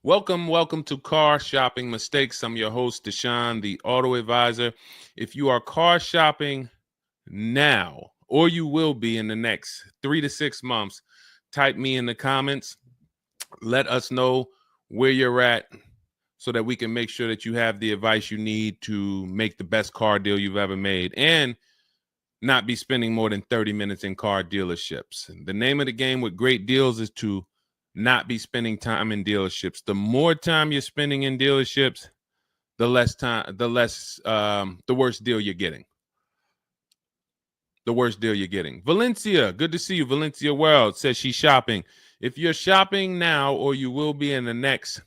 Welcome to Car Shopping Mistakes. I'm your host, Deshone the Auto Advisor. If you are car shopping now, or you will be in the next 3 to 6 months, type me in the comments. Let us know where you're at so that we can make sure that you have the advice you need to make the best car deal you've ever made and not be spending more than 30 minutes in car dealerships. The name of the game with great deals is to not be spending time in dealerships. The more time you're spending in dealerships, the worse deal you're getting. The worst deal you're getting. Valencia, good to see you. Valencia World says she's shopping. If you're shopping now or you will be in the next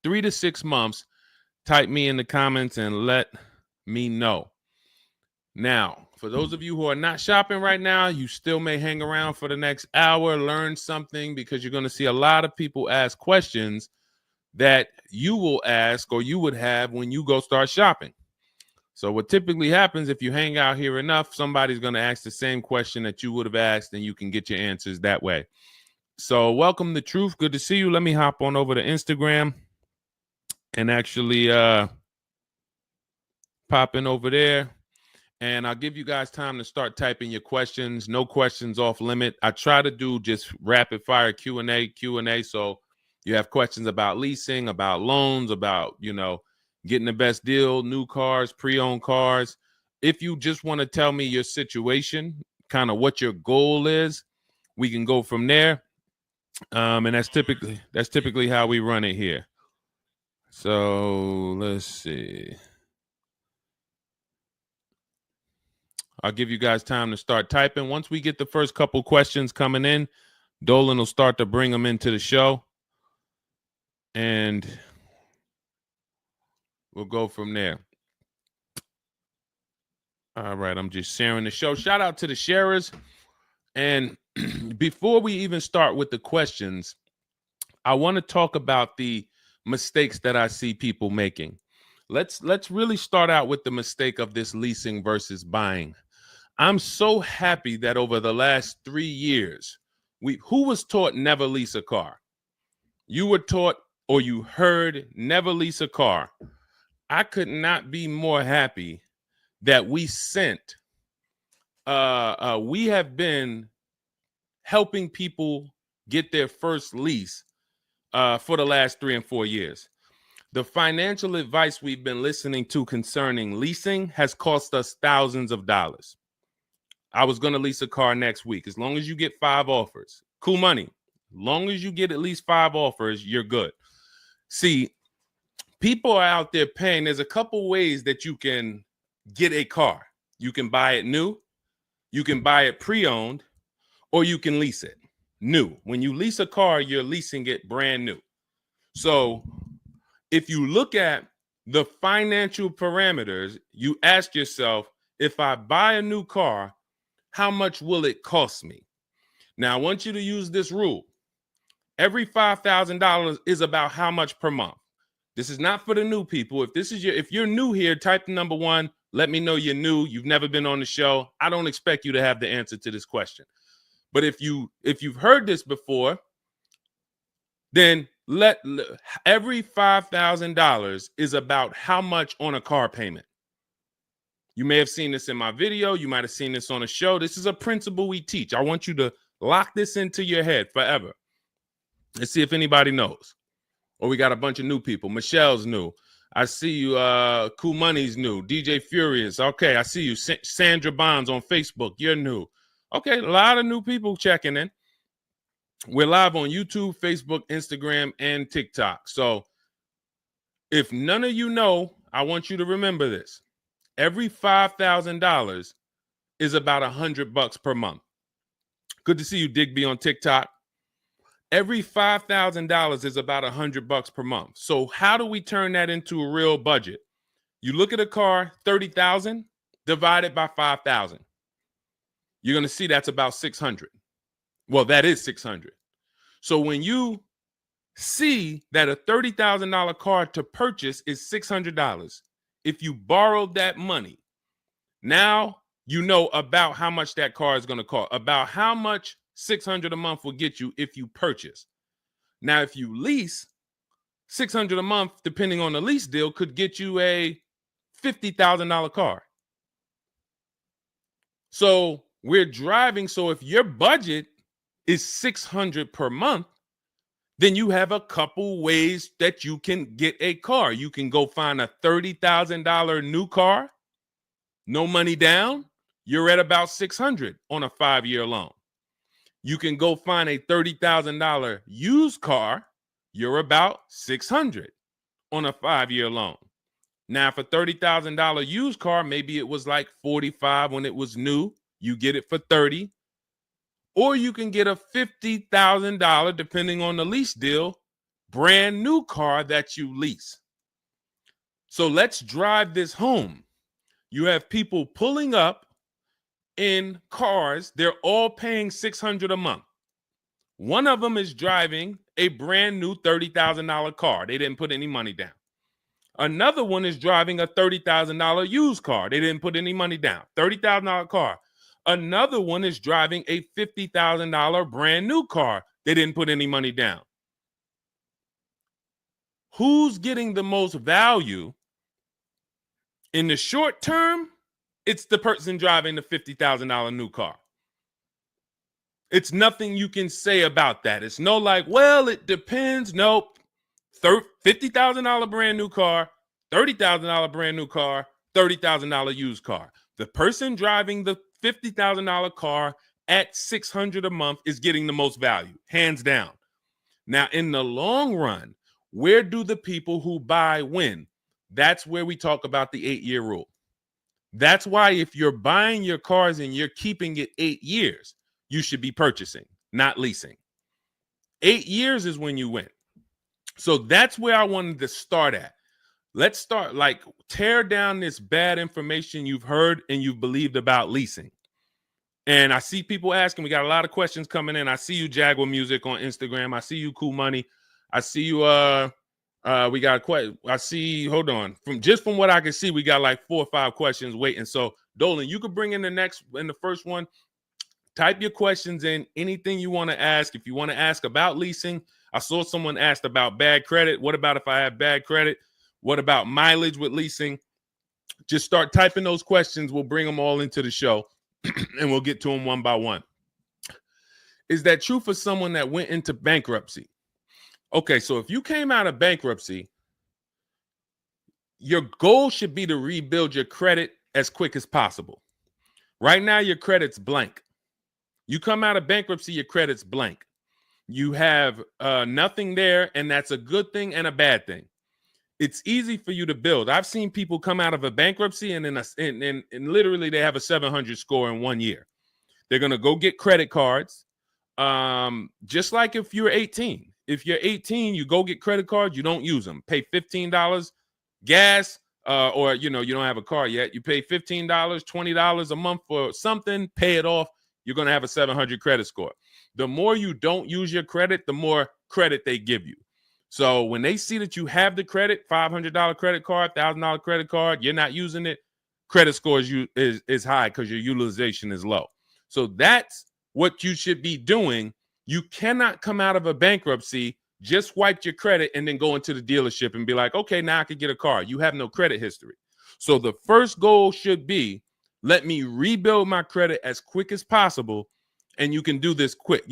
3 to 6 months, type me in the comments and let me know. Now, for those of you who are not shopping right now, you still may hang around for the next hour, learn something, because you're going to see a lot of people ask questions that you will ask or you would have when you go start shopping. So what typically happens if you hang out here enough, somebody's going to ask the same question that you would have asked, and you can get your answers that way. So welcome to Truth. Good to see you. Let me hop on over to Instagram and actually pop in over there. And I'll give you guys time to start typing your questions. No questions off limit. I try to do just rapid fire Q&A. So you have questions about leasing, about loans, about, getting the best deal, new cars, pre-owned cars. If you just want to tell me your situation, kind of what your goal is, we can go from there. And that's typically how we run it here. So let's see. I'll give you guys time to start typing. Once we get the first couple questions coming in, Dolan will start to bring them into the show. And we'll go from there. All right, I'm just sharing the show. Shout out to the sharers. And before we even start with the questions, I want to talk about the mistakes that I see people making. Let's really start out with the mistake of this leasing versus buying. I'm so happy that over the last 3 years, who was taught never lease a car? You were taught or you heard never lease a car. I could not be more happy that we have been helping people get their first lease for the last 3 and 4 years. The financial advice we've been listening to concerning leasing has cost us thousands of dollars. I was going to lease a car next week. As long as you get 5 offers, cool money. As long as you get at least 5 offers, you're good. See, people are out there paying. There's a couple ways that you can get a car. You can buy it new, you can buy it pre-owned, or you can lease it new. When you lease a car, you're leasing it brand new. So if you look at the financial parameters, you ask yourself, if I buy a new car, how much will it cost me? Now, I want you to use this rule. Every $5,000 is about how much per month. This is not for the new people. If you're new here, type the number 1. Let me know you're new. You've never been on the show. I don't expect you to have the answer to this question. But if you've heard this before, then every $5,000 is about how much on a car payment. You may have seen this in my video. You might have seen this on a show. This is a principle we teach. I want you to lock this into your head forever. Let's see if anybody knows. Or we got a bunch of new people. Michelle's new. I see you. Cool Money's new. DJ Furious. Okay, I see you. Sandra Bonds on Facebook. You're new. Okay, a lot of new people checking in. We're live on YouTube, Facebook, Instagram, and TikTok. So if none of you know, I want you to remember this. Every $5,000 is about $100 per month. Good to see you, Digby, on TikTok. Every $5,000 is about $100 per month. So how do we turn that into a real budget? You look at a car, $30,000 divided by 5,000. You're going to see that's about 600. Well, that is 600. So when you see that a $30,000 car to purchase is $600, if you borrowed that money, now you know about how much that car is going to cost, about how much $600 a month will get you if you purchase. Now, if you lease, $600 a month, depending on the lease deal, could get you a $50,000 car. So we're driving. So if your budget is $600 per month, then you have a couple ways that you can get a car. You can go find a $30,000 new car, no money down. You're at about $600 on a 5-year loan. You can go find a $30,000 used car. You're about $600 on a 5-year loan. Now, for $30,000 used car, maybe it was like $45 when it was new. You get it for $30. Or you can get a $50,000, depending on the lease deal, brand new car that you lease. So let's drive this home. You have people pulling up in cars. They're all paying $600 a month. One of them is driving a brand new $30,000 car. They didn't put any money down. Another one is driving a $30,000 used car. They didn't put any money down. $30,000 car. Another one is driving a $50,000 brand new car. They didn't put any money down. Who's getting the most value? In the short term, it's the person driving the $50,000 new car. It's nothing you can say about that. It's no like, well, it depends. Nope. $50,000 brand new car, $30,000 brand new car, $30,000 used car. The person driving the $50,000 car at $600 a month is getting the most value, hands down. Now, in the long run, where do the people who buy win? That's where we talk about the 8-year rule. That's why if you're buying your cars and you're keeping it 8 years, you should be purchasing, not leasing. 8 years is when you win. So that's where I wanted to start at. Let's start, like, tear down this bad information you've heard and you've believed about leasing. And I see people asking, we got a lot of questions coming in. I see you, Jaguar Music, on Instagram. I see you, Cool Money. I see you, we got quite, I see, hold on. From what I can see, we got like 4 or 5 questions waiting. So Dolan, you could bring in the first one. Type your questions in, anything you want to ask. If you want to ask about leasing, I saw someone asked about bad credit. What about if I have bad credit? What about mileage with leasing? Just start typing those questions. We'll bring them all into the show and we'll get to them one by one. Is that true for someone that went into bankruptcy? Okay, so if you came out of bankruptcy, your goal should be to rebuild your credit as quick as possible. Right now, your credit's blank. You come out of bankruptcy, your credit's blank. You have nothing there, and that's a good thing and a bad thing. It's easy for you to build. I've seen people come out of a bankruptcy and literally they have a 700 score in 1 year. They're going to go get credit cards. Just like if you're 18. If you're 18, you go get credit cards, you don't use them. Pay $15 gas, or you don't have a car yet. You pay $15, $20 a month for something, pay it off. You're going to have a 700 credit score. The more you don't use your credit, the more credit they give you. So when they see that you have the credit, $500 credit card, $1,000 credit card, you're not using it, credit score is high because your utilization is low. So that's what you should be doing. You cannot come out of a bankruptcy, just wipe your credit, and then go into the dealership and be like, okay, now I can get a car. You have no credit history. So the first goal should be, let me rebuild my credit as quick as possible. And you can do this quick.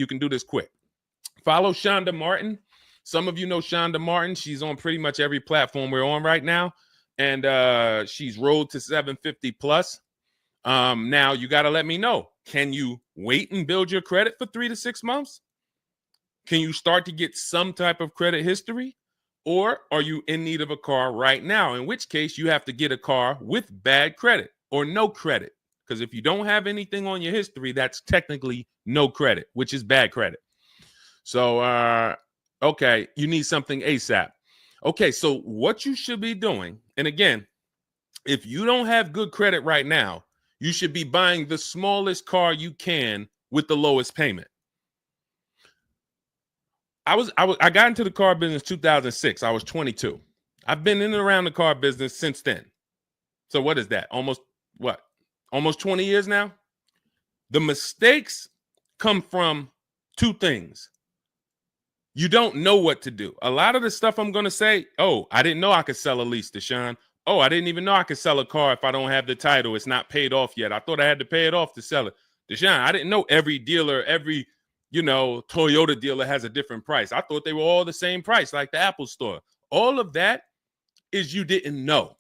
Follow Shonda Martin. Some of you know Shonda Martin. She's on pretty much every platform we're on right now. And she's road to 750 plus. Now you got to let me know. Can you wait and build your credit for 3 to 6 months? Can you start to get some type of credit history? Or are you in need of a car right now? In which case you have to get a car with bad credit or no credit. Because if you don't have anything on your history, that's technically no credit, which is bad credit. So, okay, you need something ASAP. Okay, so what you should be doing, and again, if you don't have good credit right now, you should be buying the smallest car you can with the lowest payment. I got into the car business 2006. I was 22. I've been in and around the car business since then. So what is that? Almost 20 years now? The mistakes come from 2 things. You don't know what to do. A lot of the stuff I'm going to say, oh, I didn't know I could sell a lease, Deshone. Oh, I didn't even know I could sell a car if I don't have the title. It's not paid off yet. I thought I had to pay it off to sell it. Deshone, I didn't know every dealer, every, Toyota dealer has a different price. I thought they were all the same price, like the Apple store. All of that is you didn't know.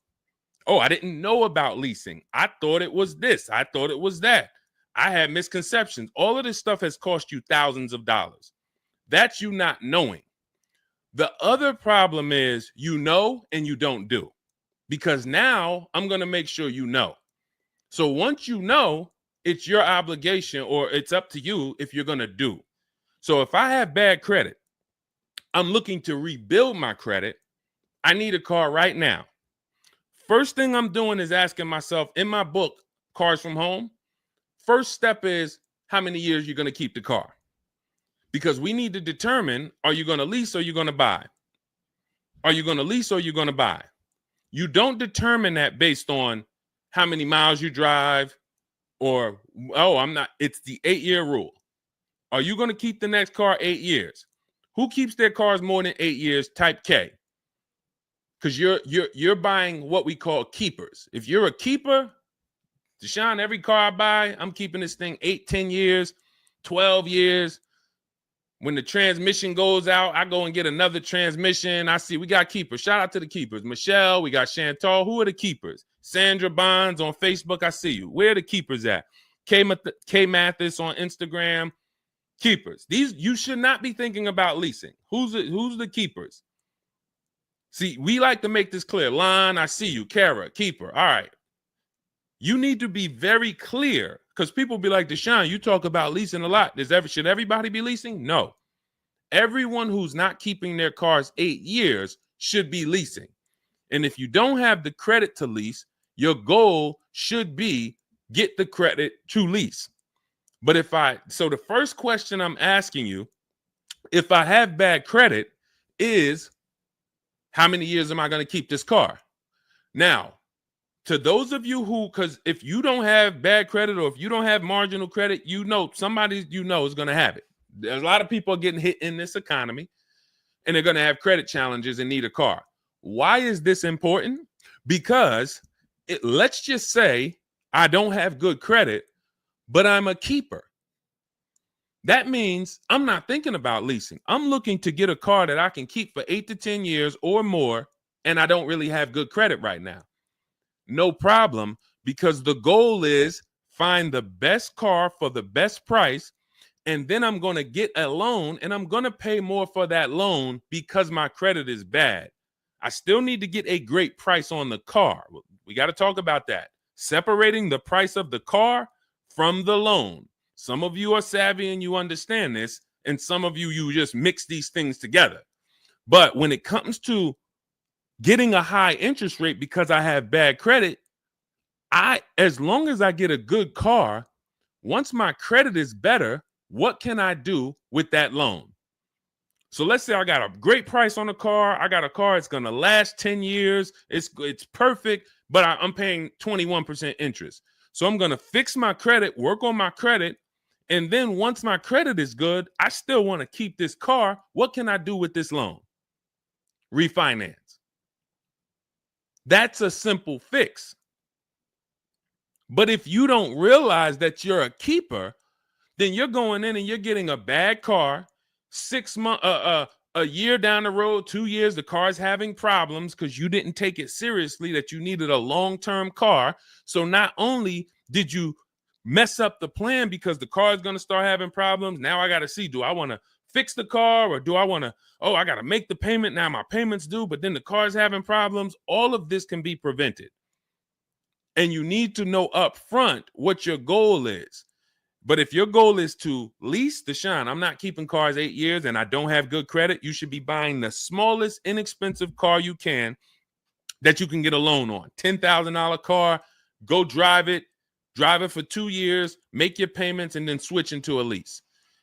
Oh, I didn't know about leasing. I thought it was this. I thought it was that. I had misconceptions. All of this stuff has cost you thousands of dollars. That's you not knowing. The other problem is you know and you don't do, because now I'm going to make sure you know. So once you know, it's your obligation, or it's up to you if you're going to do. So if I have bad credit, I'm looking to rebuild my credit. I need a car right now. First thing I'm doing is asking myself, in my book, Cars from Home, first step is how many years you're going to keep the car. Because we need to determine, are you going to lease or you're going to buy? Are you going to lease or you're going to buy? You don't determine that based on how many miles you drive or, it's the 8-year rule. Are you going to keep the next car 8 years? Who keeps their cars more than 8 years? Type K. Because you're buying what we call keepers. If you're a keeper, Deshone, every car I buy, I'm keeping this thing 8, 10 years, 12 years. When the transmission goes out, I go and get another transmission. I see we got keepers. Shout out to the keepers. Michelle, we got Chantal. Who are the keepers? Sandra Bonds on Facebook. I see you. Where are the keepers at? K Mathis on Instagram. Keepers. These, you should not be thinking about leasing. Who's the keepers? See, we like to make this clear. Lon, I see you. Kara, keeper. All right. You need to be very clear, because people be like, Deshone, you talk about leasing a lot. Should everybody be leasing? No. Everyone who's not keeping their cars 8 years should be leasing. And if you don't have the credit to lease, your goal should be get the credit to lease. But so the first question I'm asking you, if I have bad credit, is how many years am I going to keep this car? Now, to those of you because if you don't have bad credit, or if you don't have marginal credit, somebody is going to have it. There's a lot of people getting hit in this economy, and they're going to have credit challenges and need a car. Why is this important? Because let's just say I don't have good credit, but I'm a keeper. That means I'm not thinking about leasing. I'm looking to get a car that I can keep for 8 to 10 years or more, and I don't really have good credit right now. No problem, because the goal is find the best car for the best price, and then I'm going to get a loan, and I'm going to pay more for that loan because my credit is bad. I still need to get a great price on the car. We got to talk about that. Separating the price of the car from the loan. Some of you are savvy and you understand this, and some of you just mix these things together. But when it comes to getting a high interest rate because I have bad credit, as long as I get a good car, once my credit is better, what can I do with that loan? So let's say I got a great price on a car. I got a car, it's going to last 10 years. It's perfect, but I'm paying 21% interest. So I'm going to fix my credit, work on my credit. And then once my credit is good, I still want to keep this car. What can I do with this loan? Refinance. That's a simple fix. But if you don't realize that you're a keeper, then you're going in and you're getting a bad car, 6 months, a year down the road, 2 years, the car's having problems because you didn't take it seriously that you needed a long-term car. So not only did you mess up the plan because the car is going to start having problems, now I got to see, do I want to fix the car, or do I want to, I got to make the payment, now my payment's due, but then the car's having problems. All of this can be prevented. And you need to know up front what your goal is. But if your goal is to lease, Deshone, I'm not keeping cars 8 years and I don't have good credit, you should be buying the smallest inexpensive car you can that you can get a loan on. $10,000 car, go drive it for 2 years, make your payments, and then switch into a lease.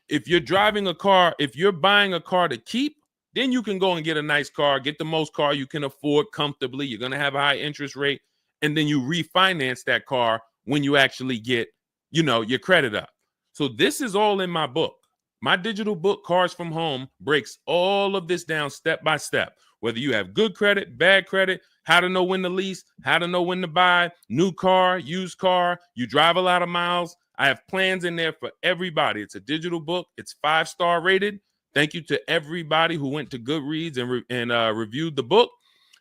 If you're driving a car, if you're buying a car to keep, then you can go and get a nice car, get the most car you can afford comfortably. You're going to have a high interest rate, and then you refinance that car when you actually get, your credit up. So this is all in my book. My digital book, Cars from Home, breaks all of this down step by step. Whether you have good credit, bad credit, how to know when to lease, how to know when to buy, new car, used car, you drive a lot of miles. I have plans in there for everybody. It's a digital book. It's 5-star rated. Thank you to everybody who went to Goodreads and reviewed the book.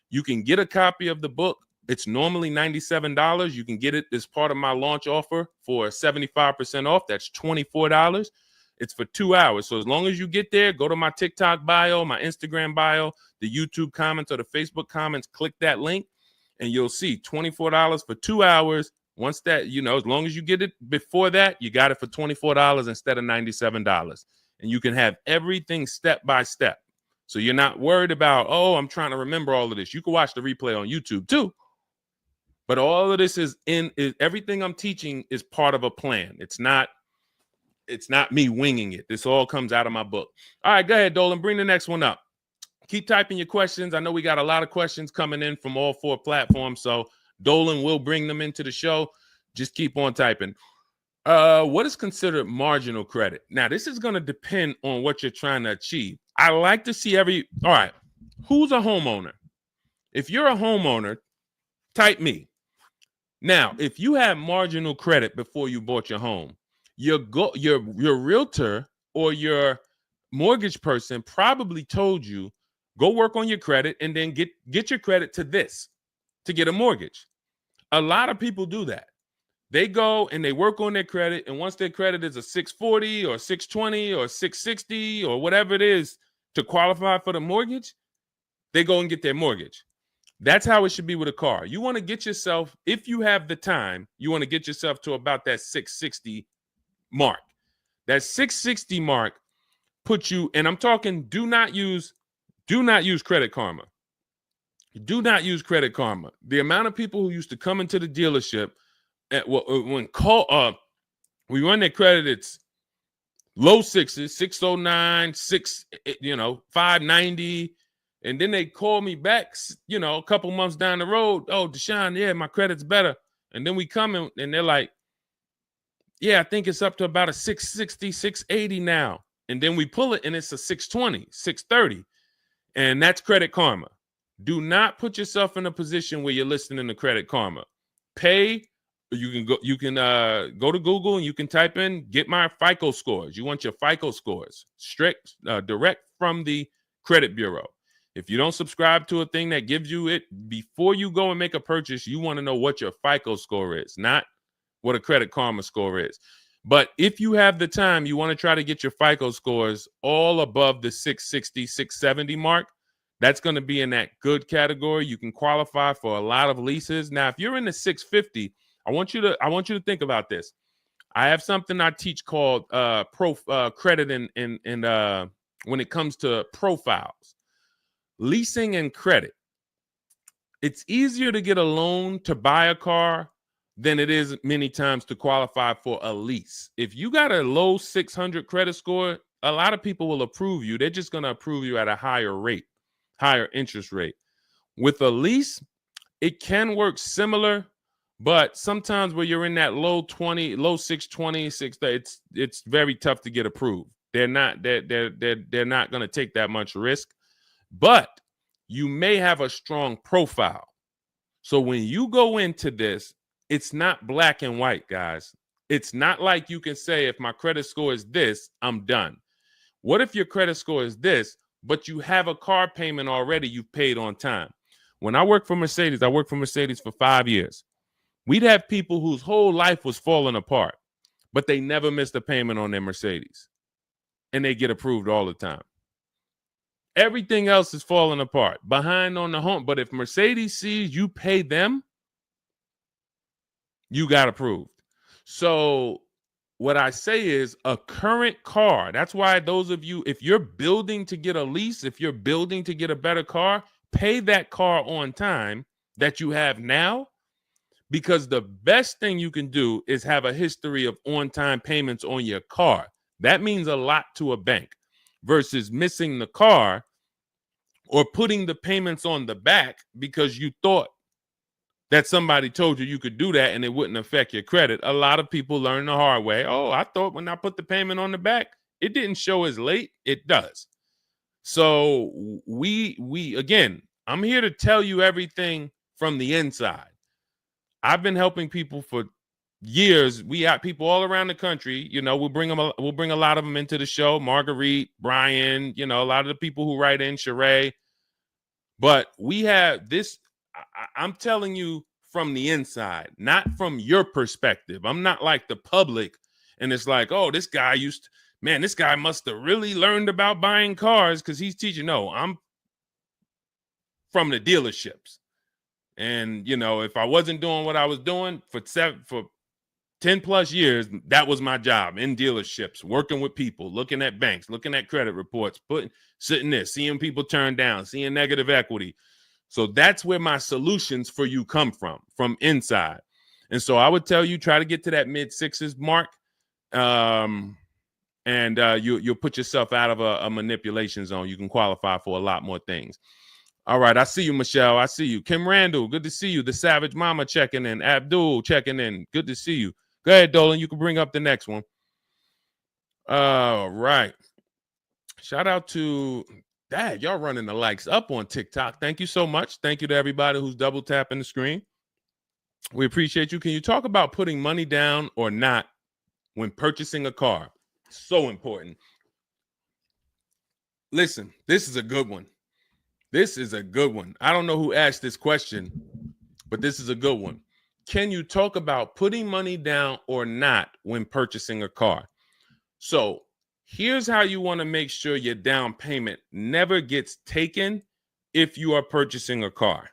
You can get a copy of the book. It's normally $97. You can get it as part of my launch offer for 75% off. That's $24. It's for 2 hours. So as long as you get there, go to my TikTok bio, my Instagram bio, the YouTube comments or the Facebook comments, click that link, and you'll see $24 for 2 hours. Once that, as long as you get it before that, you got it for $24 instead of $97. And you can have everything step by step. So you're not worried about, I'm trying to remember all of this. You can watch the replay on YouTube too. But all of this is everything I'm teaching is part of a plan. It's not me winging it. This all comes out of my book. All right, go ahead, Dolan. Bring the next one up. Keep typing your questions. I know we got a lot of questions coming in from all 4 platforms, so Dolan will bring them into the show. Just keep on typing. What is considered marginal credit? Now, this is going to depend on what you're trying to achieve. I like to see all right, who's a homeowner? If you're a homeowner, type me. Now, if you have marginal credit before you bought your home, your realtor or your mortgage person probably told you, go work on your credit and then get your credit to this to get a mortgage. A lot of people do that. They go and they work on their credit, and once their credit is a 640 or 620 or 660 or whatever it is to qualify for the mortgage, they go and get their mortgage. That's how it should be with a car. You want to get yourself, if you have the time, you want to get yourself to about that 660 mark. That 660 mark puts you, and I'm talking, do not use Credit Karma. Do not use Credit Karma. The amount of people who used to come into the dealership we run their credit, it's low 6s, 609, 590. And then they call me back, a couple months down the road. Oh, Deshone, yeah, my credit's better. And then we come in and they're like, yeah, I think it's up to about a 660, 680 now. And then we pull it and it's a 620, 630. And that's Credit Karma. Do not put yourself in a position where you're listening to Credit Karma. Pay. You can go to Google and you can type in, get my FICO scores. You want your FICO scores direct from the credit bureau. If you don't subscribe to a thing that gives you it before you go and make a purchase, you want to know what your FICO score is, not what a Credit Karma score is. But if you have the time, you want to try to get your FICO scores all above the 660, 670 mark. That's going to be in that good category. You can qualify for a lot of leases. Now, if you're in the 650, I want you to think about this. I have something I teach called credit and when it comes to profiles, leasing and credit. It's easier to get a loan to buy a car than it is many times to qualify for a lease. If you got a low 600 credit score, a lot of people will approve you. They're just going to approve you at a higher rate, higher interest rate. With a lease, it can work similar. But sometimes where you're in that low 620, 630, it's very tough to get approved. They're not going to take that much risk, but you may have a strong profile. So when you go into this, it's not black and white, guys. It's not like you can say, if my credit score is this, I'm done. What if your credit score is this, but you have a car payment already you've paid on time? When I worked for Mercedes, I worked for Mercedes for 5 years. We'd have people whose whole life was falling apart, but they never missed a payment on their Mercedes. And they get approved all the time. Everything else is falling apart, behind on the home. But if Mercedes sees you pay them, you got approved. So what I say is a current car. That's why those of you, if you're building to get a lease, if you're building to get a better car, pay that car on time that you have now. Because the best thing you can do is have a history of on-time payments on your car. That means a lot to a bank versus missing the car or putting the payments on the back because you thought that somebody told you could do that and it wouldn't affect your credit. A lot of people learn the hard way. Oh, I thought when I put the payment on the back, it didn't show as late. It does. So we again, I'm here to tell you everything from the inside. I've been helping people for years. We have people all around the country. You know, we'll bring a lot of them into the show. Marguerite, Brian, you know, a lot of the people who write in, Sheree. But we have this. I'm telling you from the inside, not from your perspective. I'm not like the public, and it's like, oh, this guy this guy must have really learned about buying cars because he's teaching. No, I'm from the dealerships. And, you know, if I wasn't doing what I was doing for 10 plus years, that was my job in dealerships, working with people, looking at banks, looking at credit reports, sitting there, seeing people turn down, seeing negative equity. So that's where my solutions for you come from inside. And so I would tell you, try to get to that mid sixes mark. And you'll put yourself out of a manipulation zone. You can qualify for a lot more things. All right, I see you, Michelle. I see you. Kim Randall, good to see you. The Savage Mama checking in. Abdul checking in. Good to see you. Go ahead, Dolan. You can bring up the next one. All right. Shout out to Dad. Y'all running the likes up on TikTok. Thank you so much. Thank you to everybody who's double tapping the screen. We appreciate you. Can you talk about putting money down or not when purchasing a car? So important. Listen, this is a good one. This is a good one. I don't know who asked this question, but this is a good one. Can you talk about putting money down or not when purchasing a car? So here's how you want to make sure your down payment never gets taken if you are purchasing a car.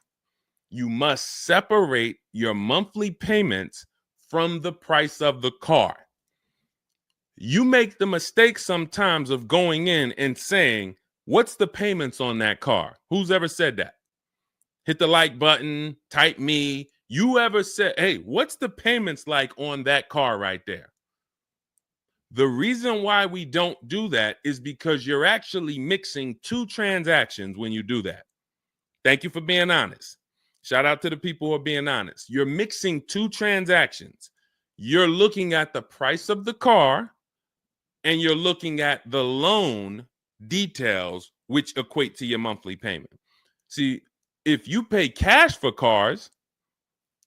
You must separate your monthly payments from the price of the car. You make the mistake sometimes of going in and saying, what's the payments on that car? Who's ever said that? Hit the like button, type me. You ever said, hey, what's the payments like on that car right there? The reason why we don't do that is because you're actually mixing two transactions when you do that. Thank you for being honest. Shout out to the people who are being honest. You're mixing two transactions. You're looking at the price of the car and you're looking at the loan details, which equate to your monthly payment. See, if you pay cash for cars,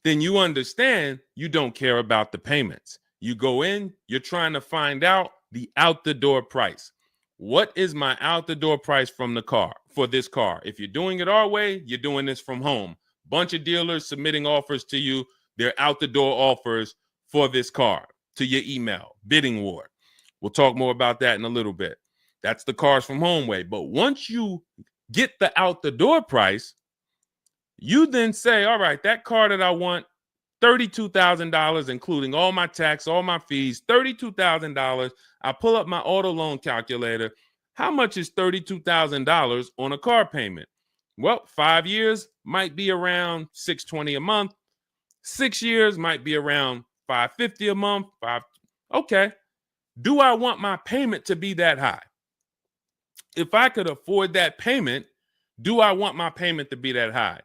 then you understand you don't care about the payments. You go in, you're trying to find out the out the door price. What is my out the door price from the car for this car? If you're doing it our way, you're doing this from home. Bunch of dealers submitting offers to you. They're out the door offers for this car to your email, bidding war. We'll talk more about that in a little bit. That's the cars from home way. But once you get the out the door price, you then say, all right, that car that I want, $32,000, including all my tax, all my fees, $32,000. I pull up my auto loan calculator. How much is $32,000 on a car payment? Well, 5 years might be around $620 a month. 6 years might be around $550 a month. Okay. Do I want my payment to be that high? If I could afford that payment, do I want my payment to be that high?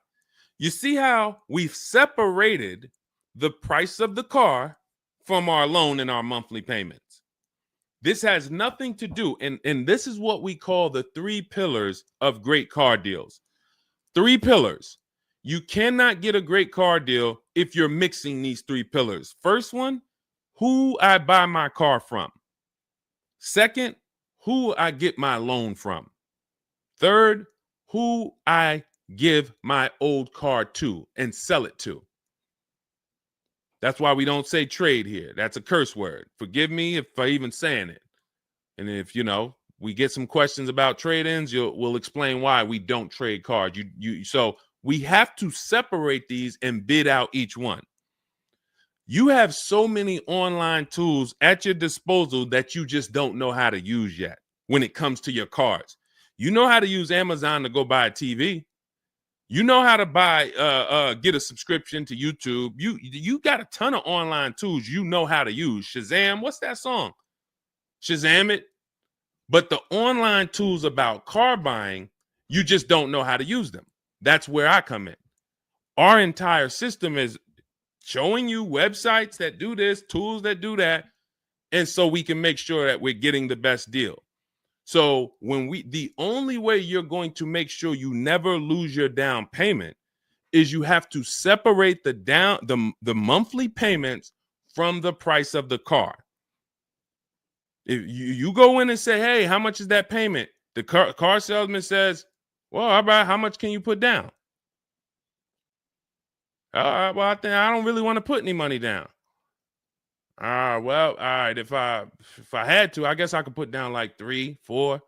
You see how we've separated the price of the car from our loan and our monthly payments. This has nothing to do, and this is what we call the 3 pillars of great car deals. 3 pillars. You cannot get a great car deal if you're mixing these 3 pillars. First one, who I buy my car from. Second, who I get my loan from. Third, who I give my old car to and sell it to. That's why we don't say trade here. That's a curse word. Forgive me if I even saying it. And if, we get some questions about trade-ins, we'll explain why we don't trade cars. So we have to separate these and bid out each one. You have so many online tools at your disposal that you just don't know how to use yet when it comes to your cars. You know how to use Amazon to go buy a TV. You know how to get a subscription to YouTube. You got a ton of online tools you know how to use. Shazam, what's that song? Shazam it. But the online tools about car buying, you just don't know how to use them. That's where I come in. Our entire system is showing you websites that do this, tools that do that, And so we can make sure that we're getting the best deal. So the only way you're going to make sure you never lose your down payment is you have to separate the monthly payments from the price of the car. If you go in and say, hey, how much is that payment? The car salesman says, well, how much can you put down? Well, I don't really want to put any money down. Well, all right. If I had to, I guess I could put down like 3, 4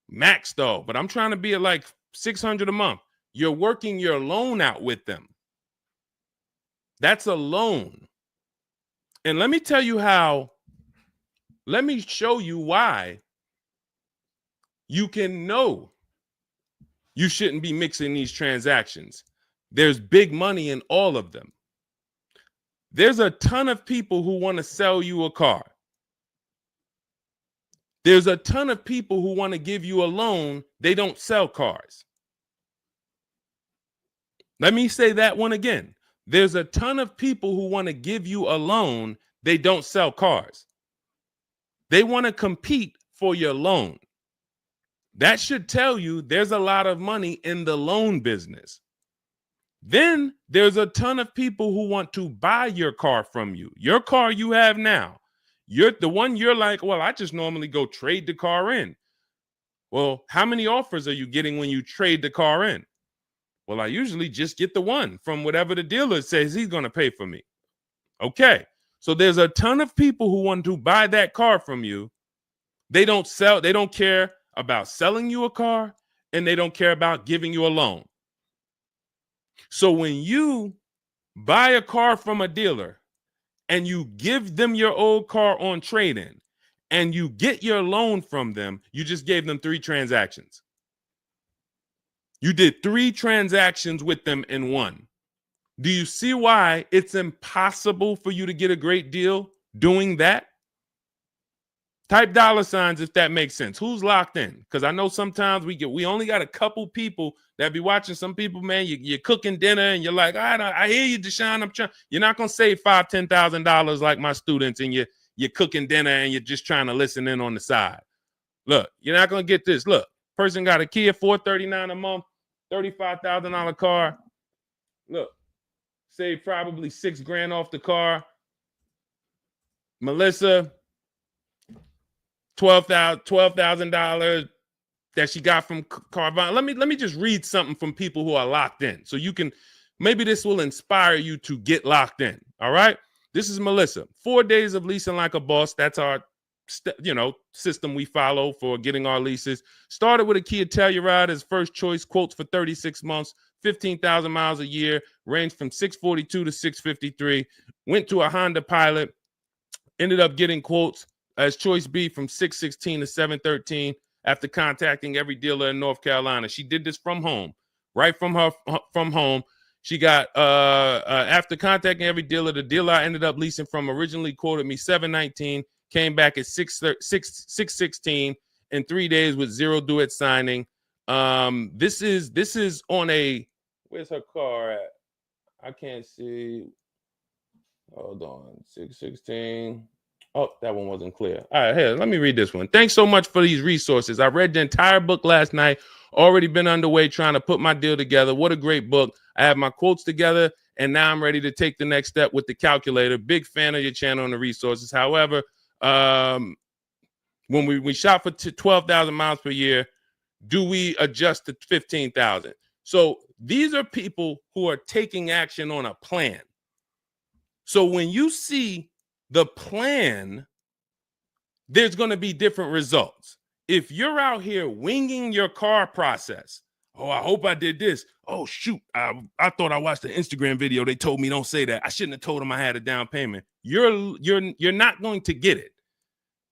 max though. But I'm trying to be at like $600 a month. You're working your loan out with them. That's a loan. And let me tell you how. Let me show you why you can know you shouldn't be mixing these transactions. There's big money in all of them. There's a ton of people who want to sell you a car. There's a ton of people who want to give you a loan. They don't sell cars. Let me say that one again. There's a ton of people who want to give you a loan. They don't sell cars. They want to compete for your loan. That should tell you there's a lot of money in the loan business. Then there's a ton of people who want to buy your car from you. Your car you have now. You're the one you're like, well, I just normally go trade the car in. Well, how many offers are you getting when you trade the car in? Well, I usually just get the one from whatever the dealer says he's going to pay for me. Okay. So there's a ton of people who want to buy that car from you. They don't care about selling you a car, and they don't care about giving you a loan. So when you buy a car from a dealer and you give them your old car on trade-in and you get your loan from them, you just gave them 3 transactions. You did 3 transactions with them in one. Do you see why it's impossible for you to get a great deal doing that? Type $signs if that makes sense. Who's locked in? Because I know sometimes we only got a couple people that be watching. Some people, man, you're cooking dinner and you're like, I hear you, Deshone. You're not gonna save $5,000, $10,000 like my students, and you're cooking dinner and you're just trying to listen in on the side. Look, you're not gonna get this. Look, person got a Kia $439 a month, $35,000 car. Look, save probably $6,000 off the car. Melissa, $12,000 that she got from Carvana. Let me just read something from people who are locked in, so you can, maybe this will inspire you to get locked in. All right, this is Melissa. 4 days of leasing like a boss. That's our system we follow for getting our leases. Started with a Kia Telluride as first choice. Quotes for 36 months, 15,000 miles a year. Ranged from 642 to 653. Went to a Honda Pilot. Ended up getting quotes as choice B from 616 to 713 after contacting every dealer in North Carolina. She did this from home, right from home. She got after contacting every dealer, the dealer I ended up leasing from originally quoted me 719, came back at 616 in 3 days with 0 due at signing. This is on a, where's her car at? I can't see. Hold on, 616. Oh, that one wasn't clear. All right, here, let me read this one. Thanks so much for these resources. I read the entire book last night. Already been underway trying to put my deal together. What a great book. I have my quotes together, and now I'm ready to take the next step with the calculator. Big fan of your channel and the resources. However, when we shop for 12,000 miles per year, do we adjust to 15,000? So these are people who are taking action on a plan. So when you see the plan, there's going to be different results. If you're out here winging your car process, oh, I hope I did this. Oh, shoot, I thought I watched the Instagram video. They told me don't say that. I shouldn't have told them I had a down payment. You're not going to get it.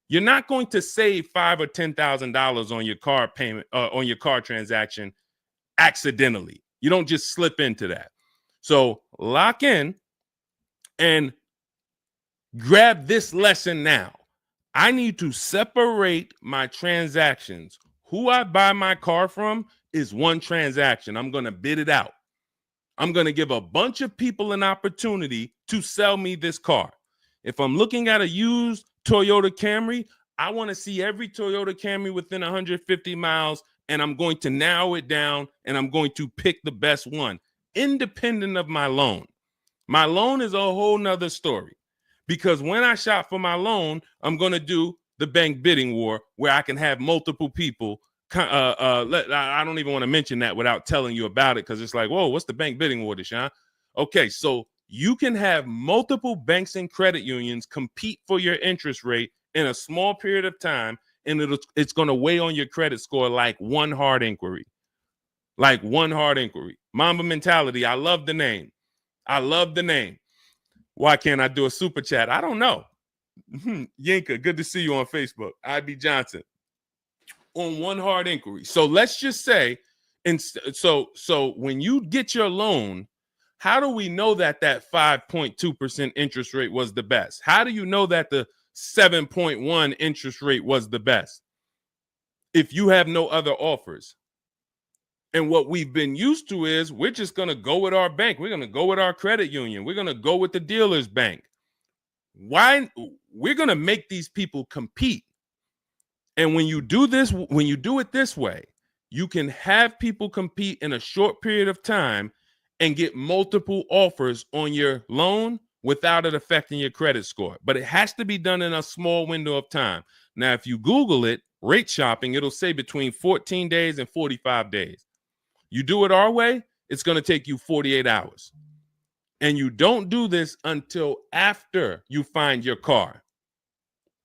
You're not going to save $5,000 or $10,000 on your car payment, on your car transaction accidentally. You don't just slip into that. So lock in and grab this lesson now. I need to separate my transactions. Who I buy my car from is one transaction. I'm going to bid it out. I'm going to give a bunch of people an opportunity to sell me this car. If I'm looking at a used Toyota Camry, I want to see every Toyota Camry within 150 miles, and I'm going to narrow it down, and I'm going to pick the best one, independent of my loan. My loan is a whole nother story, because when I shop for my loan, I'm going to do the bank bidding war where I can have multiple people. I don't even want to mention that without telling you about it, because it's like, whoa, what's the bank bidding war, Deshone? Okay, so you can have multiple banks and credit unions compete for your interest rate in a small period of time, and it's going to weigh on your credit score like one hard inquiry. Like one hard inquiry. Mamba Mentality, I love the name. I love the name. Why can't I do a super chat? I don't know. Yinka, good to see you on Facebook. IB Johnson. On one hard inquiry. So let's just say, and so when you get your loan, how do we know that 5.2% interest rate was the best? How do you know that the 7.1 interest rate was the best if you have no other offers? And what we've been used to is we're just going to go with our bank. We're going to go with our credit union. We're going to go with the dealer's bank. Why? We're going to make these people compete. And when you do this, when you do it this way, you can have people compete in a short period of time and get multiple offers on your loan without it affecting your credit score. But it has to be done in a small window of time. Now, if you Google it, rate shopping, it'll say between 14 days and 45 days. You do it our way, it's going to take you 48 hours. And you don't do this until after you find your car.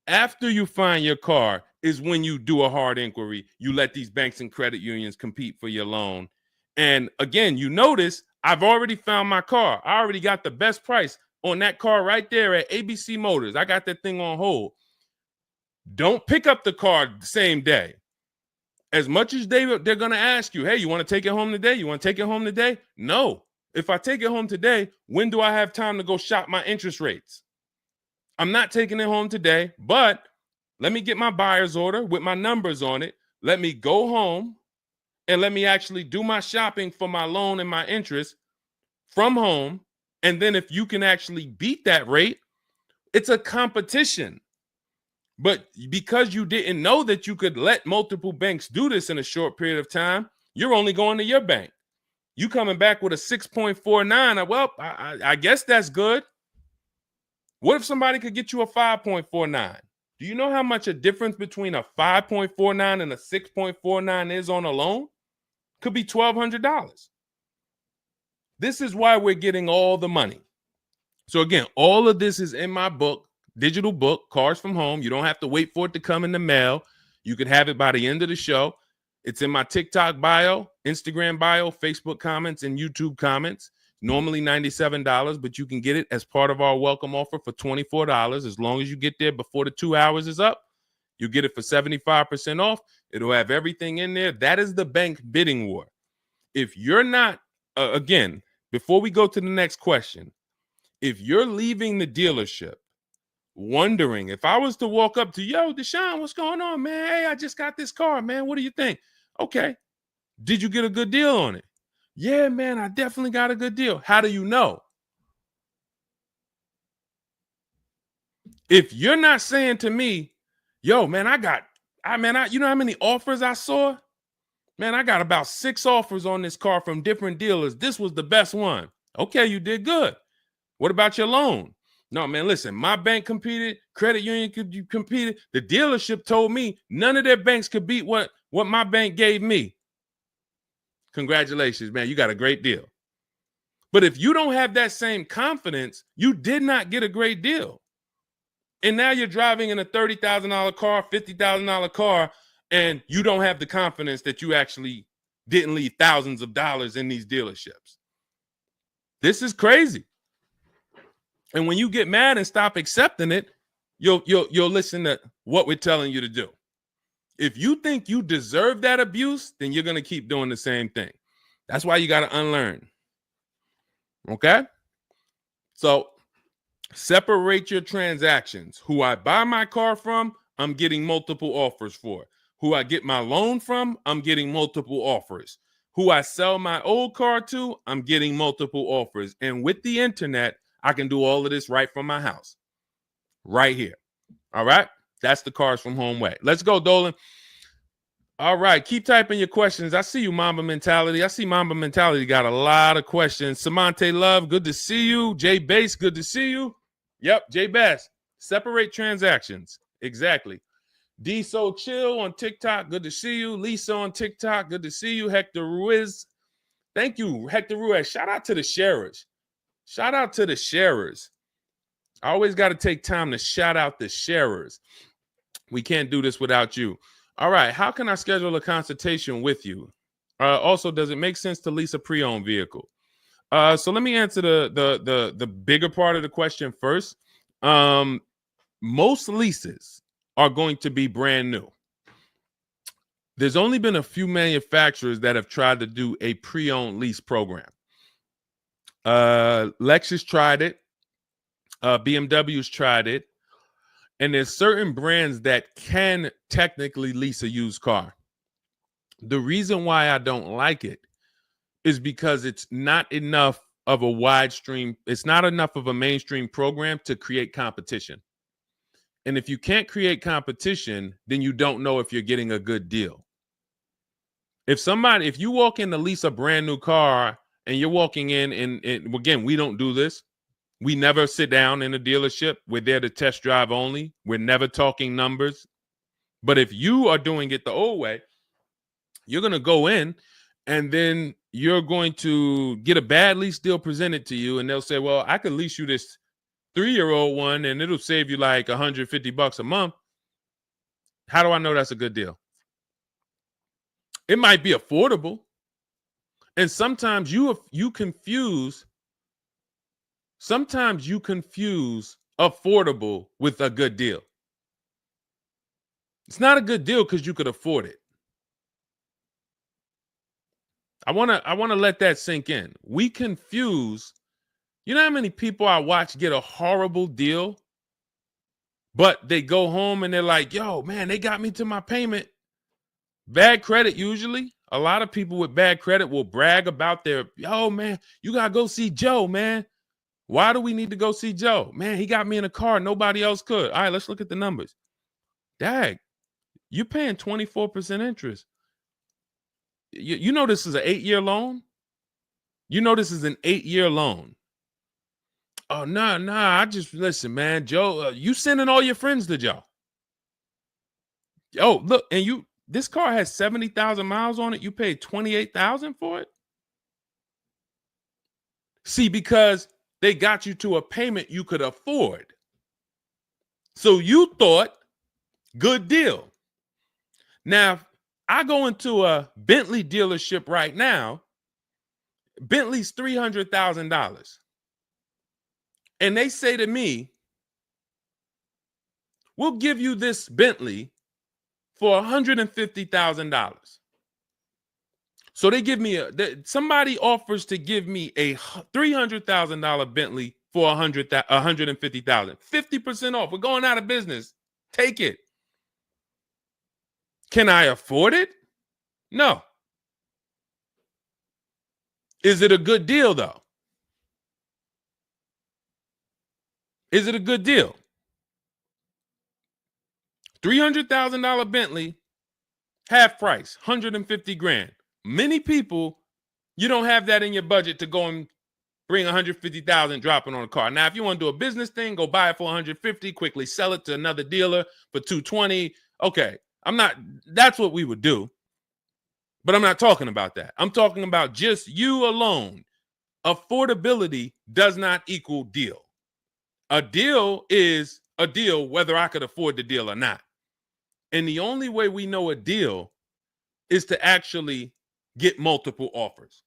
After you find your car is when you do a hard inquiry. You let these banks and credit unions compete for your loan. And again, you notice I've already found my car. I already got the best price on that car right there at ABC Motors. I got that thing on hold. Don't pick up the car the same day. As much as they're going to ask you, hey, you want to take it home today? You want to take it home today? No. If I take it home today, when do I have time to go shop my interest rates? I'm not taking it home today, but let me get my buyer's order with my numbers on it. Let me go home and let me actually do my shopping for my loan and my interest from home. And then if you can actually beat that rate, it's a competition. But because you didn't know that you could let multiple banks do this in a short period of time, you're only going to your bank. You coming back with a 6.49. Well, I guess that's good. What if somebody could get you a 5.49? Do you know how much a difference between a 5.49 and a 6.49 is on a loan? Could be $1,200. This is why we're getting all the money. So again, all of this is in my book, digital book, Cars from Home. You don't have to wait for it to come in the mail. You can have it by the end of the show. It's in my TikTok bio, Instagram bio, Facebook comments, and YouTube comments. Normally $97, but you can get it as part of our welcome offer for $24. As long as you get there before the 2 hours is up, you get it for 75% off. It'll have everything in there. That is the bank bidding war. If you're not, again, before we go to the next question, if you're leaving the dealership wondering, if I was to walk up to, yo, Deshone, what's going on, man? Hey, I just got this car, man. What do you think? Okay. Did you get a good deal on it? Yeah, man, I definitely got a good deal. How do you know? If you're not saying to me, yo, man, you know how many offers I saw? Man, I got about 6 offers on this car from different dealers. This was the best one. Okay, you did good. What about your loan? No, man, listen, my bank competed, credit union competed. The dealership told me none of their banks could beat what my bank gave me. Congratulations, man, you got a great deal. But if you don't have that same confidence, you did not get a great deal. And now you're driving in a $30,000 car, $50,000 car, and you don't have the confidence that you actually didn't leave thousands of dollars in these dealerships. This is crazy. And when you get mad and stop accepting it, you'll listen to what we're telling you to do. If you think you deserve that abuse, then you're going to keep doing the same thing. That's why you got to unlearn. Okay? So separate your transactions. Who I buy my car from, I'm getting multiple offers for. Who I get my loan from, I'm getting multiple offers. Who I sell my old car to, I'm getting multiple offers. And with the internet, I can do all of this right from my house, right here. All right. That's the Cars from Home way. Let's go, Dolan. All right. Keep typing your questions. I see you, Mamba Mentality. I see Mamba Mentality got a lot of questions. Samante Love, good to see you. Jay Bass, good to see you. Yep, Jay Bass. Separate transactions. Exactly. D So Chill on TikTok, good to see you. Lisa on TikTok, good to see you. Hector Ruiz, thank you, Hector Ruiz. Shout out to the sharers. Shout out to the sharers. I always got to take time to shout out the sharers. We can't do this without you. All right, how can I schedule a consultation with you? Also, does it make sense to lease a pre-owned vehicle? So let me answer the bigger part of the question first. Most leases are going to be brand new. There's only been a few manufacturers that have tried to do a pre-owned lease program. Lexus tried it. BMW's tried it. And there's certain brands that can technically lease a used car. The reason why I don't like it is because it's not enough of a wide stream. It's not enough of a mainstream program to create competition. And if you can't create competition, then you don't know if you're getting a good deal. If you walk in to lease a brand new car and you're walking in and again, we don't do this. We never sit down in a dealership. We're there to test drive only. We're never talking numbers. But if you are doing it the old way, you're going to go in and then you're going to get a bad lease deal presented to you. And they'll say, well, I could lease you this 3-year-old one and it'll save you like $150 a month. How do I know that's a good deal? It might be affordable. And sometimes you confuse affordable with a good deal. It's not a good deal because you could afford it. I want to let that sink in. We confuse, you know how many people I watch get a horrible deal, but they go home and they're like, yo, man, they got me to my payment. Bad credit usually. A lot of people with bad credit will brag about yo, man, you got to go see Joe, man. Why do we need to go see Joe? Man, he got me in a car. Nobody else could. All right, let's look at the numbers. Dag, you're paying 24% interest. You know this is an 8-year loan? You know this is an 8-year loan. Oh, nah. I just, listen, man, Joe, you sending all your friends to Joe. Oh, look, and this car has 70,000 miles on it. You paid 28,000 for it? See, because they got you to a payment you could afford. So you thought, good deal. Now, I go into a Bentley dealership right now. Bentley's $300,000. And they say to me, we'll give you this Bentley for $150,000. So they give me somebody offers to give me a $300,000 Bentley for $150,000. 50% off. We're going out of business. Take it. Can I afford it? No. Is it a good deal, though? Is it a good deal? $300,000 Bentley, half price, $150,000. Many people, you don't have that in your budget to go and bring $150,000 dropping on a car. Now, if you want to do a business thing, go buy it for $150,000, quickly sell it to another dealer for $220,000. Okay, that's what we would do. But I'm not talking about that. I'm talking about just you alone. Affordability does not equal deal. A deal is a deal whether I could afford the deal or not. And the only way we know a deal is to actually get multiple offers.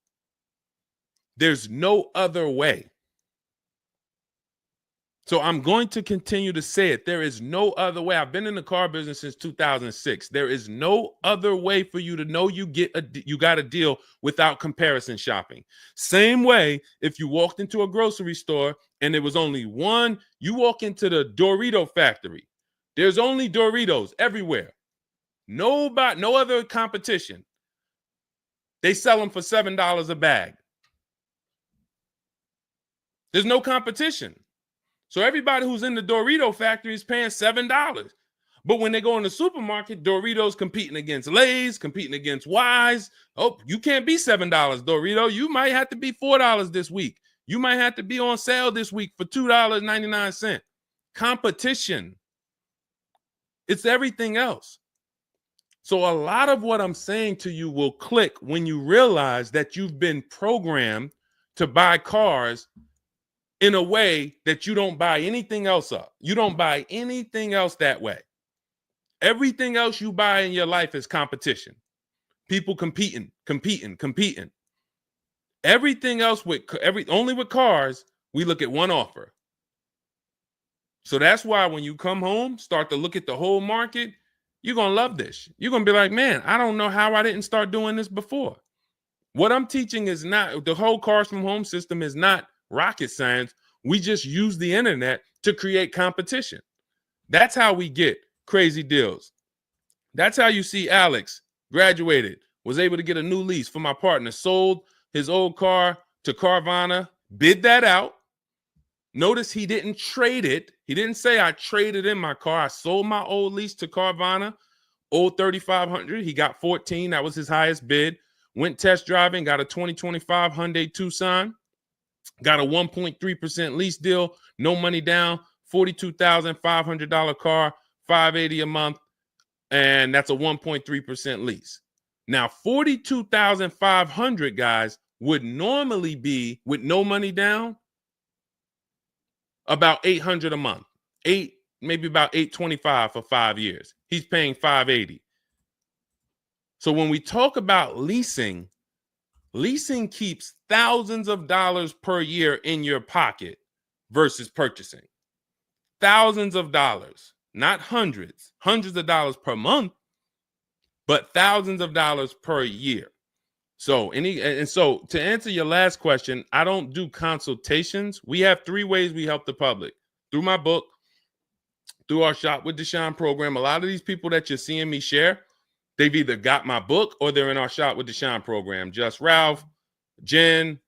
There's no other way. So I'm going to continue to say it. There is no other way. I've been in the car business since 2006. There is no other way for you to know you got a deal without comparison shopping. Same way if you walked into a grocery store and there was only one, you walk into the Dorito factory. There's only Doritos everywhere. No other competition. They sell them for $7 a bag. There's no competition. So everybody who's in the Dorito factory is paying $7. But when they go in the supermarket, Doritos competing against Lay's, competing against Wise. Oh, you can't be $7, Dorito. You might have to be $4 this week. You might have to be on sale this week for $2.99. Competition. It's everything else. So a lot of what I'm saying to you will click when you realize that you've been programmed to buy cars in a way that you don't buy anything else up. You don't buy anything else that way. Everything else you buy in your life is competition. People competing. Everything else only with cars, we look at one offer. So that's why when you come home, start to look at the whole market, you're going to love this. You're going to be like, man, I don't know how I didn't start doing this before. What I'm teaching is not, the whole Cars from Home system is not rocket science. We just use the internet to create competition. That's how we get crazy deals. That's how you see Alex graduated, was able to get a new lease for my partner, sold his old car to Carvana, bid that out. Notice he didn't trade it. He didn't say I traded in my car. I sold my old lease to Carvana, old 3,500. He got 14. That was his highest bid. Went test driving, got a 2025 Hyundai Tucson, got a 1.3% lease deal, no money down, $42,500 car, $580 a month, and that's a 1.3% lease. Now, $42,500, guys, would normally be, with no money down, about $800 a month. Maybe about $825 for 5 years. He's paying $580. So when we talk about leasing keeps thousands of dollars per year in your pocket versus purchasing. Thousands of dollars, not hundreds of dollars per month, but thousands of dollars per year. So so to answer your last question, I don't do consultations. We have 3 ways we help the public: through my book, through our Shop with Deshone program. A lot of these people that you're seeing me share, they've either got my book or they're in our Shop with Deshone program. Just Ralph, Jen,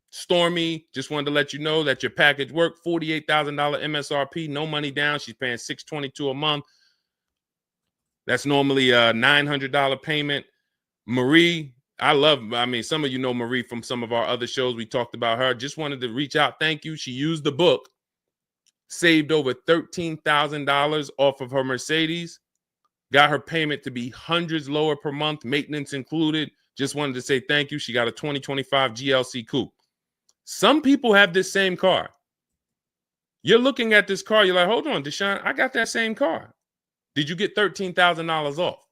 Stormy. Just wanted to let you know that your package worked. $48,000 MSRP, no money down. She's paying $622 a month. That's normally a $900 payment. Marie, some of you know Marie from some of our other shows. We talked about her. Just wanted to reach out. Thank you. She used the book, saved over $13,000 off of her Mercedes, got her payment to be hundreds lower per month, maintenance included. Just wanted to say thank you. She got a 2025 GLC Coupe. Some people have this same car. You're looking at this car. You're like, hold on, Deshone, I got that same car. Did you get $13,000 off?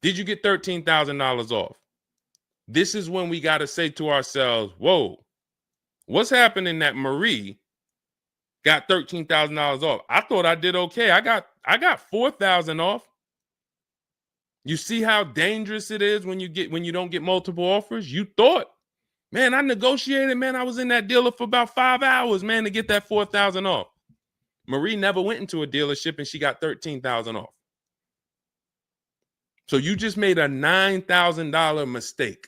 Did you get $13,000 off? This is when we got to say to ourselves, whoa, what's happening that Marie got $13,000 off? I thought I did okay. I got $4,000 off. You see how dangerous it is when you don't get multiple offers? You thought, man, I negotiated, man. I was in that dealer for about 5 hours, man, to get that $4,000 off. Marie never went into a dealership and she got $13,000 off. So you just made a $9,000 mistake.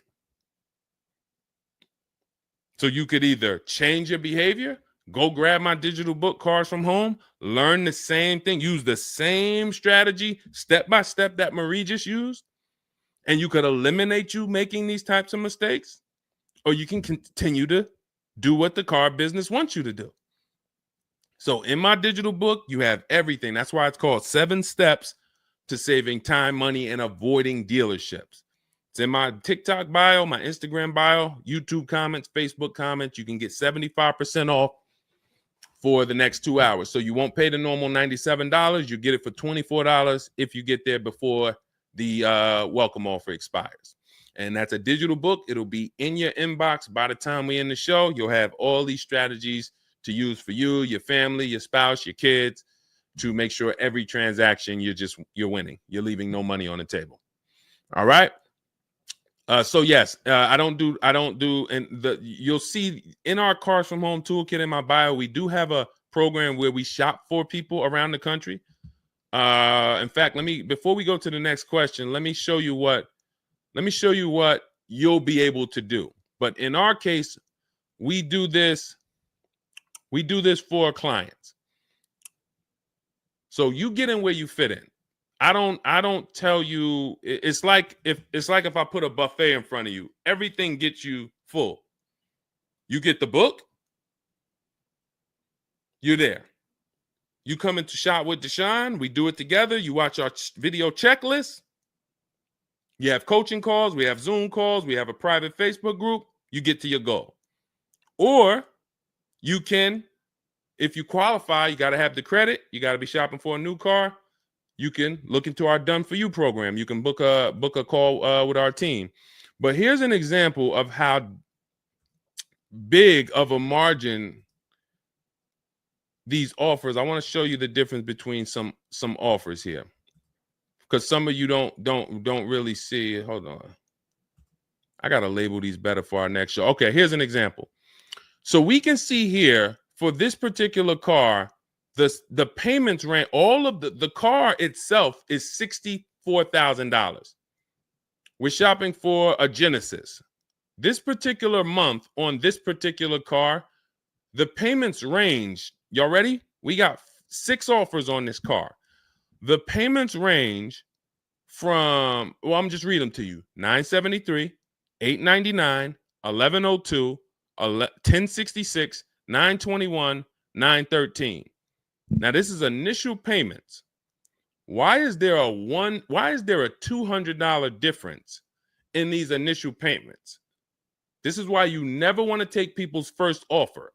So you could either change your behavior, go grab my digital book, Cars from Home, learn the same thing, use the same strategy step by step that Marie just used, and you could eliminate you making these types of mistakes, or you can continue to do what the car business wants you to do. So in my digital book, you have everything. That's why it's called 7 Steps to Saving Time, Money, and Avoiding Dealerships. It's in my TikTok bio, my Instagram bio, YouTube comments, Facebook comments. You can get 75% off for the next 2 hours. So you won't pay the normal $97. You get it for $24 if you get there before the welcome offer expires. And that's a digital book. It'll be in your inbox by the time we end the show. You'll have all these strategies to use for you, your family, your spouse, your kids, to make sure every transaction you're winning. You're leaving no money on the table. All right. So yes, I don't do, and you'll see in our Cars from Home toolkit in my bio, we do have a program where we shop for people around the country. In fact, before we go to the next question, let me show you what you'll be able to do. But in our case, we do this for our clients. So you get in where you fit in. I don't tell you, it's like if I put a buffet in front of you, everything gets you full. You get the book, you're there. You come into Shop with Deshone, we do it together. You watch our video checklist. You have coaching calls, we have Zoom calls, we have a private Facebook group. You get to your goal. Or you can, if you qualify, you got to have the credit. You got to be shopping for a new car. You can look into our Done For You program. You can book a call with our team. But here's an example of how big of a margin these offers. I want to show you the difference between some offers here, because some of you don't really see it. Hold on. I got to label these better for our next show. Okay, here's an example. So we can see here for this particular car, the payments ran, all of the car itself is $64,000. We're shopping for a Genesis. This particular month on this particular car, the payments range. Y'all ready? We got 6 offers on this car. The payments range from, well, I'm just reading them to you. $973, $899, $1,102, $1,066, $921, $913. Now this is initial payments. Why is there a $200 difference in these initial payments? This is why you never want to take people's first offer,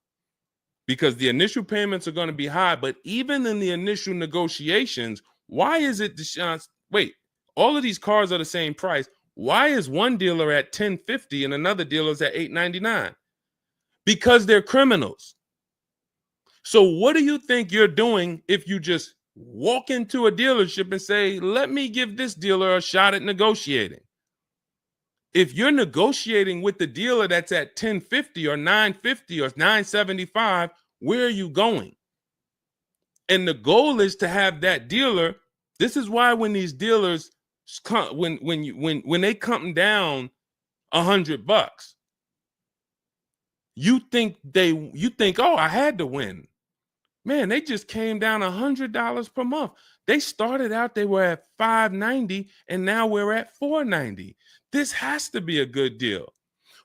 because the initial payments are going to be high. But even in the initial negotiations, why is it, Deshone? Wait, all of these cars are the same price. Why is one dealer at $1,050 and another dealer is at $899? Because they're criminals. So what do you think you're doing if you just walk into a dealership and say, let me give this dealer a shot at negotiating? If you're negotiating with the dealer that's at $1,050 or $950 or $975, where are you going? And the goal is to have that dealer. This is why when these dealers come, when they come down $100, you think, oh, I had to win. Man, they just came down $100 per month. They started out, they were at $590, and now we're at $490. This has to be a good deal.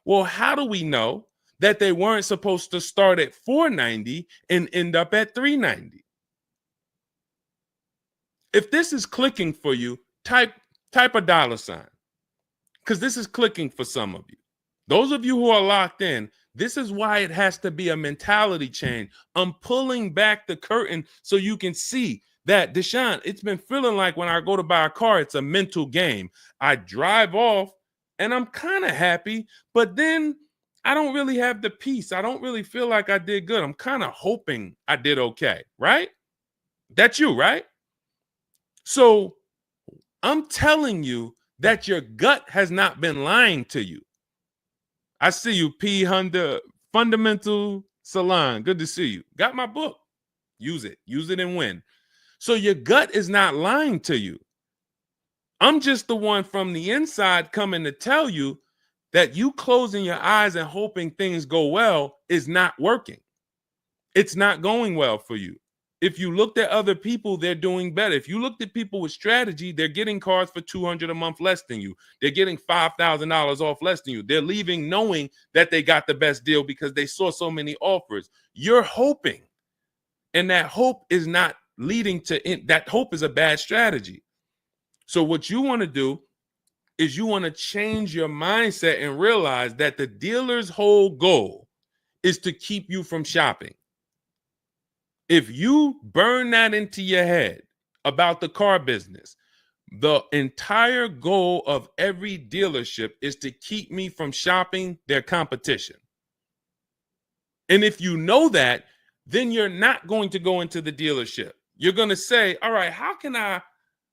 Well, how do we know that they weren't supposed to start at $490 and end up at $390? If this is clicking for you, type a $, because this is clicking for some of you. Those of you who are locked in, this is why it has to be a mentality change. I'm pulling back the curtain so you can see that, Deshone, it's been feeling like when I go to buy a car, it's a mental game. I drive off and I'm kind of happy, but then I don't really have the peace. I don't really feel like I did good. I'm kind of hoping I did okay, right? That's you, right? So I'm telling you that your gut has not been lying to you. I see you, P. Honda Fundamental Salon. Good to see you. Got my book. Use it. Use it and win. So your gut is not lying to you. I'm just the one from the inside coming to tell you that you closing your eyes and hoping things go well is not working. It's not going well for you. If you looked at other people, they're doing better. If you looked at people with strategy, they're getting cars for $200 a month less than you. They're getting $5,000 off less than you. They're leaving knowing that they got the best deal because they saw so many offers. You're hoping, and that hope is not leading to that hope is a bad strategy. So what you want to do is you want to change your mindset and realize that the dealer's whole goal is to keep you from shopping. If you burn that into your head about the car business, the entire goal of every dealership is to keep me from shopping their competition. And if you know that, then you're not going to go into the dealership. You're going to say, all right, how can I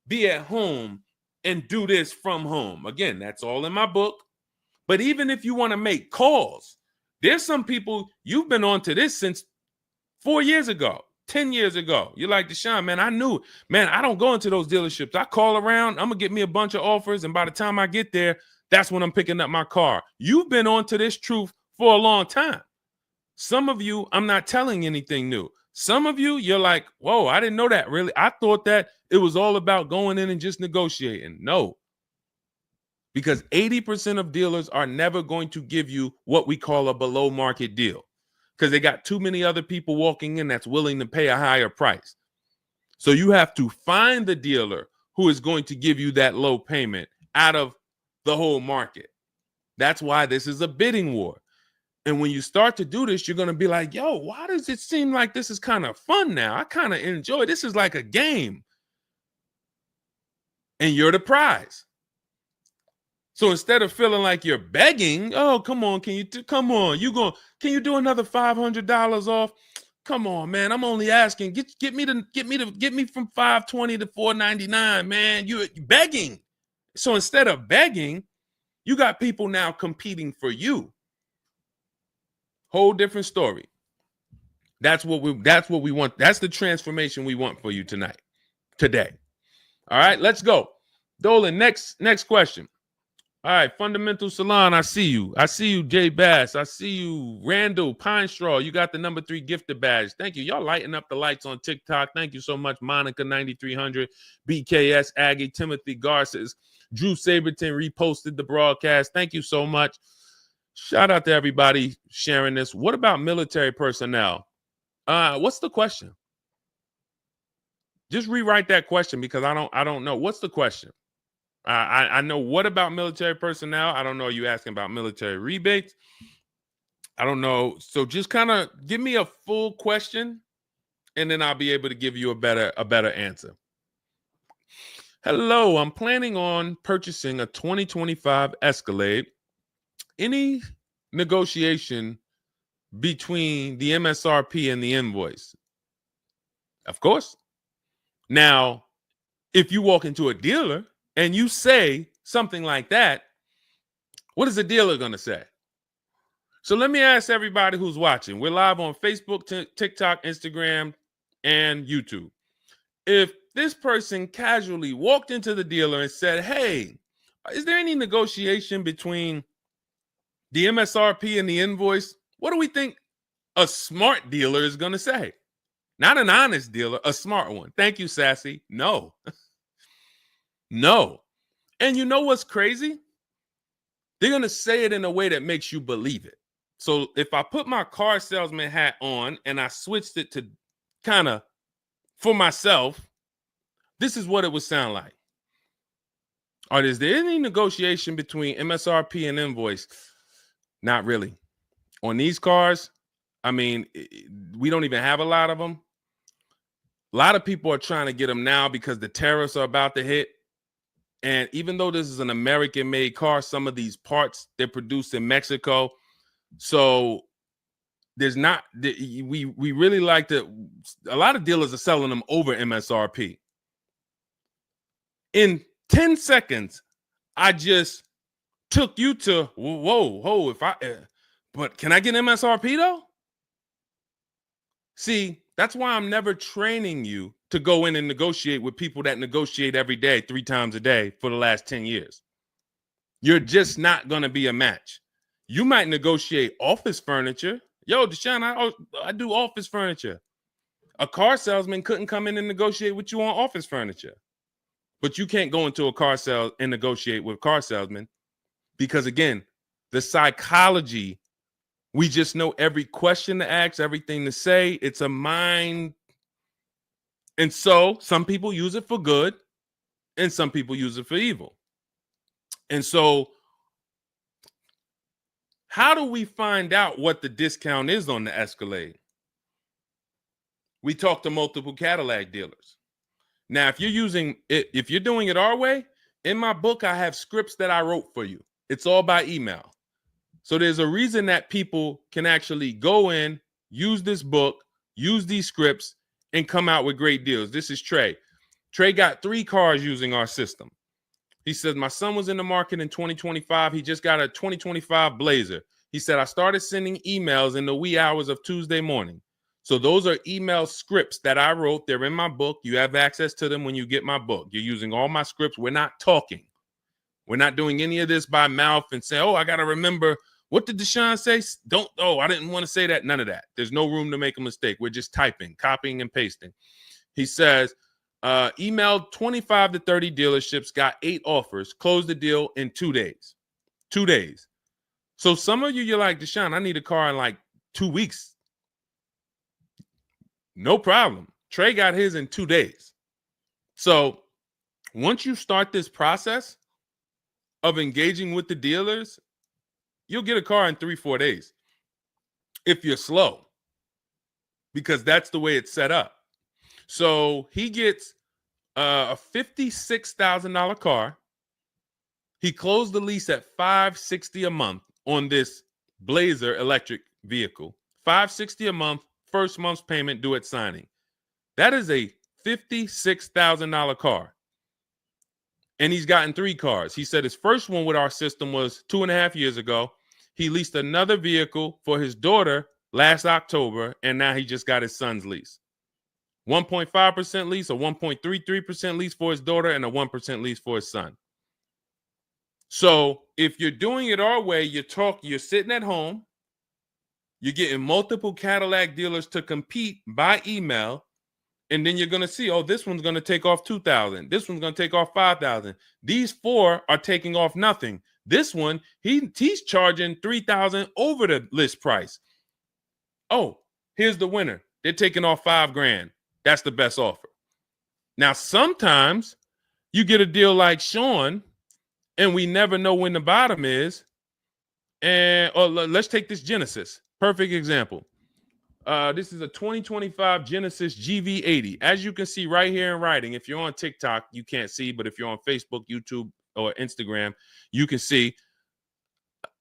be at home and do this from home? Again, that's all in my book. But even if you want to make calls, there's some people, you've been on to this since 4 years ago. 10 years ago. You're like, Deshone, man, I knew, man, I don't go into those dealerships. I call around, I'm going to get me a bunch of offers. And by the time I get there, that's when I'm picking up my car. You've been on to this truth for a long time. Some of you, I'm not telling anything new. Some of you, you're like, whoa, I didn't know that really. I thought that it was all about going in and just negotiating. No, because 80% of dealers are never going to give you what we call a below market deal because they got too many other people walking in that's willing to pay a higher price. So you have to find the dealer who is going to give you that low payment out of the whole market. That's why this is a bidding war. And when you start to do this, you're going to be like, yo, why does it seem like this is kind of fun now? I kind of enjoy this. Is like a game. And you're the prize. So instead of feeling like you're begging, oh, come on, can you do another $500 off? Come on, man. I'm only asking. Get me from 520 to 499, man. You're begging. So instead of begging, you got people now competing for you. Whole different story. That's what we want. That's the transformation we want for you today. All right, let's go. Dolan, next question. All right, Fundamental Salon, I see you. I see you, Jay Bass. I see you, Randall Pine Straw. You got the number 3 gifted badge. Thank you. Y'all lighting up the lights on TikTok. Thank you so much, Monica 9300, BKS Aggie, Timothy Garces, Drew Saberton reposted the broadcast. Thank you so much. Shout out to everybody sharing this. What about military personnel? What's the question? Just rewrite that question because I don't know. What's the question? I know what about military personnel. I don't know. Are you asking about military rebates? I don't know. So just kind of give me a full question, and then I'll be able to give you a better answer. Hello, I'm planning on purchasing a 2025 Escalade. Any negotiation between the MSRP and the invoice? Of course. Now, if you walk into a dealer and you say something like that, what is the dealer going to say? So let me ask everybody who's watching. We're live on Facebook, TikTok, Instagram, and YouTube. If this person casually walked into the dealer and said, hey, is there any negotiation between the MSRP and the invoice? What do we think a smart dealer is going to say? Not an honest dealer, a smart one. Thank you, Sassy. No. No. And you know what's crazy? They're going to say it in a way that makes you believe it. So if I put my car salesman hat on and I switched it to kind of for myself, this is what it would sound like. Or is there any negotiation between MSRP and invoice? Not really. On these cars, I mean, we don't even have a lot of them. A lot of people are trying to get them now because the tariffs are about to hit. And even though this is an American-made car, some of these parts, they're produced in Mexico. So there's not, we really like to, a lot of dealers are selling them over MSRP. In 10 seconds, I just took you to, whoa, but can I get MSRP though? See, that's why I'm never training you to go in and negotiate with people that negotiate every day, 3 times a day for the last 10 years. You're just not going to be a match. You might negotiate office furniture. Yo, Deshone, I do office furniture. A car salesman couldn't come in and negotiate with you on office furniture. But you can't go into a car sale and negotiate with car salesmen because, again, the psychology, we just know every question to ask, everything to say. It's a mind. And so some people use it for good and some people use it for evil. And so how do we find out what the discount is on the Escalade? We talk to multiple Cadillac dealers. Now, if you're doing it our way, in my book, I have scripts that I wrote for you. It's all by email. So there's a reason that people can actually go in, use this book, use these scripts, and come out with great deals. This is Trey. Trey got 3 cars using our system. He says, my son was in the market in 2025. He just got a 2025 Blazer. He said, I started sending emails in the wee hours of Tuesday morning. So those are email scripts that I wrote. They're in my book. You have access to them when you get my book. You're using all my scripts. We're not talking. We're not doing any of this by mouth and saying, oh, I got to remember What did Deshone say? Don't, oh, I didn't want to say that. None of that. There's no room to make a mistake. We're just typing, copying, and pasting. He says, emailed 25 to 30 dealerships, got 8 offers, closed the deal in 2 days. 2 days. So some of you, you're like, Deshone, I need a car in like 2 weeks. No problem. Trey got his in 2 days. So once you start this process of engaging with the dealers, you'll get a car in 3-4 days if you're slow, because that's the way it's set up. So he gets a $56,000 car. He closed the lease at $560 a month on this Blazer electric vehicle. $560 a month, first month's payment due at signing. That is a $56,000 car. And he's gotten 3 cars. He said his first one with our system was 2.5 years ago. He leased another vehicle for his daughter last October, and now he just got his son's lease. 1.5% lease, a 1.33% lease for his daughter, and a 1% lease for his son. So if you're doing it our way, you're sitting at home, you're getting multiple Cadillac dealers to compete by email, and then you're going to see, oh, this one's going to take off $2,000. This one's going to take off $5,000. These 4 are taking off nothing. This one, he's charging $3,000 over the list price. Oh, here's the winner. They're taking off $5,000. That's the best offer. Now, sometimes you get a deal like Sean, and we never know when the bottom is. And let's take this Genesis. Perfect example. This is a 2025 Genesis GV80. As you can see right here in writing, if you're on TikTok, you can't see, but if you're on Facebook, YouTube, or Instagram, you can see.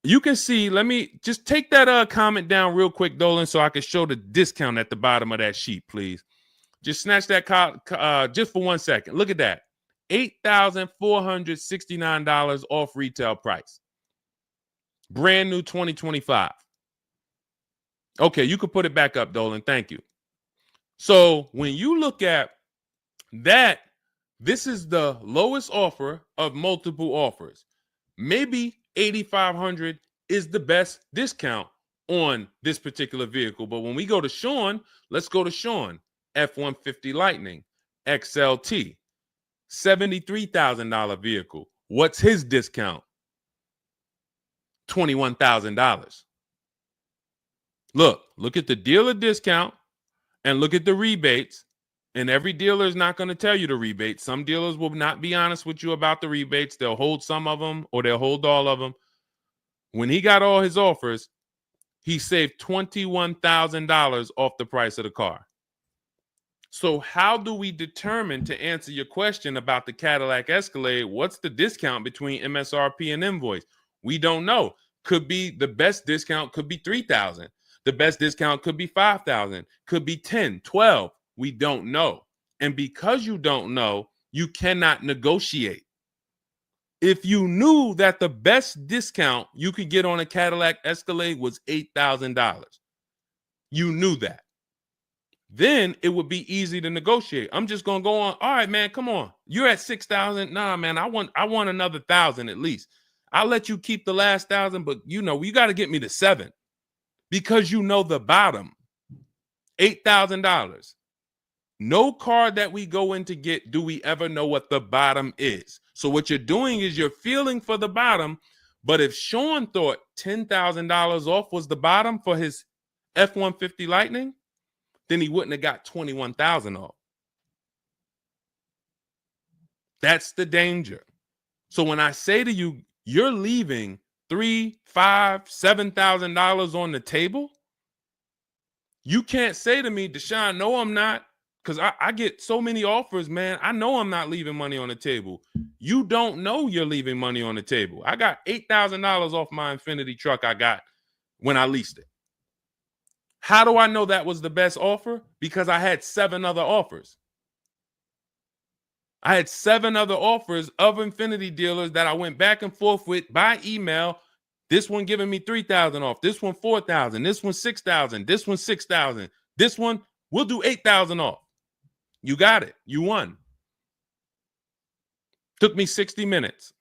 You can see, let me just take that comment down real quick, Dolan, so I can show the discount at the bottom of that sheet, please. Just snatch that just for 1 second. Look at that. $8,469 off retail price. Brand new 2025. Okay, you could put it back up, Dolan. Thank you. So when you look at that, this is the lowest offer of multiple offers. Maybe $8,500 is the best discount on this particular vehicle. But when we go to Sean, let's go to Sean. F-150 Lightning, XLT, $73,000 vehicle. What's his discount? $21,000. Look at the dealer discount and look at the rebates. And every dealer is not going to tell you the rebates. Some dealers will not be honest with you about the rebates. They'll hold some of them or they'll hold all of them. When he got all his offers, he saved $21,000 off the price of the car. So how do we determine, to answer your question about the Cadillac Escalade, what's the discount between MSRP and invoice? We don't know. Could be the best discount could be $3,000. The best discount could be $5,000, could be $10,000, $12,000. We don't know. And because you don't know, you cannot negotiate. If you knew that the best discount you could get on a Cadillac Escalade was $8,000, you knew that, then it would be easy to negotiate. I'm just going to go on. All right, man, come on. You're at 6,000. Nah, man, I want another 1,000 at least. I'll let you keep the last 1,000, but you got to get me to 7 because you know the bottom, $8,000. No car that we go in to get do we ever know what the bottom is. So what you're doing is you're feeling for the bottom. But if Sean thought $10,000 off was the bottom for his F-150 Lightning, then he wouldn't have got $21,000 off. That's the danger. So when I say to you, you're leaving $3,000, $5,000, $7,000 on the table, you can't say to me, Deshone, no, I'm not. Because I get so many offers, man. I know I'm not leaving money on the table. You don't know you're leaving money on the table. I got $8,000 off my Infiniti truck I got when I leased it. How do I know that was the best offer? Because I had 7 other offers. I had 7 other offers of Infiniti dealers that I went back and forth with by email. This one giving me $3,000 off. This one $4,000. This one $6,000. This one $6,000. This one we'll do $8,000 off. You got it. You won. Took me 60 minutes.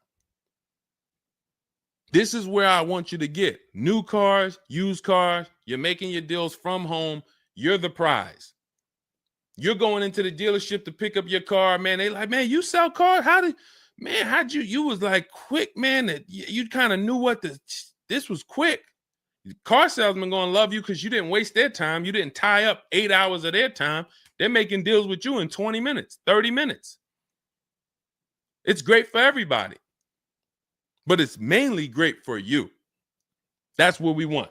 This is where I want you to get new cars, used cars. You're making your deals from home. You're the prize. You're going into the dealership to pick up your car, man. They like, man, you sell cars? How'd you was like quick, man, that you kind of knew this was quick. Car salesmen going to love you because you didn't waste their time. You didn't tie up 8 hours of their time. They're making deals with you in 20 minutes, 30 minutes. It's great for everybody, but it's mainly great for you. That's what we want.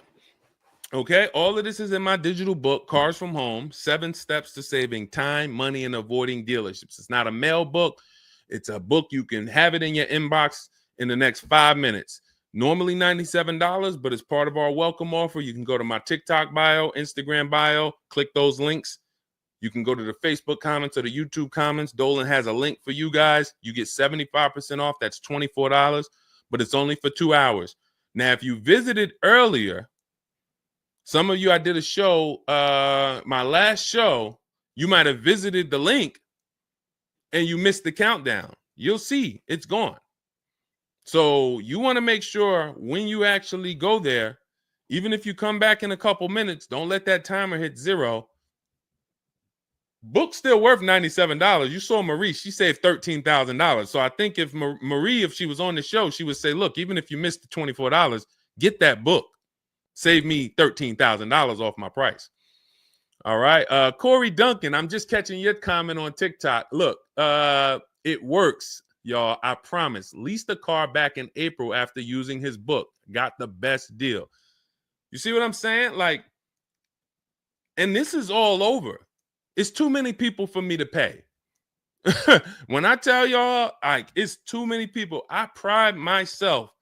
Okay, all of this is in my digital book, Cars from Home, 7 Steps to Saving Time, Money, and Avoiding Dealerships. It's not a mail book. It's a book. You can have it in your inbox in the next 5 minutes. Normally $97, but it's part of our welcome offer. You can go to my TikTok bio, Instagram bio, click those links. You can go to the Facebook comments or the YouTube comments. Dolan has a link for you guys. You get 75% off. That's $24, but it's only for 2 hours. Now, if you visited earlier, some of you, I did a show, my last show, you might have visited the link and you missed the countdown. You'll see it's gone. So you want to make sure when you actually go there, even if you come back in a couple minutes, don't let that timer hit 0. Book's still worth $97. You saw Marie, she saved $13,000. So I think if Marie, if she was on the show, she would say, look, even if you missed the $24, get that book. Save me $13,000 off my price. All right. Corey Duncan, I'm just catching your comment on TikTok. Look, it works, y'all. I promise. Leased a car back in April after using his book. Got the best deal. You see what I'm saying? Like, and this is all over. It's too many people for me to pay. When I tell y'all, like, it's too many people. I pride myself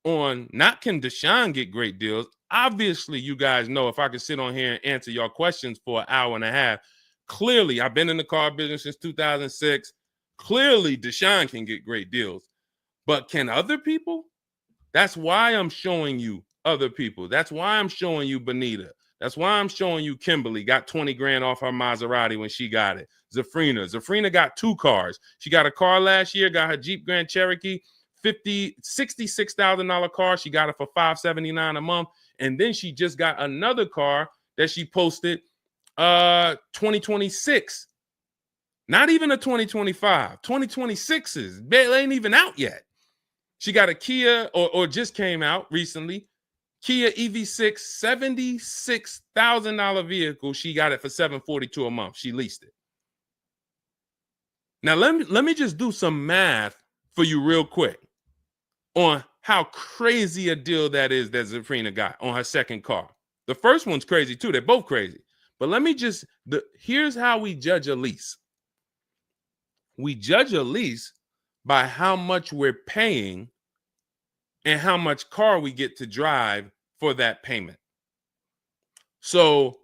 on not can Deshone get great deals. Obviously, you guys know if I could sit on here and answer your questions for an hour and a half, clearly I've been in the car business since 2006. Clearly, Deshone can get great deals. But can other people? That's why I'm showing you other people. That's why I'm showing you Benita. That's why I'm showing you Kimberly got 20 grand off her Maserati when she got it. Zafrina got 2 cars. She got a car last year, got her Jeep Grand Cherokee, $66,000 car. She got it for $579 a month. And then she just got another car that she posted 2026. Not even a 2025. 2026s. It ain't even out yet. She got a Kia or just came out recently. Kia EV6, $76,000 vehicle. She got it for $742 a month. She leased it. Now let me just do some math for you real quick on how crazy a deal that is that Zafrina got on her second car. The first one's crazy too. They're both crazy. But let me just, here's how we judge a lease. We judge a lease by how much we're paying and how much car we get to drive for that payment. So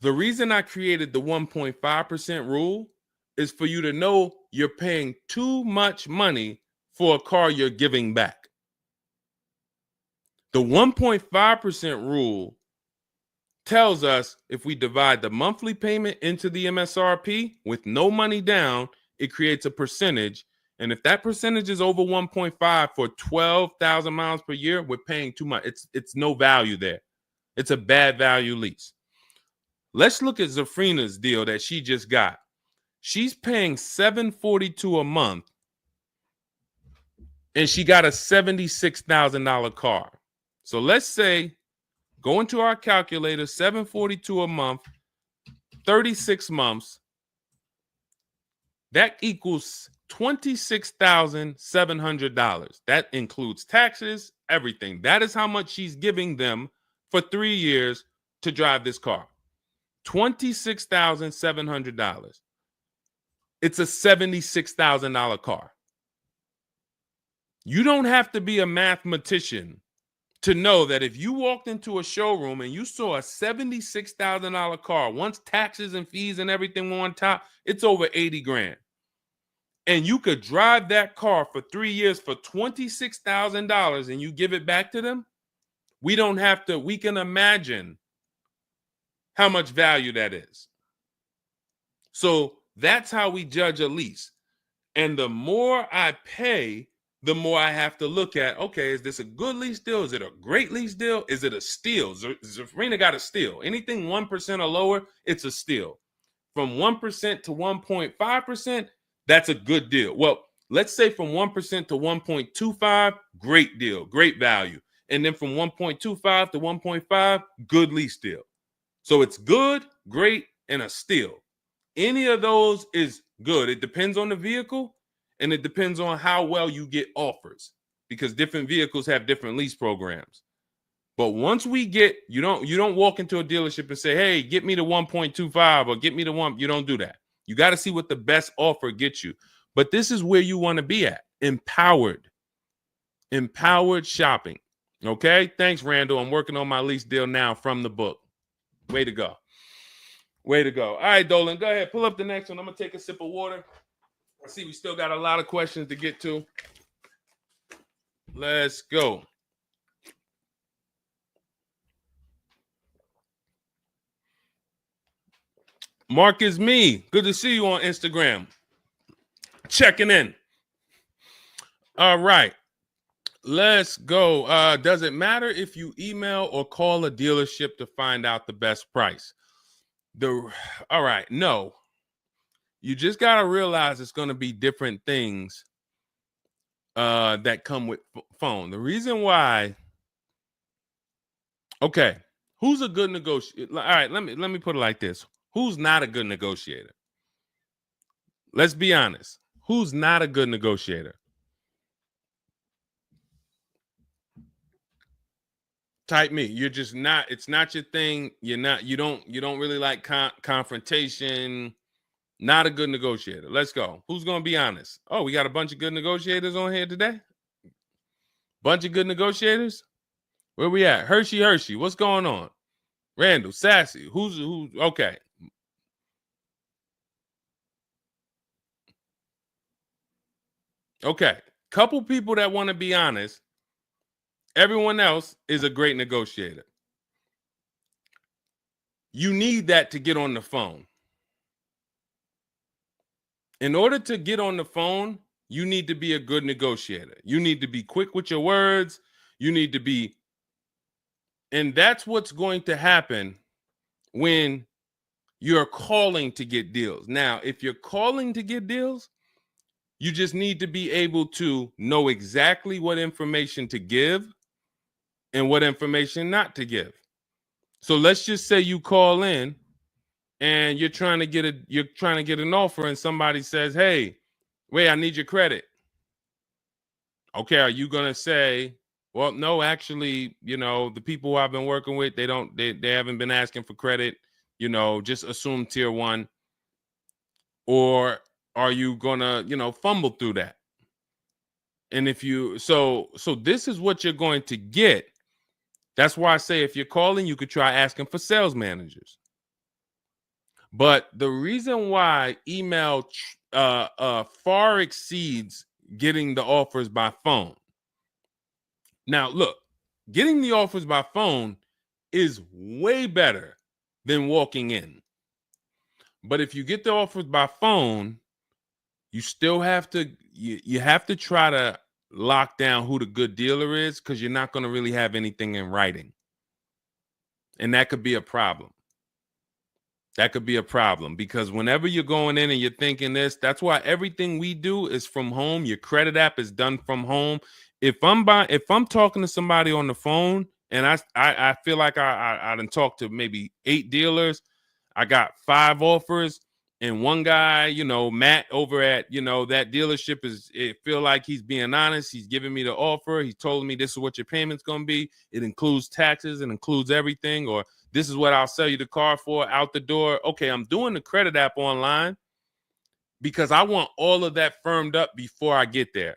the reason I created the 1.5% rule is for you to know you're paying too much money for a car you're giving back. The 1.5% rule tells us if we divide the monthly payment into the MSRP with no money down, it creates a percentage. And if that percentage is over 1.5 for 12,000 miles per year, we're paying too much. It's no value there. It's a bad value lease. Let's look at Zafrina's deal that she just got. She's paying $742 a month, and she got a $76,000 car. So let's say, go into our calculator, $742 a month, 36 months. That equals $26,700. That includes taxes, everything. That is how much she's giving them for 3 years to drive this car. $26,700. It's a $76,000 car. You don't have to be a mathematician to know that if you walked into a showroom and you saw a $76,000 car, once taxes and fees and everything were on top, it's over 80 grand. And you could drive that car for 3 years for $26,000 and you give it back to them, we can imagine how much value that is. So that's how we judge a lease. And the more I pay, the more I have to look at, okay, is this a good lease deal? Is it a great lease deal? Is it a steal? Zafrina got a steal. Anything 1% or lower, it's a steal. From 1% to 1.5%, that's a good deal. Well, let's say from 1% to 1.25, great deal, great value. And then from 1.25 to 1.5, good lease deal. So it's good, great, and a steal. Any of those is good. It depends on the vehicle, and it depends on how well you get offers, because different vehicles have different lease programs. But once we get, you don't walk into a dealership and say, hey, get me the 1.25 or get me the one. You don't do that. You got to see what the best offer gets you. But this is where you want to be at. Empowered shopping. Okay. Thanks, Randall. I'm working on my lease deal now from the book. Way to go. Way to go. All right, Dolan, go ahead. Pull up the next one. I'm going to take a sip of water. I see we still got a lot of questions to get to. Let's go. Mark is me. Good to see you on Instagram. Checking in. All right. Let's go. Does it matter if you email or call a dealership to find out the best price? All right. No. You just got to realize it's going to be different things that come with phone. The reason why. Okay. Who's a good negotiator? All right. Let me put it like this. Who's not a good negotiator? Let's be honest. Who's not a good negotiator? Type me. You're just not. It's not your thing. You don't really like confrontation. Not a good negotiator. Let's go. Who's going to be honest? Oh, we got a bunch of good negotiators on here today. Bunch of good negotiators. Where we at? Hershey. What's going on? Randall, Sassy. Who's okay. Okay. Couple people that want to be honest. Everyone else is a great negotiator. You need that to get on the phone. In order to get on the phone, you need to be a good negotiator. You need to be quick with your words. You need to be, and that's what's going to happen when you're calling to get deals. Now, if you're calling to get deals, you just need to be able to know exactly what information to give and what information not to give. So let's just say you call in and you're trying to get an offer, and somebody says, "Hey, wait, I need your credit." Okay, are you gonna say, "Well, no, actually, the people who I've been working with, they haven't been asking for credit. Just assume tier 1," or are you gonna, fumble through that? And if you so this is what you're going to get. That's why I say if you're calling, you could try asking for sales managers. But the reason why email far exceeds getting the offers by phone. Now, look, getting the offers by phone is way better than walking in. But if you get the offers by phone, you still have to you have to try to lock down who the good dealer is, because you're not going to really have anything in writing. And that could be a problem. That could be a problem, because whenever you're going in and you're thinking this, that's why everything we do is from home. Your credit app is done from home. If I'm talking to somebody on the phone and I feel like I done talked to maybe 8 dealers, I got 5 offers, and one guy, Matt over at, that dealership it feel like he's being honest. He's giving me the offer. He told me this is what your payment's going to be. It includes taxes. It includes everything. Or this is what I'll sell you the car for out the door. Okay, I'm doing the credit app online because I want all of that firmed up before I get there.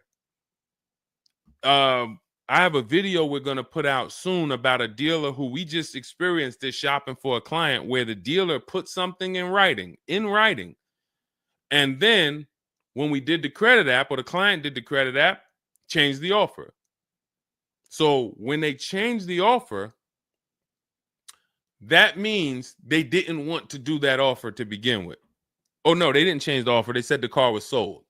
I have a video we're going to put out soon about a dealer who we just experienced this shopping for a client, where the dealer put something in writing. And then when we did the credit app, or the client did the credit app, changed the offer. So when they changed the offer, that means they didn't want to do that offer to begin with. Oh, no, they didn't change the offer. They said the car was sold.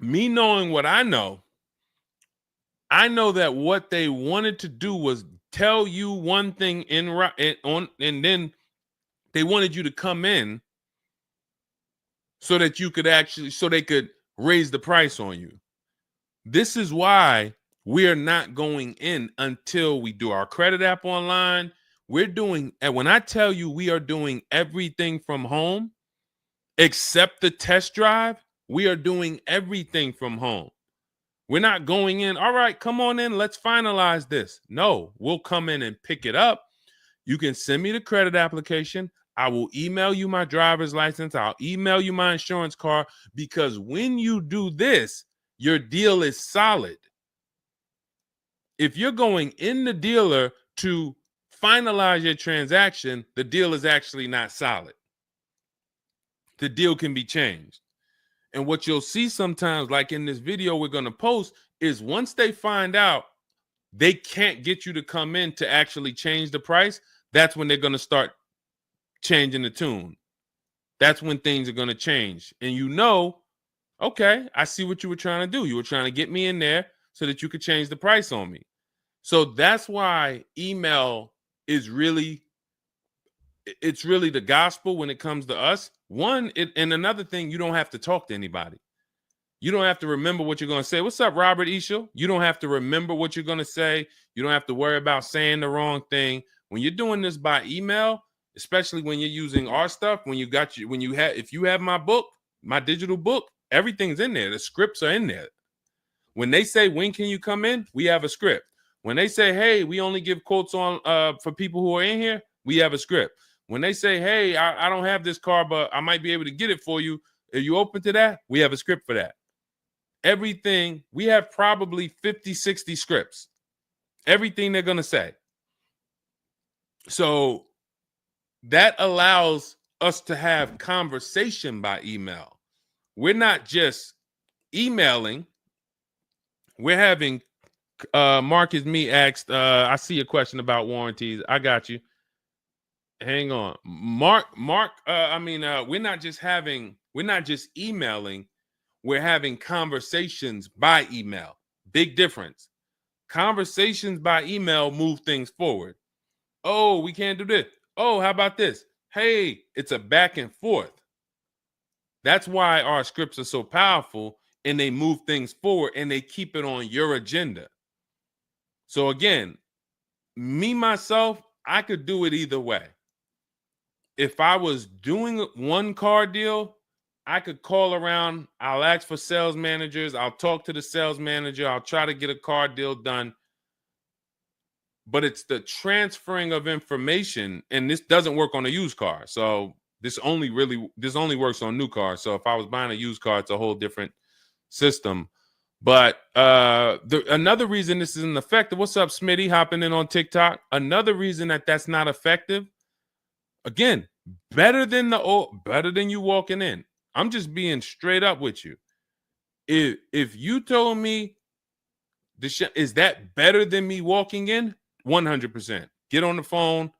Me knowing what I know that what they wanted to do was tell you one thing and then they wanted you to come in so that you could so they could raise the price on you. This is why we are not going in until we do our credit app online. And when I tell you we are doing everything from home, except the test drive, we are doing everything from home. We're not going in, all right, come on in, let's finalize this. No, we'll come in and pick it up. You can send me the credit application. I will email you my driver's license. I'll email you my insurance card, because when you do this, your deal is solid. If you're going in the dealer to finalize your transaction, the deal is actually not solid. The deal can be changed. And what you'll see sometimes, like in this video we're going to post, is once they find out they can't get you to come in to actually change the price, that's when they're going to start changing the tune. That's when things are going to change. And okay, I see what you were trying to do. You were trying to get me in there so that you could change the price on me. So that's why email is really the gospel when it comes to us. And another thing, you don't have to talk to anybody. You don't have to remember what you're going to say. What's up, Robert Ishel? You don't have to remember what you're going to say. You don't have to worry about saying the wrong thing. When you're doing this by email, especially when you're using our stuff, if you have my book, my digital book, everything's in there. The scripts are in there. When they say, when can you come in? We have a script. When they say, hey, we only give quotes on for people who are in here, we have a script. When they say, hey, I don't have this car, but I might be able to get it for you. Are you open to that? We have a script for that. Everything, we have probably 50, 60 scripts. Everything they're going to say. So that allows us to have conversation by email. We're not just emailing. We're having, Marcus Me asked, I see a question about warranties. I got you. Hang on. Mark, we're not just emailing, we're having conversations by email. Big difference. Conversations by email move things forward. Oh, we can't do this. Oh, how about this? Hey, it's a back and forth. That's why our scripts are so powerful, and they move things forward and they keep it on your agenda. So again, me, myself, I could do it either way. If I was doing one car deal, I could call around. I'll ask for sales managers. I'll talk to the sales manager. I'll try to get a car deal done. But it's the transferring of information, and this doesn't work on a used car. So this only works on new cars. So if I was buying a used car, it's a whole different system. But another reason this isn't effective. What's up, Smitty? Hopping in on TikTok. Another reason that's not effective. Again, better than you walking in. I'm just being straight up with you. If you told me is that better than me walking in? 100%. Get on the phone.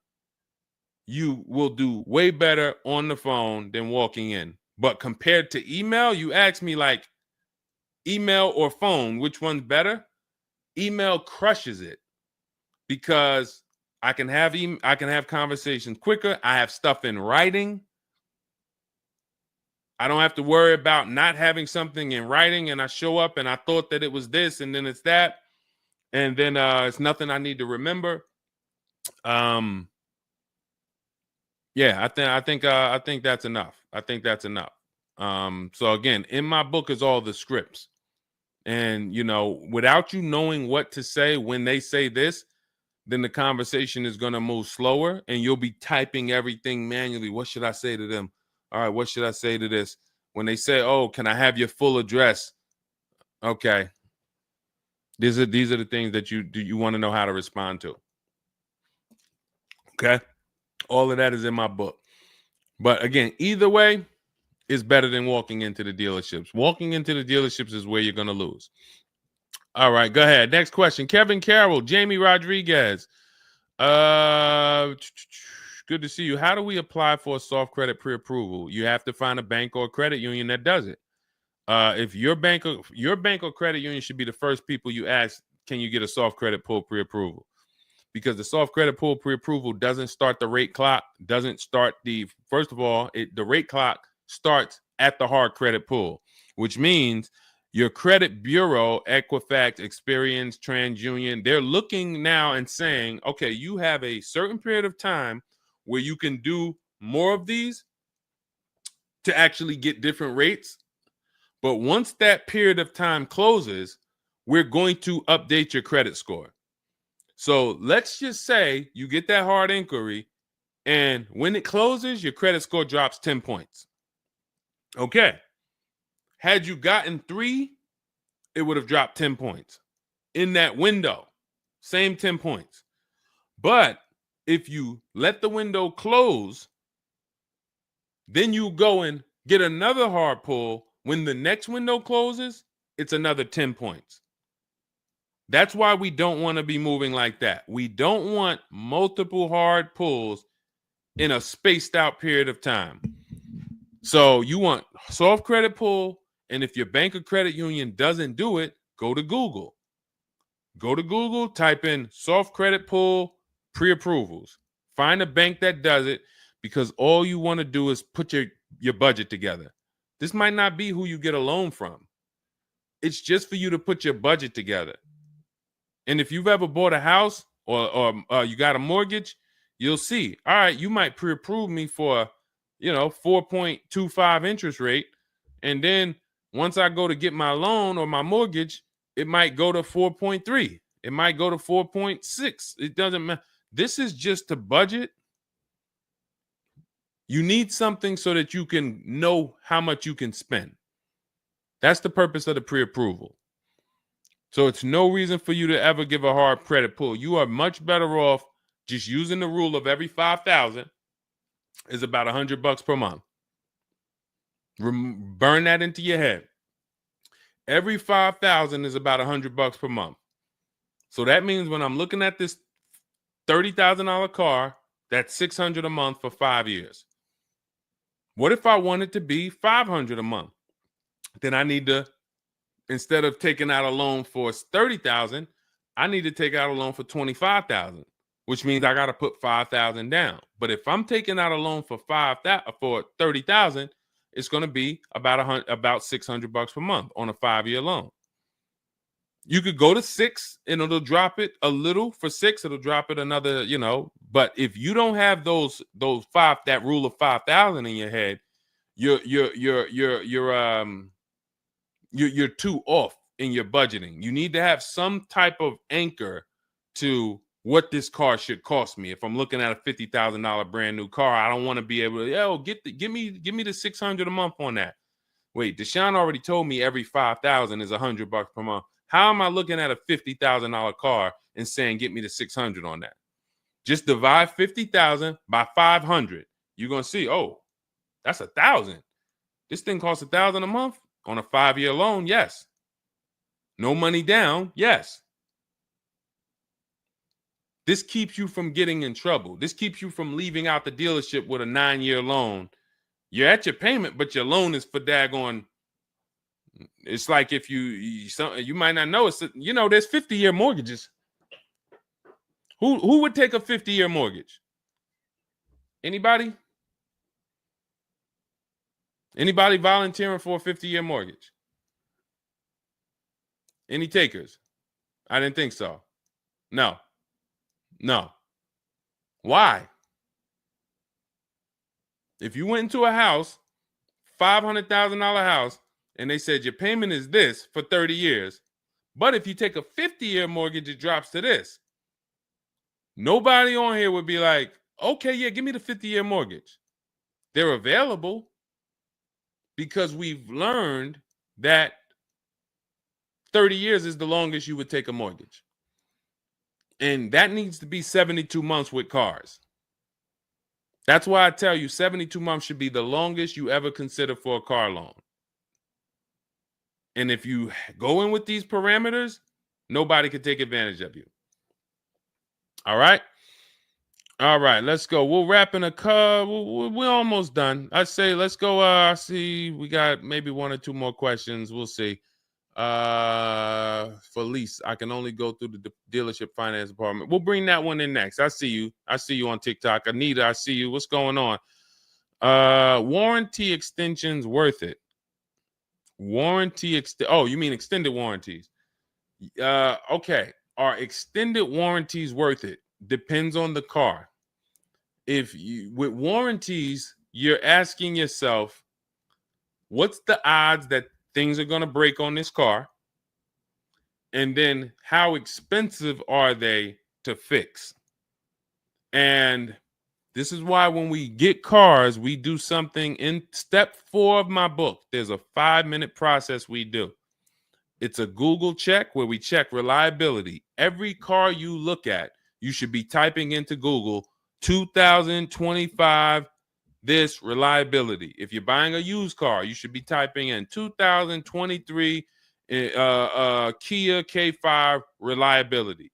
You will do way better on the phone than walking in. But compared to email, you ask me like email or phone, which one's better? Email crushes it because I can have conversations quicker. I have stuff in writing. I don't have to worry about not having something in writing, and I show up and I thought that it was this and then it's that, and then it's nothing I need to remember. Yeah, I think that's enough. I think that's enough. So again, in my book is all the scripts. And without you knowing what to say when they say this, then the conversation is going to move slower and you'll be typing everything manually. What should I say to them? All right, what should I say to this? When they say, oh, can I have your full address? Okay. These are the things that you want to know how to respond to. Okay. All of that is in my book. But again, either way is better than walking into the dealerships. Walking into the dealerships is where you're going to lose. All right, go ahead. Next question. Kevin Carroll, Jamie Rodriguez. Good to see you. How do we apply for a soft credit pre-approval? You have to find a bank or a credit union that does it. If your bank or credit union should be the first people you ask, can you get a soft credit pull pre-approval? Because the soft credit pull pre-approval doesn't start the rate clock, doesn't start first of all, the rate clock starts at the hard credit pull, which means your credit bureau, Equifax, Experian, TransUnion, they're looking now and saying, okay, you have a certain period of time where you can do more of these to actually get different rates. But once that period of time closes, we're going to update your credit score. So let's just say you get that hard inquiry, and when it closes, your credit score drops 10 points. Okay. Had you gotten 3, it would have dropped 10 points. In that window, same 10 points. But if you let the window close, then you go and get another hard pull. When the next window closes, it's another 10 points. That's why we don't want to be moving like that. We don't want multiple hard pulls in a spaced out period of time. So you want soft credit pull, and if your bank or credit union doesn't do it, go to Google. Go to Google, type in soft credit pull pre-approvals. Find a bank that does it, because all you want to do is put your budget together. This might not be who you get a loan from. It's just for you to put your budget together. And if you've ever bought a house or you got a mortgage, you'll see, all right, you might pre-approve me for, 4.25 interest rate. And then once I go to get my loan or my mortgage, it might go to 4.3. It might go to 4.6. It doesn't matter. This is just to budget. You need something so that you can know how much you can spend. That's the purpose of the pre-approval. So it's no reason for you to ever give a hard credit pull. You are much better off just using the rule of every 5,000 is about $100 per month. Burn that into your head. Every 5,000 is about $100 per month. So that means when I'm looking at this $30,000 car, that's $600 a month for 5 years. What if I want it to be $500 a month? Then I need to, instead of taking out a loan for $30,000, I need to take out a loan for $25,000, which means I got to put $5,000 down. But if I'm taking out a loan for $30,000, it's going to be about $600 per month on a 5-year loan. You could go to 6 and it'll drop it a little. For 6, it'll drop it another, But if you don't have that rule of 5,000 in your head, you're too off in your budgeting. You need to have some type of anchor to what this car should cost me. If I'm looking at a $50,000 brand new car, I don't want to be able to, give me the $600 a month on that. Wait, Deshone already told me every 5,000 is $100 per month. How am I looking at a $50,000 car and saying get me the 600 on that? Just divide 50,000 by 500. You're gonna see, oh, that's 1,000. This thing costs 1,000 a month on a 5-year loan. Yes. No money down. Yes. This keeps you from getting in trouble. This keeps you from leaving out the dealership with a 9-year loan. You're at your payment, but your loan is for daggone. It's like if you might not know, there's 50-year mortgages. Who would take a 50-year mortgage? Anybody? Anybody volunteering for a 50-year mortgage? Any takers? I didn't think so. No. Why? If you went into a house, $500,000 house, and they said your payment is this for 30 years, but if you take a 50-year mortgage, it drops to this. Nobody on here would be like, okay, yeah, give me the 50-year mortgage. They're available because we've learned that 30 years is the longest you would take a mortgage. And that needs to be 72 months with cars. That's why I tell you 72 months should be the longest you ever consider for a car loan. And if you go in with these parameters, nobody can take advantage of you. All right. All right, let's go. We'll wrap in a car. We're almost done. I say let's go. I see we got maybe one or two more questions. We'll see. For lease, I can only go through the dealership finance department. We'll bring that one in next. I see you. I see you on TikTok. Anita, I see you. What's going on? Warranty extensions worth it? Oh, you mean extended warranties? Okay. Are extended warranties worth it? Depends on the car. If you with warranties, you're asking yourself, what's the odds that things are going to break on this car? And then how expensive are they to fix? And this is why when we get cars, we do something in step 4 of my book. There's a 5-minute process we do. It's a Google check where we check reliability. Every car you look at, you should be typing into Google 2025 this reliability. If you're buying a used car, you should be typing in 2023 Kia K5 reliability.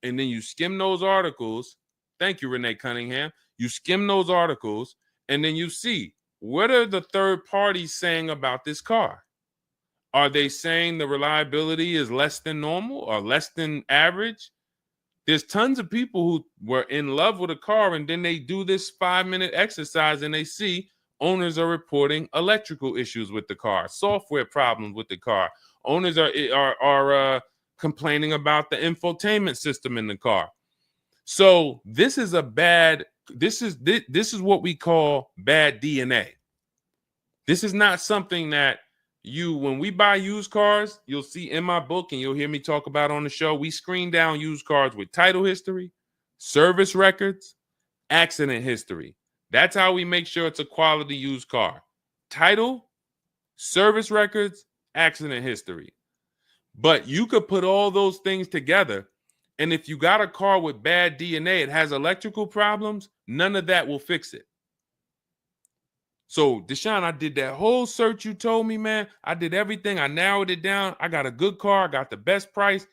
And then you skim those articles. Thank you, Renee Cunningham. You skim those articles, and then you see, what are the third parties saying about this car? Are they saying the reliability is less than normal or less than average? There's tons of people who were in love with a car, and then they do this 5-minute exercise and they see owners are reporting electrical issues with the car, software problems with the car. Owners are complaining about the infotainment system in the car. So this is this is what we call bad DNA. This is not something that when we buy used cars, you'll see in my book and you'll hear me talk about on the show. We screen down used cars with title history, service records, accident history. That's how we make sure it's a quality used car. Title, service records, accident history. But you could put all those things together, and if you got a car with bad DNA, it has electrical problems, none of that will fix it. So, Deshone, I did that whole search you told me, man. I did everything. I narrowed it down. I got a good car. I got the best price.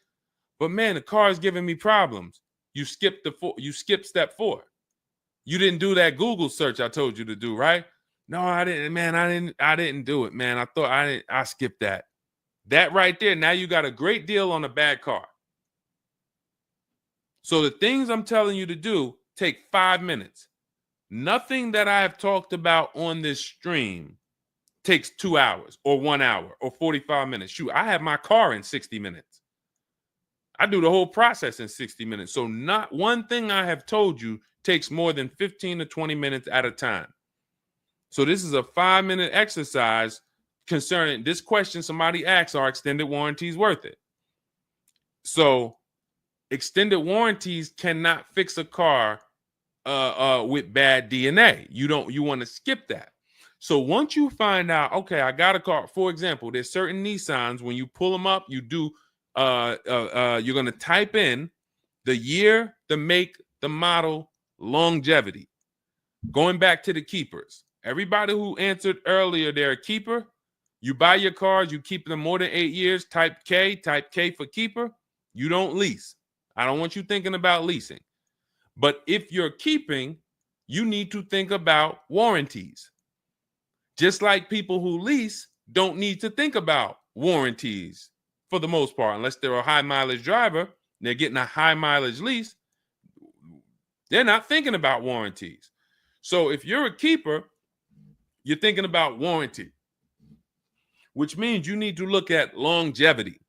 But, man, the car is giving me problems. You skipped step 4. You didn't do that Google search I told you to do, right? No, I didn't, man. I didn't do it, man. I skipped that. That right there, now you got a great deal on a bad car. So the things I'm telling you to do take 5 minutes. Nothing that I have talked about on this stream takes 2 hours or 1 hour or 45 minutes. Shoot, I have my car in 60 minutes. I do the whole process in 60 minutes. So not one thing I have told you takes more than 15 to 20 minutes at a time. So this is a 5-minute exercise concerning this question somebody asks, are extended warranties worth it? So extended warranties cannot fix a car with bad DNA. You want to skip that. So once you find out, okay, I got a car. For example, there's certain Nissans, when you pull them up, you do you're going to type in the year, the make, the model, longevity. Going back to the keepers. Everybody who answered earlier, they're a keeper. You buy your cars, you keep them more than 8 years, type K for keeper. You don't lease. I don't want you thinking about leasing. But if you're keeping, you need to think about warranties. Just like people who lease don't need to think about warranties for the most part, unless they're a high mileage driver, they're getting a high mileage lease, they're not thinking about warranties. So if you're a keeper, you're thinking about warranty, which means you need to look at longevity.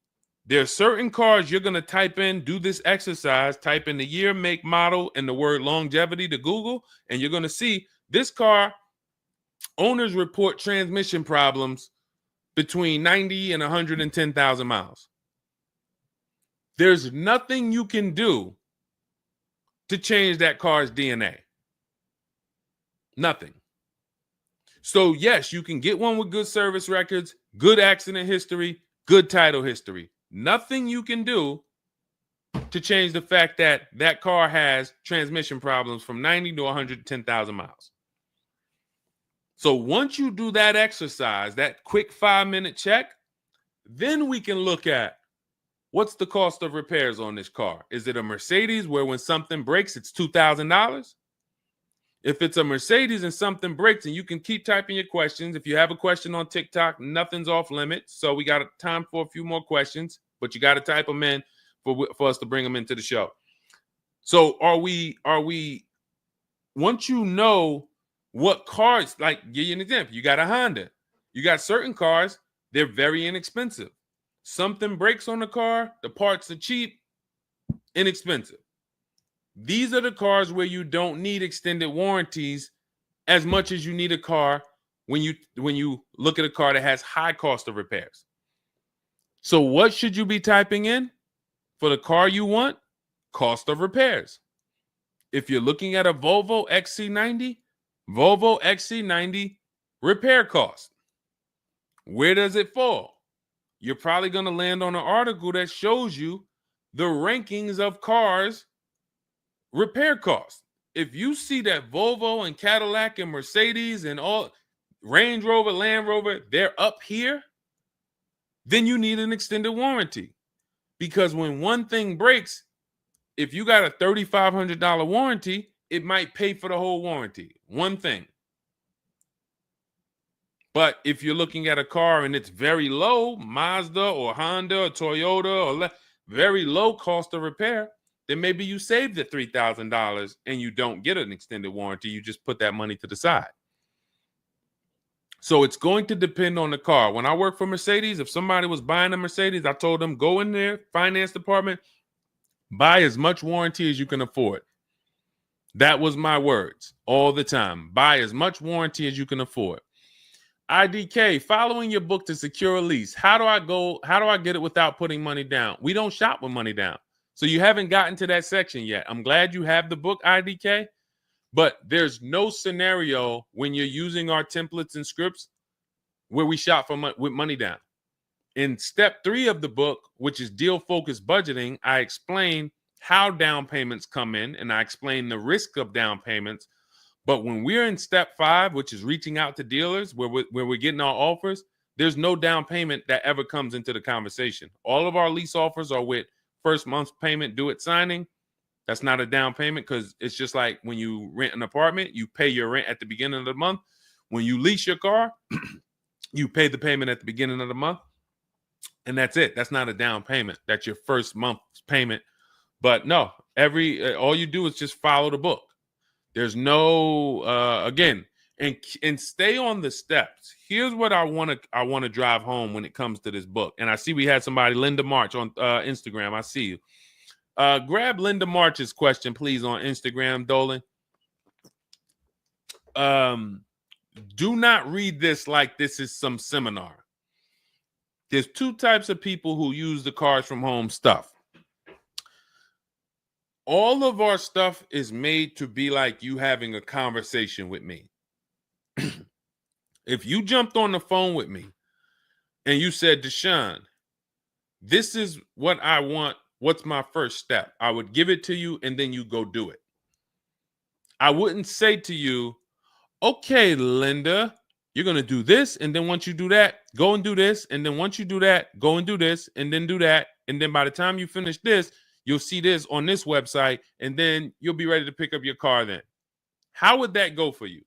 There are certain cars you're going to type in, do this exercise, type in the year, make, model, and the word longevity to Google, and you're going to see this car, owners report transmission problems between 90 and 110,000 miles. There's nothing you can do to change that car's DNA. Nothing. So yes, you can get one with good service records, good accident history, good title history. Nothing you can do to change the fact that that car has transmission problems from 90 to 110,000 miles. So once you do that exercise, that quick 5-minute check, then we can look at what's the cost of repairs on this car? Is it a Mercedes where when something breaks, it's $2,000? If it's a Mercedes and something breaks, and you can keep typing your questions. If you have a question on TikTok, nothing's off limits. So we got time for a few more questions, but you got to type them in for us to bring them into the show. So are we, once you know what cars, like give you an example, you got a Honda, you got certain cars, they're very inexpensive. Something breaks on the car, the parts are cheap, inexpensive. These are the cars where you don't need extended warranties as much as you need a car when you look at a car that has high cost of repairs. So what should you be typing in for the car you want? Cost of repairs. If you're looking at a Volvo XC90, Volvo XC90 repair cost. Where does it fall? You're probably going to land on an article that shows you the rankings of cars repair costs. If you see that Volvo and Cadillac and Mercedes and all Range Rover, Land Rover, they're up here, then you need an extended warranty. Because when one thing breaks, if you got a $3,500 warranty, it might pay for the whole warranty. One thing. But if you're looking at a car and it's very low, Mazda or Honda or Toyota or very low cost of repair, then maybe you save the $3,000 and you don't get an extended warranty. You just put that money to the side. So it's going to depend on the car. When I worked for Mercedes, if somebody was buying a Mercedes, I told them, go in there, finance department, buy as much warranty as you can afford. That was my words all the time. Buy as much warranty as you can afford. IDK, following your book to secure a lease. How do I get it without putting money down? We don't shop with money down. So you haven't gotten to that section yet. I'm glad you have the book, IDK, but there's no scenario when you're using our templates and scripts where we shop for with money down. In step 3 of the book, which is deal-focused budgeting, I explain how down payments come in, and I explain the risk of down payments. But when we're in step 5, which is reaching out to dealers, where we're getting our offers, there's no down payment that ever comes into the conversation. All of our lease offers are with first month's payment due at signing. That's not a down payment because it's just like when you rent an apartment, you pay your rent at the beginning of the month. When you lease your car, you pay the payment at the beginning of the month. And that's it. That's not a down payment. That's your first month's payment. But no, all you do is just follow the book. There's no again, and stay on the steps. Here's what I want to drive home when it comes to this book. And I see we had somebody, Linda March, on Instagram. I see you. Grab Linda March's question, please, on Instagram, Dolan. Do not read this like this is some seminar. There's 2 types of people who use the Cars from Home stuff. All of our stuff is made to be like you having a conversation with me. If you jumped on the phone with me and you said, Deshone, this is what I want. What's my first step? I would give it to you and then you go do it. I wouldn't say to you, okay, Linda, you're going to do this. And then once you do that, go and do this. And then once you do that, go and do this and then do that. And then by the time you finish this, you'll see this on this website, and then you'll be ready to pick up your car then. How would that go for you?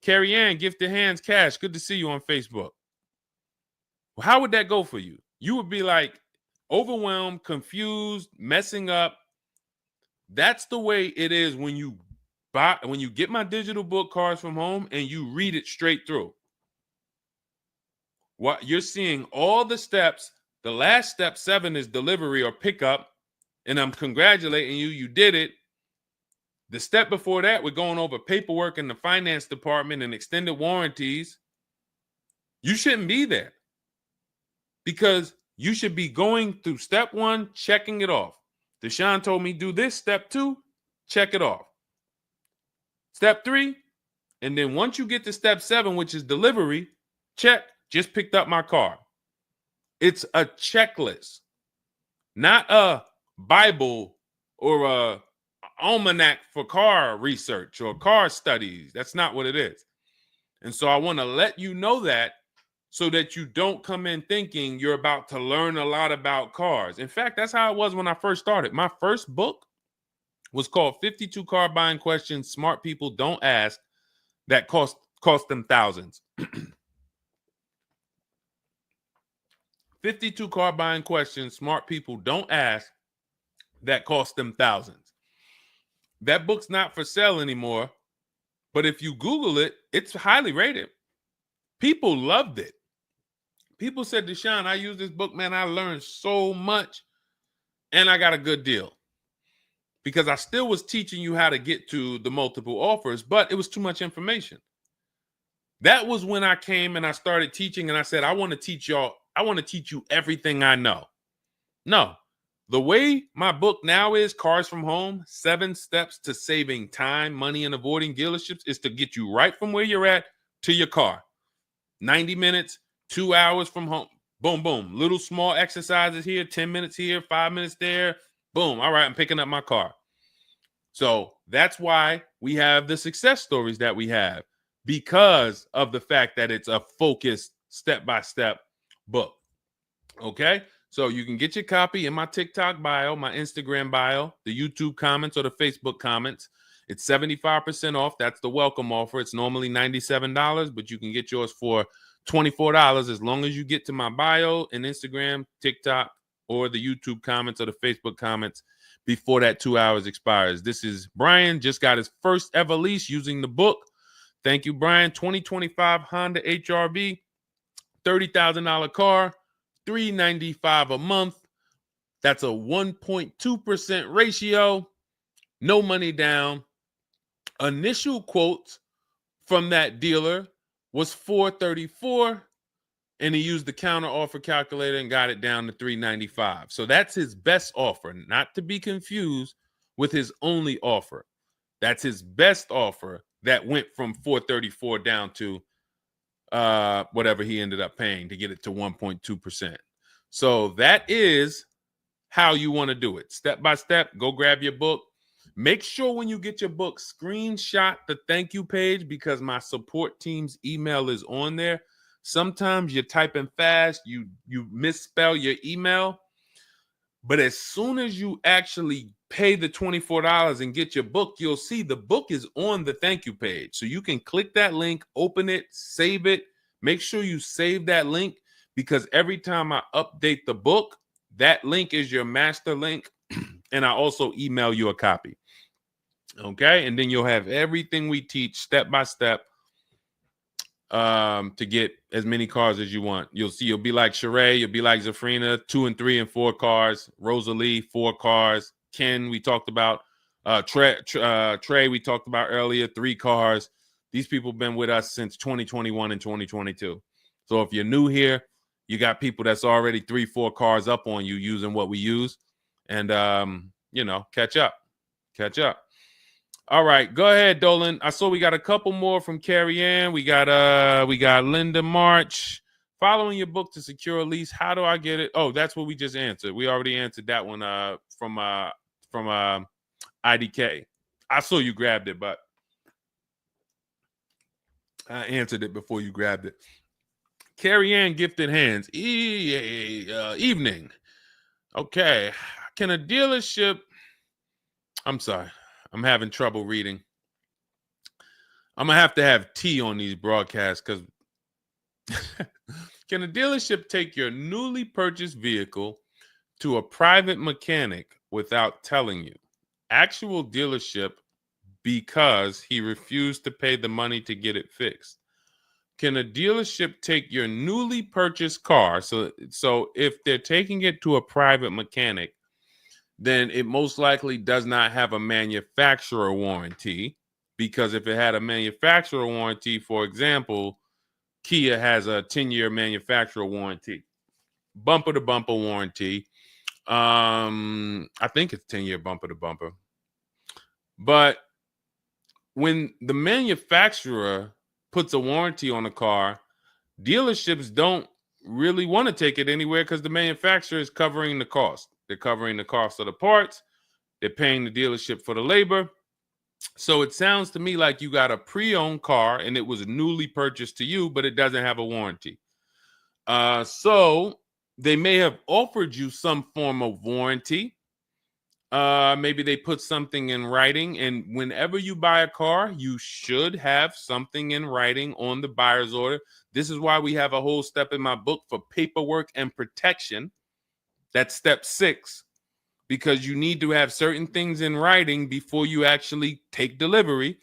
Carrie Ann, Gifted Hands Cash, good to see you on Facebook. Well, how would that go for you? You would be like overwhelmed, confused, messing up. That's the way it is when you get my digital book, Cars from Home, and you read it straight through. What you're seeing all the steps. The last step 7 is delivery or pickup, and I'm congratulating you. You did it. The step before that, we're going over paperwork in the finance department and extended warranties. You shouldn't be there because you should be going through step 1, checking it off. Deshone told me do this. Step 2, check it off. Step 3, and then once you get to step 7, which is delivery, check, just picked up my car. It's a checklist, not a Bible or a almanac for car research or car studies. That's not what it is. And so I want to let you know that so that you don't come in thinking you're about to learn a lot about cars. In fact, that's how it was when I first started. My first book was called 52 Car Buying Questions Smart People Don't Ask that cost them thousands. 52 car buying questions smart people don't ask that cost them thousands. That book's not for sale anymore, but if you Google it, it's highly rated. People loved it. People said, Deshone, I use this book, man. I learned so much and I got a good deal. Because I still was teaching you how to get to the multiple offers, but it was too much information. That was when I came and I started teaching and I said, I want to teach you everything I know. No, the way my book now is, Cars from Home, 7 Steps to Saving Time, Money, and Avoiding Dealerships, is to get you right from where you're at to your car. 90 minutes, 2 hours from home. Boom, boom. Little small exercises here, 10 minutes here, 5 minutes there. Boom. All right, I'm picking up my car. So that's why we have the success stories that we have, because of the fact that it's a focused step-by-step book. Okay? So you can get your copy in my TikTok bio, my Instagram bio, the YouTube comments, or the Facebook comments. It's 75% off. That's the welcome offer. It's normally $97, but you can get yours for $24 as long as you get to my bio and Instagram, TikTok, or the YouTube comments or the Facebook comments before that 2 hours expires. This is Brian, just got his first ever lease using the book. Thank you, Brian. 2025 Honda HRV, $30,000 car, $395 a month. That's a 1.2% ratio. No money down. Initial quotes from that dealer was $434, and he used the counter offer calculator and got it down to $395. So that's his best offer, not to be confused with his only offer. That's his best offer that went from $434 down to whatever he ended up paying to get it to 1.2%. So that is how you want to do it. Step by step, go grab your book. Make sure when you get your book, screenshot the thank you page, because my support team's email is on there. Sometimes you're typing fast, you misspell your email, but as soon as you actually pay the $24 and get your book, you'll see the book is on the thank you page. So you can click that link, open it, save it. Make sure you save that link, because every time I update the book, that link is your master link, and I also email you a copy. Okay, and then you'll have everything we teach step by step to get as many cars as you want. You'll see, you'll be like Sheree, you'll be like Zafrina, 2 and 3 and 4 cars. Rosalie, 4 cars. Ken, we talked about. Trey, we talked about earlier, 3 cars. These people have been with us since 2021 and 2022. So if you're new here, you got people that's already 3, 4 cars up on you using what we use, and catch up. All right, go ahead, Dolan. I saw we got a couple more from Carrie Ann. We got Linda March. Following your book to secure a lease, how do I get it? Oh, that's what we just answered. We already answered that one from IDK. I saw you grabbed it, but I answered it before you grabbed it. Carrie Ann Gifted Hands. Evening. Okay. Can a dealership... I'm sorry. I'm having trouble reading. I'm going to have tea on these broadcasts, because can a dealership take your newly purchased vehicle to a private mechanic without telling you? Actual dealership, because he refused to pay the money to get it fixed. Can a dealership take your newly purchased car? So if they're taking it to a private mechanic, then it most likely does not have a manufacturer warranty, because if it had a manufacturer warranty, for example, Kia has a 10-year manufacturer warranty, bumper to bumper warranty. I think it's 10-year bumper to bumper. But when the manufacturer puts a warranty on a car, dealerships don't really want to take it anywhere, because the manufacturer is covering the cost. They're covering the cost of the parts. They're paying the dealership for the labor. So it sounds to me like you got a pre-owned car and it was newly purchased to you, but it doesn't have a warranty. So they may have offered you some form of warranty. Maybe they put something in writing, and whenever you buy a car, you should have something in writing on the buyer's order. This is why we have a whole step in my book for paperwork and protection. That's step 6, because you need to have certain things in writing before you actually take delivery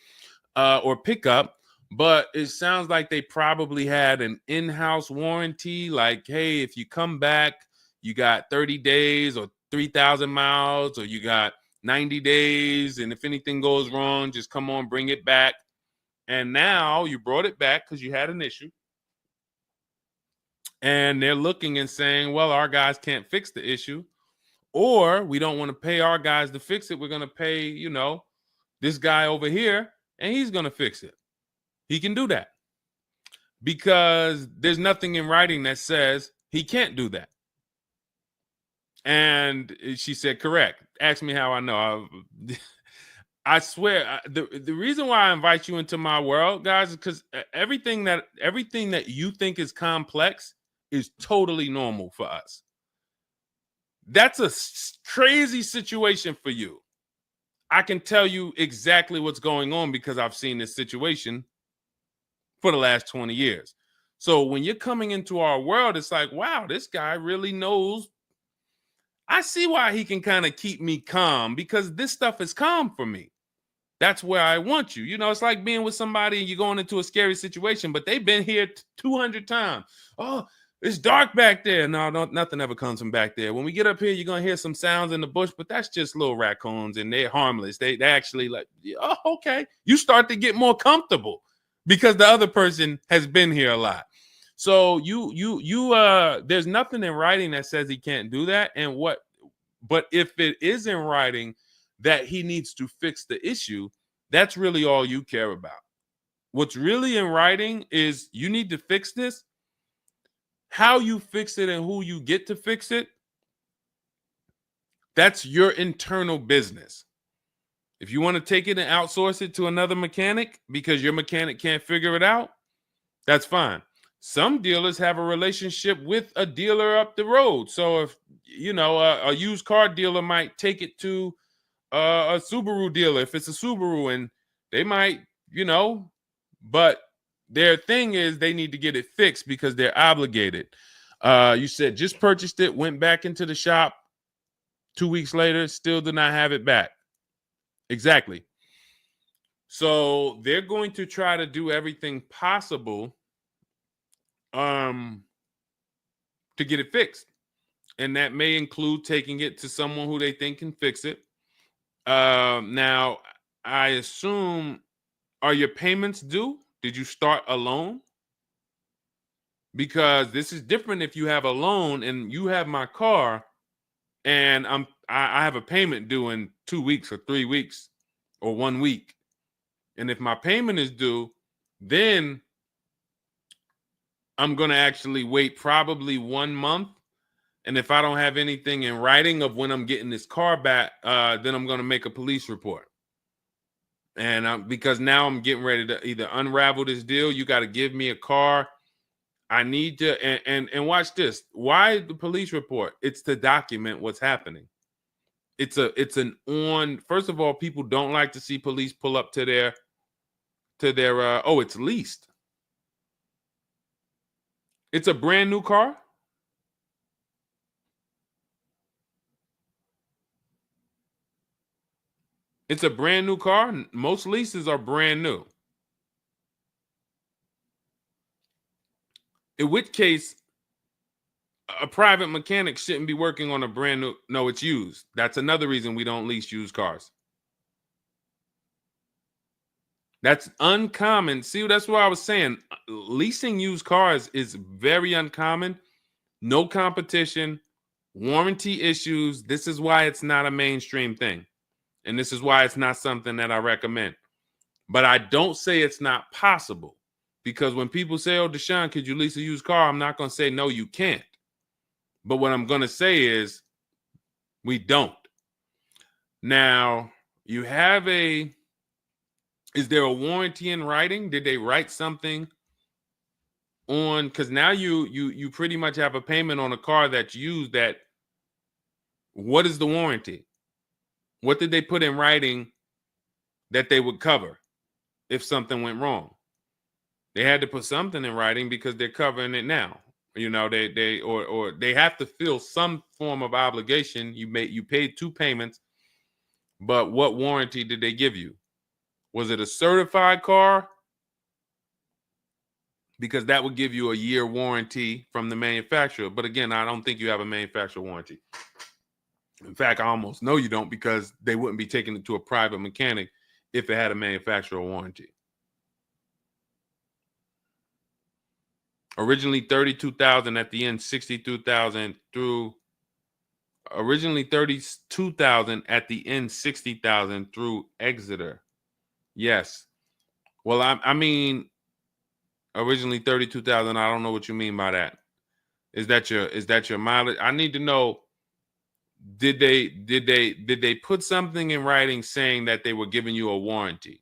or pick up. But it sounds like they probably had an in-house warranty, like, hey, if you come back, you got 30 days or 3,000 miles, or you got 90 days, and if anything goes wrong, just come on, bring it back. And now you brought it back because you had an issue, and they're looking and saying, well, our guys can't fix the issue, or we don't want to pay our guys to fix it. We're going to pay, this guy over here, and he's going to fix it. He can do that because there's nothing in writing that says he can't do that. And she said, correct. Ask me how I know. I swear, the reason why I invite you into my world, guys, is because everything that you think is complex is totally normal for us. That's a crazy situation for you. I can tell you exactly what's going on because I've seen this situation for the last 20 years. So when you're coming into our world, it's like, wow, this guy really knows. I see why he can kind of keep me calm, because this stuff is calm for me. That's where I want you. It's like being with somebody and you're going into a scary situation, but they've been here 200 times. Oh, it's dark back there. No, nothing ever comes from back there. When we get up here, you're going to hear some sounds in the bush, but that's just little raccoons and they're harmless. They actually like, oh, okay. You start to get more comfortable because the other person has been here a lot. So there's nothing in writing that says he can't do that. But if it is in writing that he needs to fix the issue, that's really all you care about. What's really in writing is you need to fix this. How you fix it and who you get to fix it, that's your internal business. If you want to take it and outsource it to another mechanic because your mechanic can't figure it out, that's fine. Some dealers have a relationship with a dealer up the road. So if, a used car dealer might take it to a Subaru dealer if it's a Subaru, and they might, but their thing is they need to get it fixed because they're obligated. You said just purchased it, went back into the shop 2 weeks later, still did not have it back. Exactly. So they're going to try to do everything possible to get it fixed. And that may include taking it to someone who they think can fix it. Now, I assume, are your payments due? Did you start a loan? Because this is different if you have a loan and you have my car and I have a payment due in 2 weeks or 3 weeks or 1 week. And if my payment is due, then I'm going to actually wait probably 1 month. And if I don't have anything in writing of when I'm getting this car back, then I'm going to make a police report. And because now I'm getting ready to either unravel this deal. You got to give me a car. I need to, and watch this. Why the police report? It's to document what's happening. First of all, people don't like to see police pull up to their, it's leased. It's a brand new car. It's a brand new car. Most leases are brand new. In which case, a private mechanic shouldn't be working on a brand new. No, it's used. That's another reason we don't lease used cars. That's uncommon. See, that's what I was saying. Leasing used cars is very uncommon. No competition, warranty issues. This is why it's not a mainstream thing. And this is why it's not something that I recommend. But I don't say it's not possible. Because when people say, oh, Deshone, could you lease a used car? I'm not going to say, no, you can't. But what I'm going to say is we don't. Now, you have is there a warranty in writing? Did they write something on, because now you pretty much have a payment on a car that's used. That what is the warranty? What did they put in writing that they would cover if something went wrong? They had to put something in writing because they're covering it now. You know, or they have to fill some form of obligation. You paid 2 payments, but what warranty did they give you? Was it a certified car? Because that would give you a year warranty from the manufacturer. But again, I don't think you have a manufacturer warranty. In fact, I almost know you don't, because they wouldn't be taking it to a private mechanic if it had a manufacturer warranty. Originally 32,000, at the end 62,000 through. Originally 32,000, at the end 60,000 through Exeter. Yes. Well, I mean, originally 32,000. I don't know what you mean by that. Is that your mileage? I need to know. Did they put something in writing saying that they were giving you a warranty?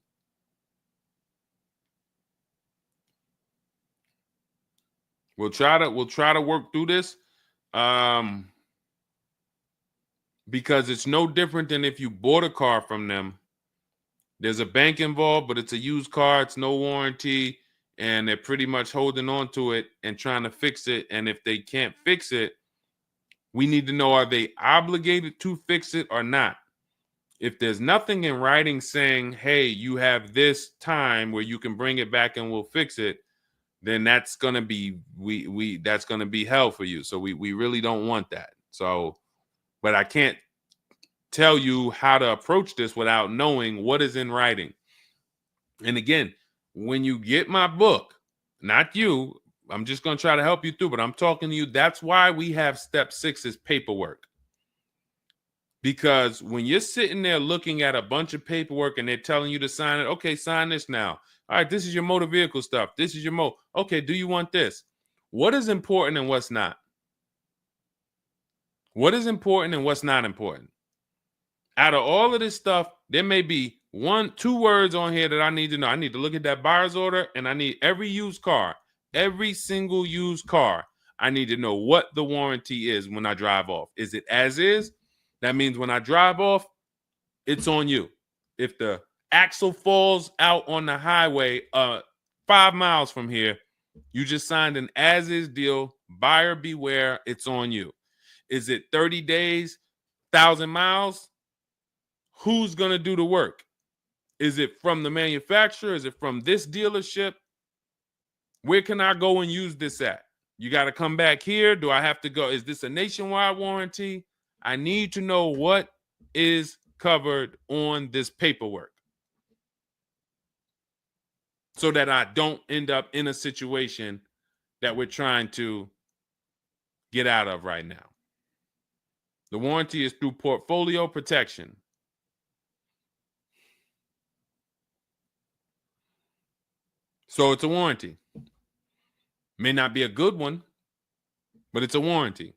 We'll try to work through this, because it's no different than if you bought a car from them. There's a bank involved, but it's a used car. It's no warranty, and they're pretty much holding on to it and trying to fix it. And if they can't fix it, we need to know, are they obligated to fix it or not? If there's nothing in writing saying, hey, you have this time where you can bring it back and we'll fix it, then that's gonna be that's gonna be hell for you. So we really don't want that. So, but I can't tell you how to approach this without knowing what is in writing. And again, when you get my book, not you, I'm just gonna try to help you through, but I'm talking to you. That's why we have step 6 is paperwork. Because when you're sitting there looking at a bunch of paperwork and they're telling you to sign it, okay, sign this now. All right, this is your motor vehicle stuff. This is your okay, do you want this? What is important and what's not? What is important and what's not important? Out of all of this stuff, there may be 1-2 words on here that I need to know. I need to look at that buyer's order, and I need every used car, every single used car. I need to know what the warranty is when I drive off. Is it as is? That means when I drive off, it's on you. If the axle falls out on the highway 5 miles from here, you just signed an as-is deal. Buyer beware, it's on you. Is it 30 days, 1,000 miles? Who's going to do the work? Is it from the manufacturer? Is it from this dealership? Where can I go and use this at? You got to come back here. Do I have to go? Is this a nationwide warranty? I need to know what is covered on this paperwork so that I don't end up in a situation that we're trying to get out of right now. The warranty is through portfolio protection. So it's a warranty. May not be a good one, but it's a warranty.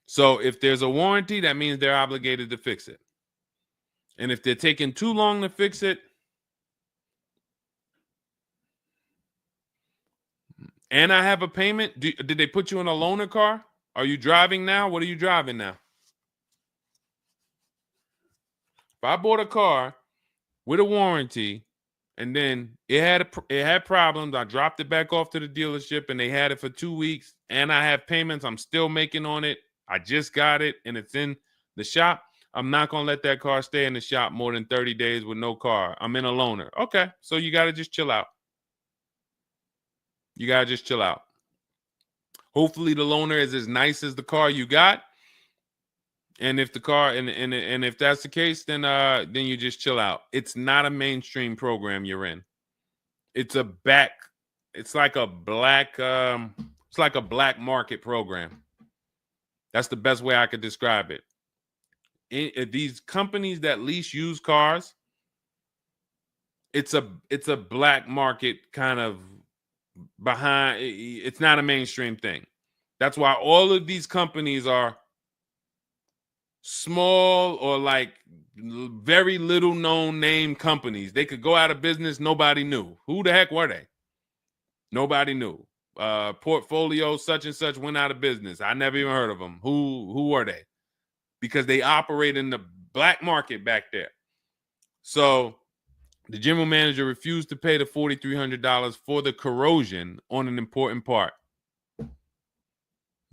So if there's a warranty, that means they're obligated to fix it. And if they're taking too long to fix it, and I have a payment, did they put you in a loaner car? Are you driving now? What are you driving now? If I bought a car with a warranty and then it had problems, I dropped it back off to the dealership and they had it for 2 weeks, and I have payments I'm still making on it, I just got it and it's in the shop, I'm not going to let that car stay in the shop more than 30 days with no car. I'm in a loaner. Okay, so you got to just chill out. You got to just chill out. Hopefully the loaner is as nice as the car you got. And if the car and if that's the case, then you just chill out. It's not a mainstream program you're in. It's like a black market program. That's the best way I could describe it. These companies that lease used cars, it's a black market kind of behind. It's not a mainstream thing. That's why all of these companies are small or like very little known name companies. They could go out of business. Nobody knew. Who the heck were they? Nobody knew. portfolio such and such went out of business. I never even heard of them. Who are they? Because they operate in the black market back there. So the general manager refused to pay the $4,300 for the corrosion on an important part.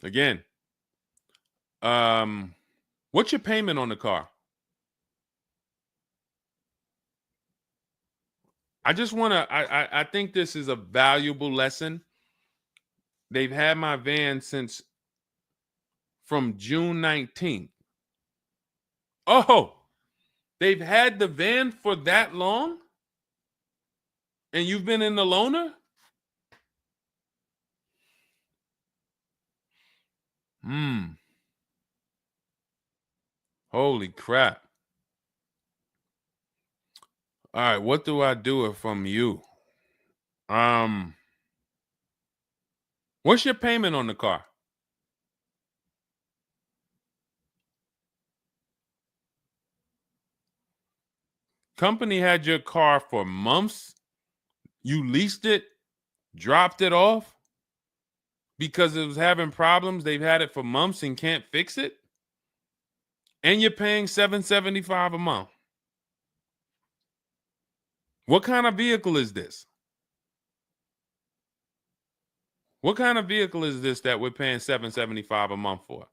Again, what's your payment on the car? I just want to, I think this is a valuable lesson. They've had my van since from June 19th. Oh, they've had the van for that long? And you've been in the loaner? Holy crap. All right, what do I do from you? What's your payment on the car? Company had your car for months. You leased it, dropped it off because it was having problems. They've had it for months and can't fix it. And you're paying $775 a month. What kind of vehicle is this? What kind of vehicle is this that we're paying $775 a month for?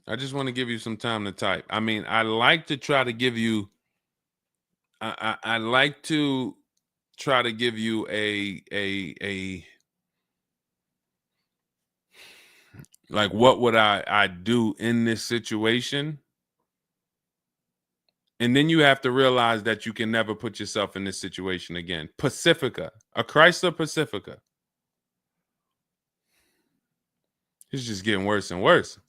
I just want to give you some time to type. I mean, I like to try to give you, I like to try to give you a like, what would I do in this situation? And then you have to realize that you can never put yourself in this situation again. Pacifica, a Chrysler Pacifica. It's just getting worse and worse.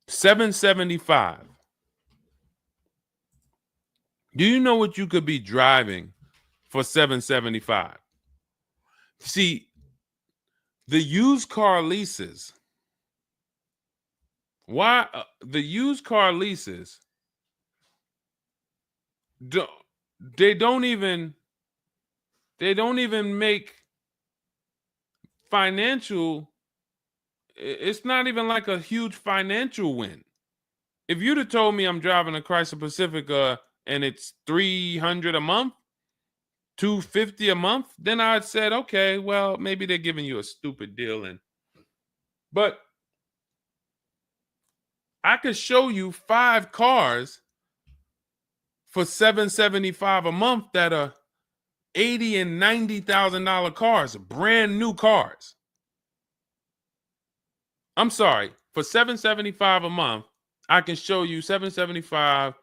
$775. Do you know what you could be driving for $775? See, the used car leases. Why the used car leases? They don't even make financial. It's not even like a huge financial win. If you'd have told me I'm driving a Chrysler Pacifica and it's $300 a month, $250 a month, then I'd said, okay, well, maybe they're giving you a stupid deal. But I could show you 5 cars for $775 a month that are $80,000 and $90,000 cars, brand new cars. I'm sorry, for $775 a month, I can show you $775,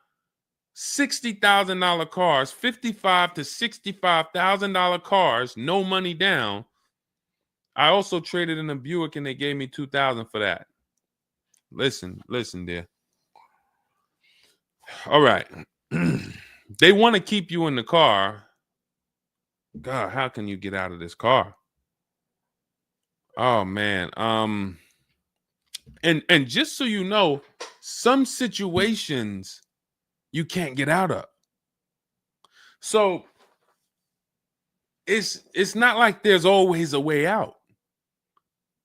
$60,000 cars, $55,000 to $65,000 cars, no money down. I also traded in a Buick and they gave me $2,000 for that. Listen, dear. All right. They want to keep you in the car. God, how can you get out of this car? Oh man. And just so you know, some situations you can't get out of. So it's not like there's always a way out.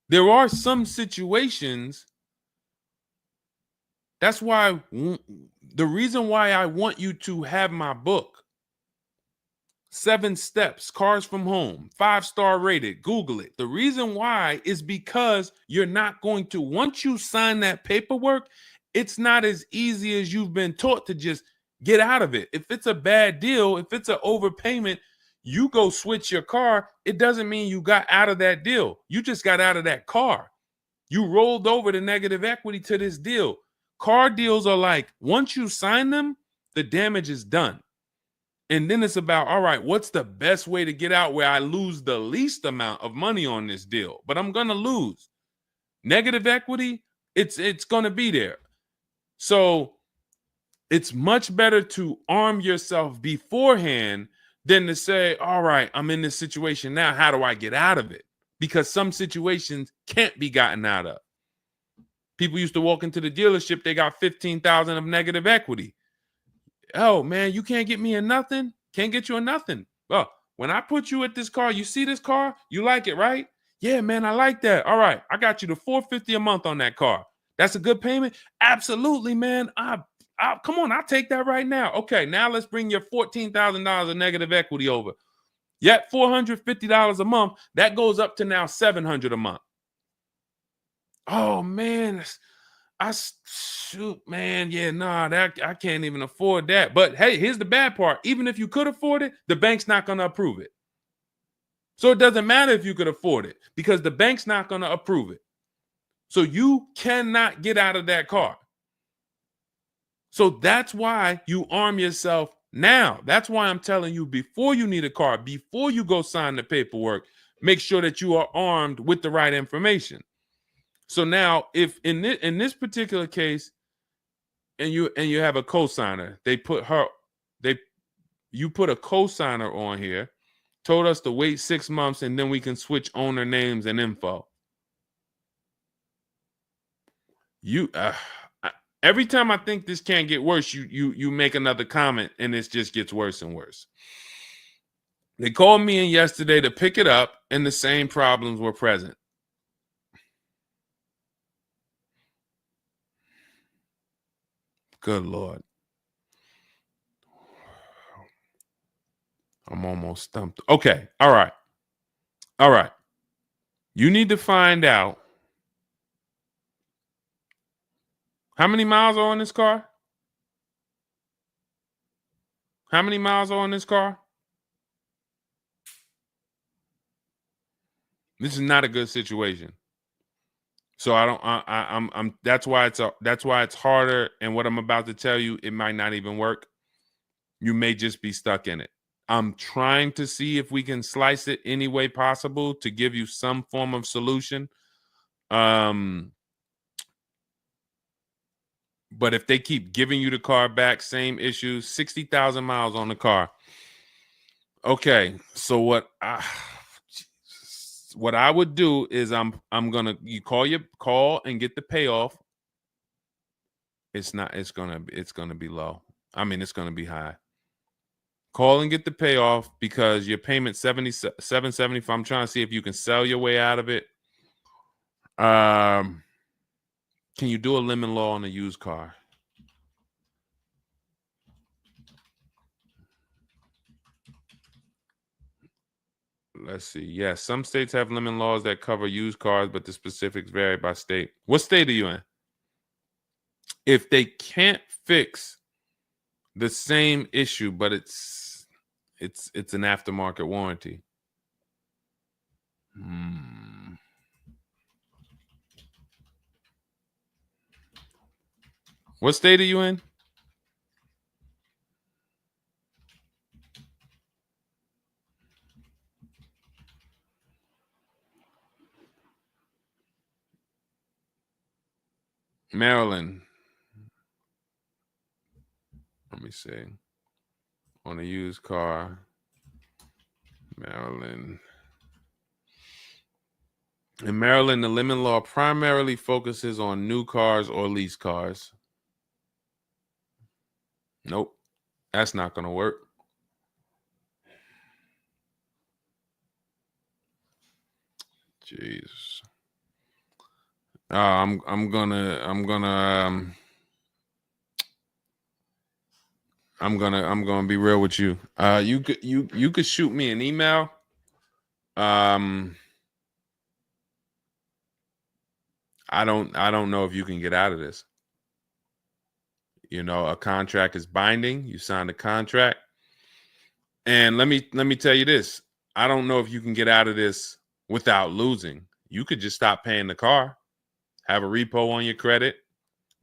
There are some situations. That's why the reason why I want you to have my book, 7 Steps, Cars from Home, 5-star rated, Google it. The reason why is because you're not going to, once you sign that paperwork, it's not as easy as you've been taught to just get out of it. If it's a bad deal, if it's an overpayment, you go switch your car, it doesn't mean you got out of that deal. You just got out of that car. You rolled over the negative equity to this deal. Car deals are like, once you sign them, the damage is done. And then it's about, all right, what's the best way to get out where I lose the least amount of money on this deal? But I'm going to lose. Negative equity, it's going to be there. So it's much better to arm yourself beforehand than to say, all right, I'm in this situation now. How do I get out of it? Because some situations can't be gotten out of. People used to walk into the dealership, they got 15,000 of negative equity. Oh man, you can't get me in nothing. Can't get you in nothing. Well, when I put you at this car, you see this car, you like it, right? Yeah, man, I like that. All right, I got you the $450 a month on that car. That's a good payment. Absolutely, man. Come on, I'll take that right now. Okay, now let's bring your $14,000 of negative equity over. Yet $450 a month. That goes up to now $700 a month. Oh man, shoot, man, yeah, nah, that I can't even afford that. But hey, here's the bad part. Even if you could afford it, the bank's not going to approve it. So it doesn't matter if you could afford it because the bank's not going to approve it. So you cannot get out of that car. So that's why you arm yourself now. That's why I'm telling you, before you need a car, before you go sign the paperwork, make sure that you are armed with the right information. So now, if in this particular case, and you have a cosigner, you put a cosigner on here, told us to wait 6 months, and then we can switch owner names and info. Every time I think this can't get worse, you make another comment, and it just gets worse and worse. They called me in yesterday to pick it up, and the same problems were present. Good Lord. I'm almost stumped. Okay. All right. All right. You need to find out how many miles are on this car? How many miles are on this car? This is not a good situation. So that's why it's harder. And what I'm about to tell you, it might not even work. You may just be stuck in it. I'm trying to see if we can slice it any way possible to give you some form of solution. But if they keep giving you the car back, same issues, 60,000 miles on the car. Okay, so what I would do is you call and get the payoff. It's gonna be low. I mean, it's gonna be high. Call and get the payoff because your payment $775. I'm trying to see if you can sell your way out of it. Can you do a lemon law on a used car? Let's see. Yes, some states have lemon laws that cover used cars, but the specifics vary by state. What state are you in? If they can't fix the same issue, but it's an aftermarket warranty. What state are you in? Maryland. Let me see. On a used car, Maryland. In Maryland, the lemon law primarily focuses on new cars or lease cars. Nope, that's not going to work. Jeez. I'm gonna be real with you. You could shoot me an email. I don't know if you can get out of this. You know, a contract is binding. You signed a contract. And let me tell you this. I don't know if you can get out of this without losing. You could just stop paying the car, have a repo on your credit.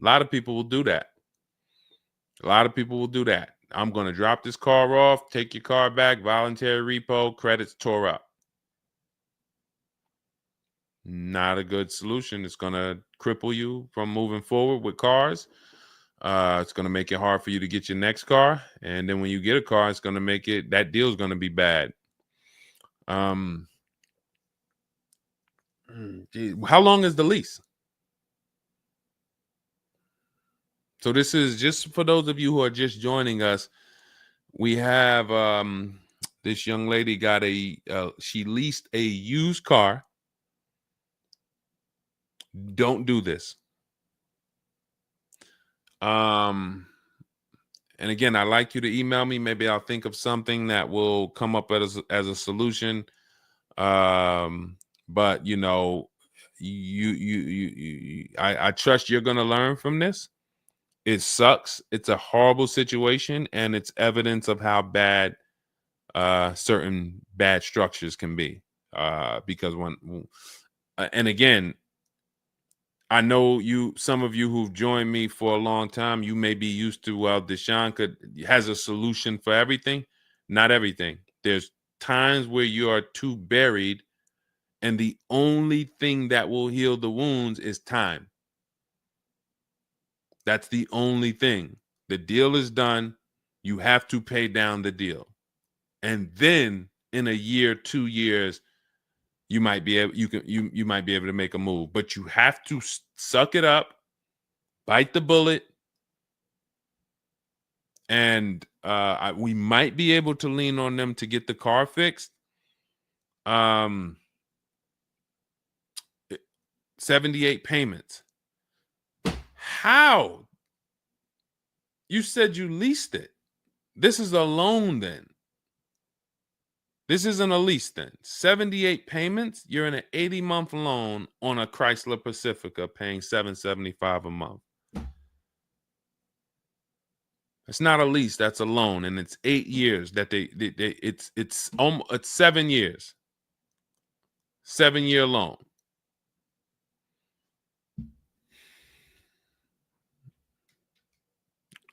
A lot of people will do that. I'm going to drop this car off, take your car back, voluntary repo, credits tore up. Not a good solution. It's going to cripple you from moving forward with cars. It's going to make it hard for you to get your next car. And then when you get a car, it's going to make that deal is going to be bad. Geez, how long is the lease? So this is just for those of you who are just joining us. We have this young lady got she leased a used car. Don't do this. And again, I'd like you to email me. Maybe I'll think of something that will come up as a solution. But you know, I trust you're gonna learn from this. It sucks. It's a horrible situation, and it's evidence of how bad certain bad structures can be. Because and again, I know some of you who've joined me for a long time, you may be used to, well, Deshone has a solution for everything. Not everything. There's times where you are too buried, and the only thing that will heal the wounds is time. That's the only thing. The deal is done. You have to pay down the deal. And then in a year, 2 years, you might be able you might be able to make a move, but you have to suck it up, bite the bullet, and we might be able to lean on them to get the car fixed. 78 payments. How? You said you leased it. This is a loan then. This isn't a lease then. 78 payments. You're in an 80-month loan on a Chrysler Pacifica paying $775 a month. It's not a lease, that's a loan, and it's 8 years that it's 7 years. 7-year loan.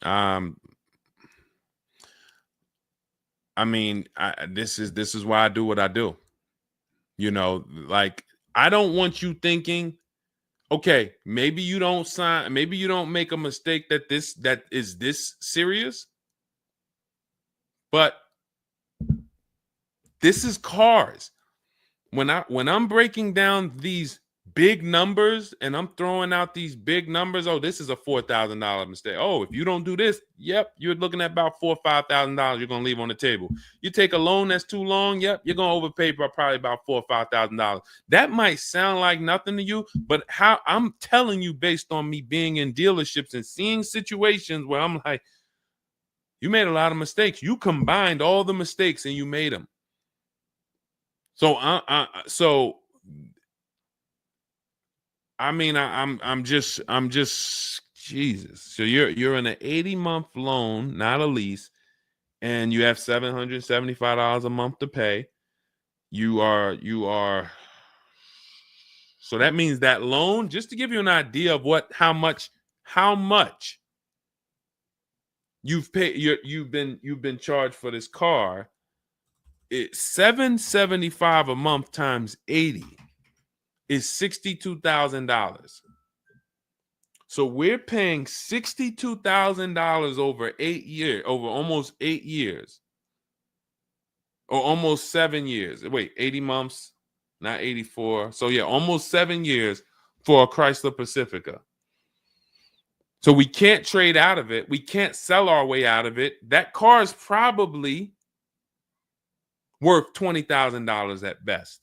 I mean, this is why I do what I do. You know, like, I don't want you thinking, okay, maybe you don't sign, maybe you don't make a mistake that is this serious, but this is cars. When I'm breaking down these big numbers and I'm throwing out these big numbers, oh, this is a $4,000 mistake. Oh, if you don't do this, yep, you're looking at about $4,000 or $5,000 you're gonna leave on the table. You take a loan that's too long, yep, you're gonna overpay by probably about $4,000 or $5,000. That might sound like nothing to you, but how I'm telling you based on me being in dealerships and seeing situations where I'm like, you made a lot of mistakes. You combined all the mistakes and you made them. So I'm just Jesus. So you're in an 80-month loan, not a lease, and you have $775 a month to pay. You are. So that means that loan, just to give you an idea of how much you've paid, you've been charged for this car. It's $775 a month times 80 is $62,000. So we're paying $62,000 over 8 years, over almost 8 years, or almost 7 years. Wait, 80 months, not 84. So yeah, almost 7 years for a Chrysler Pacifica. So we can't trade out of it. We can't sell our way out of it. That car is probably worth $20,000 at best.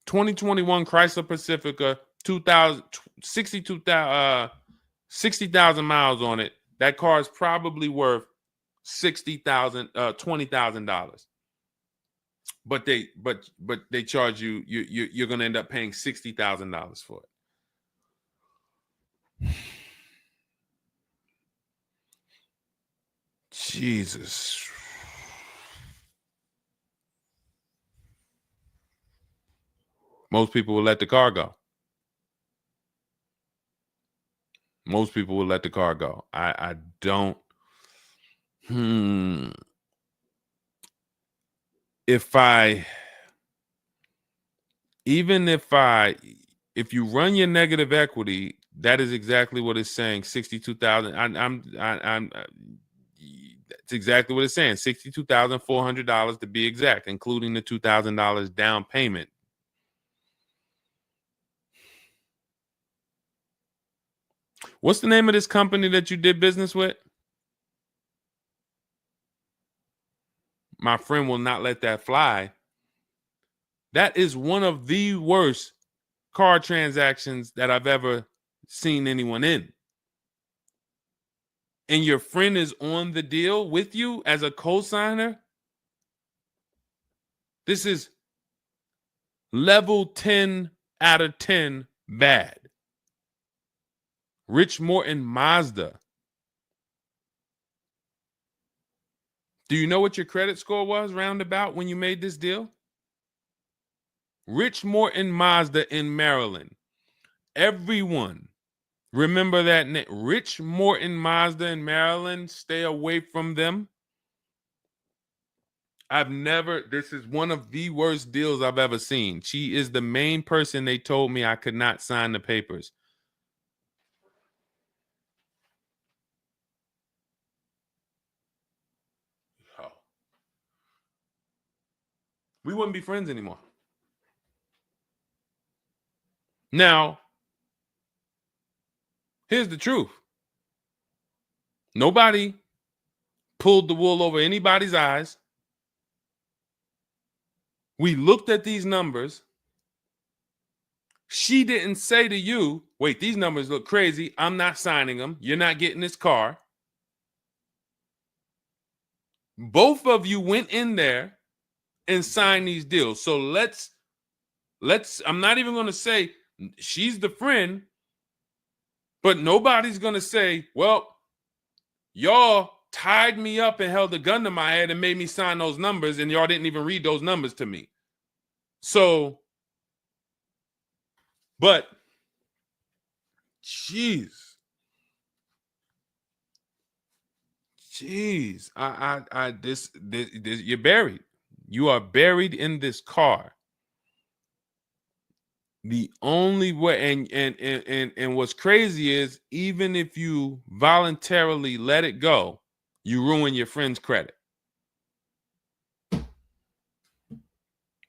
2021 Chrysler Pacifica, 60,000 miles on it. That car is probably worth $20,000. But they charge you're gonna end up paying $60,000 for it. Jesus. Most people will let the car go. Most people will let the car go. I don't. If you run your negative equity, that is exactly what it's saying. 62,000. It's exactly what it's saying. $62,400 to be exact, including the $2,000 down payment. What's the name of this company that you did business with? My friend will not let that fly. That is one of the worst car transactions that I've ever seen anyone in. And your friend is on the deal with you as a co-signer. This is level 10 out of 10 bad. Rich Morton Mazda. Do you know what your credit score was roundabout when you made this deal? Rich Morton Mazda in Maryland. Everyone remember that name. Rich Morton Mazda in Maryland. Stay away from them. This is one of the worst deals I've ever seen. She is the main person they told me I could not sign the papers. Oh. We wouldn't be friends anymore. Now, here's the truth. Nobody pulled the wool over anybody's eyes. We looked at these numbers. She didn't say to you, wait, these numbers look crazy. I'm not signing them. You're not getting this car. Both of you went in there and signed these deals. So let's I'm not even going to say she's the friend, but nobody's going to say, well, y'all tied me up and held a gun to my head and made me sign those numbers, and y'all didn't even read those numbers to me. So, but, jeez, this, you're buried. You are buried in this car. The only way, and what's crazy is, even if you voluntarily let it go, you ruin your friend's credit.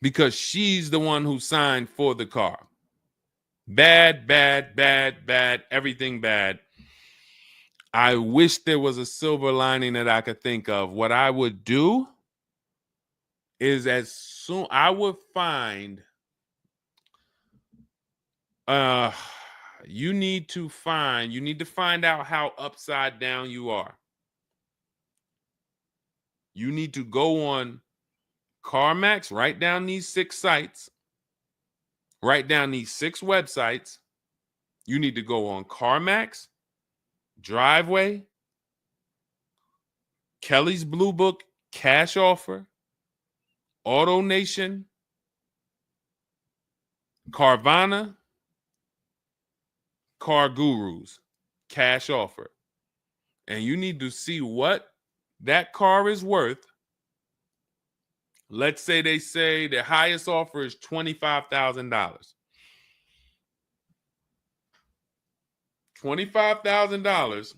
Because she's the one who signed for the car. Bad, everything bad. I wish there was a silver lining that I could think of. What I would do is I would find, you need to find out how upside down you are. You need to go on CarMax, write down these 6 sites, write down these 6 websites. You need to go on CarMax, Driveway, Kelly's Blue Book, Cash Offer, Auto Nation, Carvana, Car Gurus, Cash Offer. And you need to see what that car is worth. Let's say they say the highest offer is $25,000. $25,000.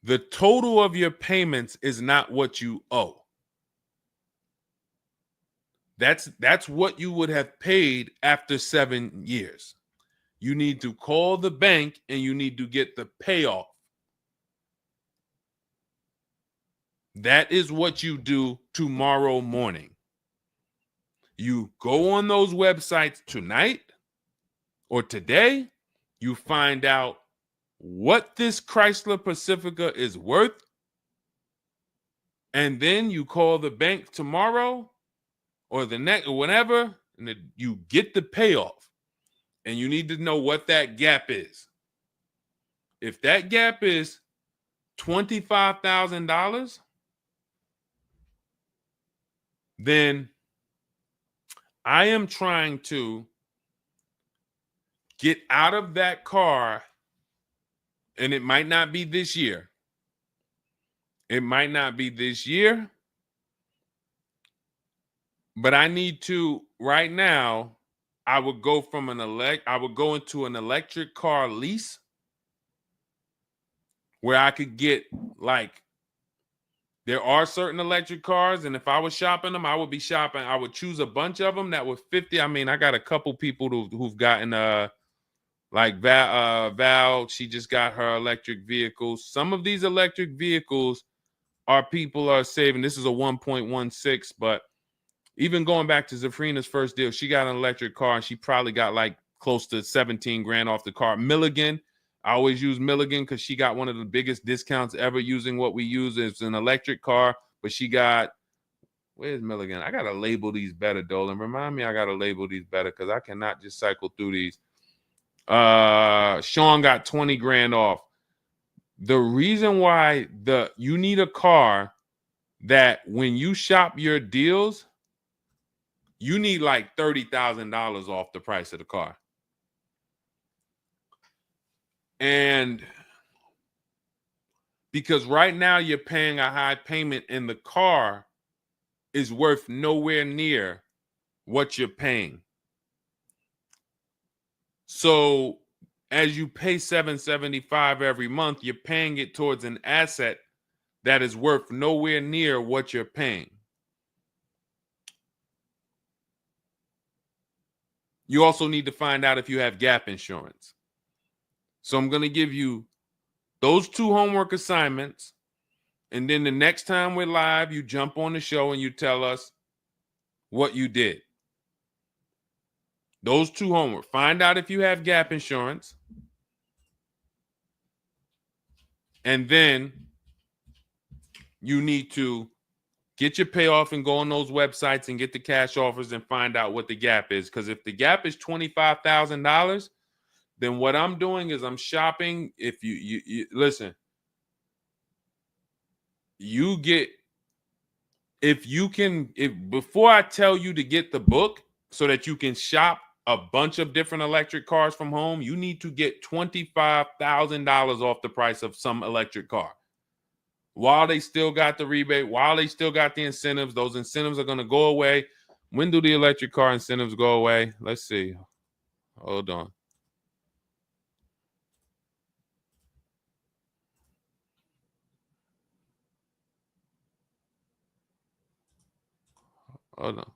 The total of your payments is not what you owe. That's what you would have paid after 7 years. You need to call the bank and you need to get the payoff. That is what you do tomorrow morning. You go on those websites tonight or today. You find out what this Chrysler Pacifica is worth. And then you call the bank tomorrow or the next or whenever, and you get the payoff. And you need to know what that gap is. If that gap is $25,000, then I am trying to get out of that car, and it might not be this year. It might not be this year, but I need to right now. I would go into an electric car lease where I could get, like, there are certain electric cars, and if I was shopping them, I would choose a bunch of them that were 50. I mean, I got a couple people who've gotten Like Val, she just got her electric vehicle. Some of these electric vehicles people are saving. This is a 1.16, but even going back to Zafrina's first deal, she got an electric car and she probably got like close to 17 grand off the car. Milligan, I always use Milligan because she got one of the biggest discounts ever using what we use. It's an electric car, but she got, where's Milligan? I got to label these better, Dolan. Remind me I got to label these better because I cannot just cycle through these. Sean got 20 grand off. The reason why you need a car that when you shop your deals, you need like $30,000 off the price of the car. And because right now you're paying a high payment and the car is worth nowhere near what you're paying. So as you pay $775 every month, you're paying it towards an asset that is worth nowhere near what you're paying. You also need to find out if you have gap insurance. So I'm going to give you those 2 homework assignments. And then the next time we're live, you jump on the show and you tell us what you did. Those 2 homework. Find out if you have gap insurance. And then you need to get your payoff and go on those websites and get the cash offers and find out what the gap is. Because if the gap is $25,000, then what I'm doing is I'm shopping. If you listen, you get, if before I tell you to get the book so that you can shop a bunch of different electric cars from home, you need to get $25,000 off the price of some electric car. While they still got the rebate, while they still got the incentives, those incentives are going to go away. When do the electric car incentives go away? Let's see. Hold on. Hold on.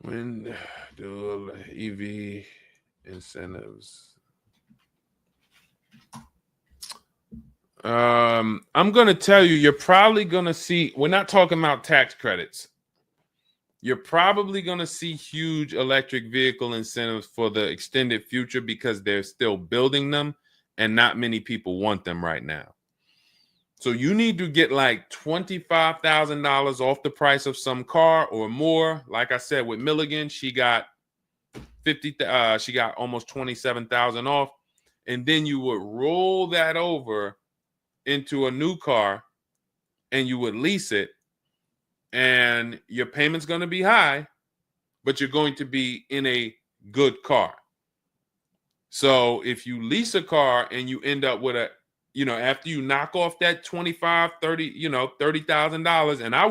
When do EV incentives? I'm going to tell you, you're probably going to see, we're not talking about tax credits. You're probably going to see huge electric vehicle incentives for the extended future because they're still building them and not many people want them right now. So you need to get like $25,000 off the price of some car or more. Like I said, with Milligan, she got she got almost 27,000 off. And then you would roll that over into a new car and you would lease it. And your payment's going to be high, but you're going to be in a good car. So if you lease a car and you end up with after you knock off that 25, 30, $30,000, and I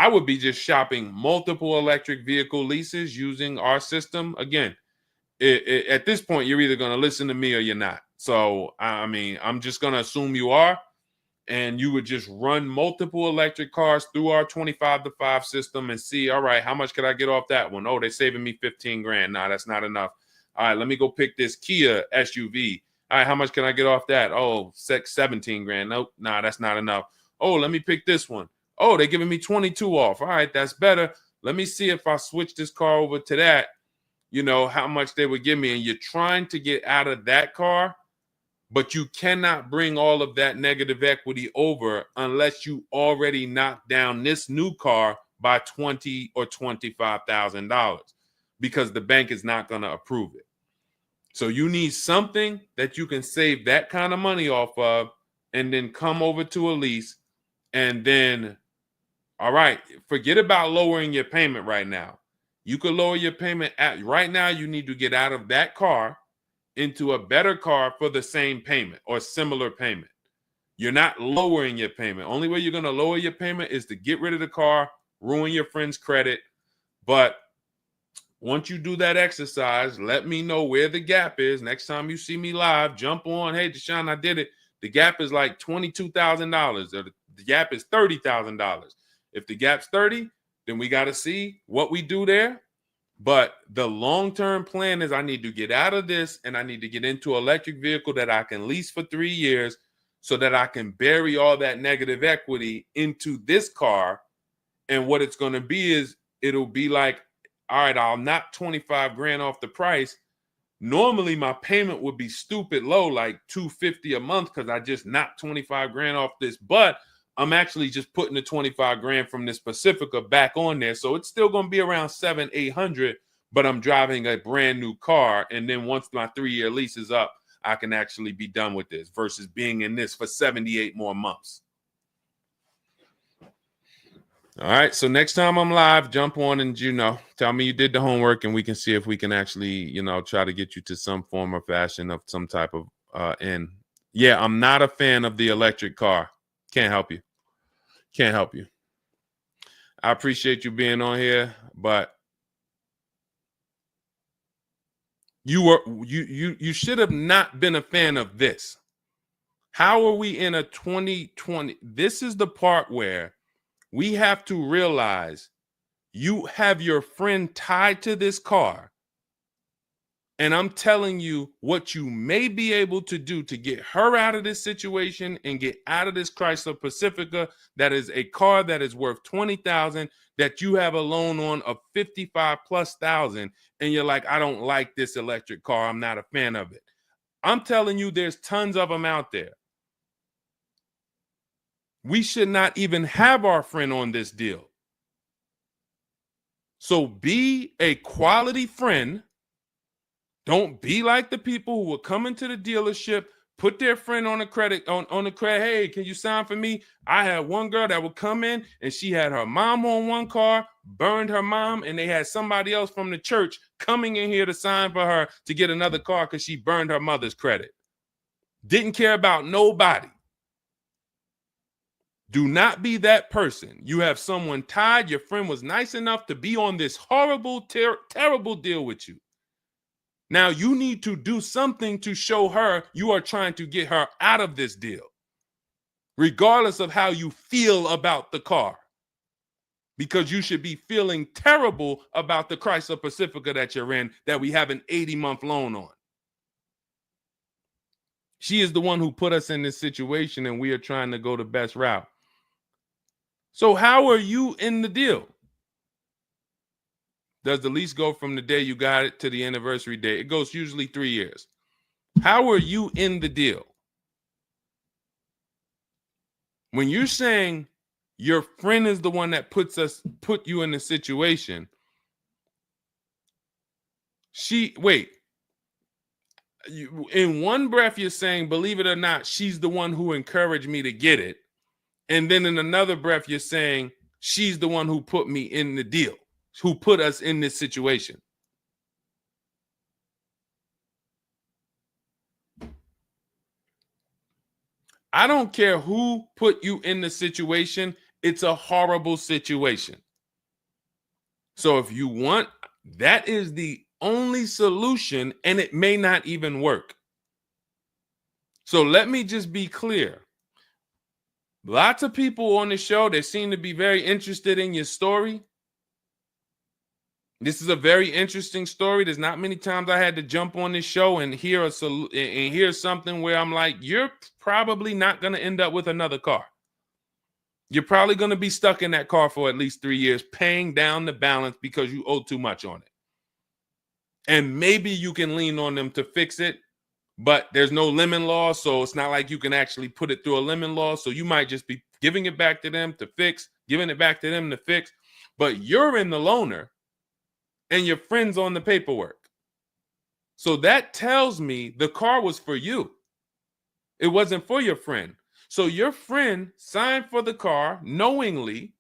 would be just shopping multiple electric vehicle leases using our system. Again, at this point, you're either going to listen to me or you're not. So, I mean, I'm just going to assume you are. And you would just run multiple electric cars through our 25-to-5 system and see, all right, how much could I get off that one? Oh, they're saving me 15 grand. Nah, that's not enough. All right, let me go pick this Kia SUV. All right, how much can I get off that? Oh, 17 grand. Nope, nah, that's not enough. Oh, let me pick this one. Oh, they're giving me 22 off. All right, that's better. Let me see if I switch this car over to that, how much they would give me. And you're trying to get out of that car, but you cannot bring all of that negative equity over unless you already knock down this new car by $20,000 or $25,000 because the bank is not going to approve it. So you need something that you can save that kind of money off of and then come over to a lease and then, all right, forget about lowering your payment right now. You could lower your payment right now. You need to get out of that car into a better car for the same payment or similar payment. You're not lowering your payment. Only way you're going to lower your payment is to get rid of the car, ruin your friend's credit. But once you do that exercise, let me know where the gap is. Next time you see me live, jump on. Hey, Deshone, I did it. The gap is like $22,000, or the gap is $30,000. If the gap's 30, then we got to see what we do there. But the long-term plan is I need to get out of this and I need to get into an electric vehicle that I can lease for 3 years so that I can bury all that negative equity into this car. And what it's going to be is it'll be like, all right, I'll knock 25 grand off the price. Normally my payment would be stupid low, like $250 a month, because I just knocked 25 grand off this. But I'm actually just putting the 25 grand from this Pacifica back on there. So it's still going to be around 700-800, but I'm driving a brand new car. And then once my 3-year lease is up, I can actually be done with this versus being in this for 78 more months. All right. So next time I'm live, jump on and, tell me you did the homework and we can see if we can actually, try to get you to some form or fashion of some type of end. Yeah, I'm not a fan of the electric car. Can't help you. Can't help you. I appreciate you being on here, but you should have not been a fan of this. How are we in a 2020? This is the part where we have to realize you have your friend tied to this car. And I'm telling you what you may be able to do to get her out of this situation and get out of this Chrysler Pacifica. That is a car that is worth $20,000 that you have a loan on of $55,000+. And you're like, I don't like this electric car. I'm not a fan of it. I'm telling you, there's tons of them out there. We should not even have our friend on this deal. So be a quality friend. Don't be like the people who will come into the dealership, put their friend on the credit, on the credit. Hey, can you sign for me? I had one girl that would come in and she had her mom on one car, burned her mom, and they had somebody else from the church coming in here to sign for her to get another car because she burned her mother's credit. Didn't care about nobody. Do not be that person. You have someone tied. Your friend was nice enough to be on this horrible, terrible deal with you. Now you need to do something to show her you are trying to get her out of this deal, regardless of how you feel about the car, because you should be feeling terrible about the Chrysler Pacifica that you're in that we have an 80-month loan on. She is the one who put us in this situation and we are trying to go the best route. So how are you in the deal? Does the lease go from the day you got it to the anniversary day? It goes usually 3 years. How are you in the deal? When you're saying your friend is the one that put you in the situation, in one breath you're saying, believe it or not, she's the one who encouraged me to get it. And then in another breath, you're saying she's the one who put me in the deal, who put us in this situation. I don't care who put you in the situation. It's a horrible situation. So if you want, that is the only solution, and it may not even work. So let me just be clear. Lots of people on the show, they seem to be very interested in your story. This is a very interesting story. There's not many times I had to jump on this show and hear something where I'm like, you're probably not going to end up with another car. You're probably going to be stuck in that car for at least 3 years, paying down the balance because you owe too much on it. And maybe you can lean on them to fix it, but there's no lemon law, so it's not like you can actually put it through a lemon law. So you might just be giving it back to them to fix, giving it back to them to fix. But you're in the loaner and your friend's on the paperwork. So that tells me the car was for you. It wasn't for your friend. So your friend signed for the car knowingly,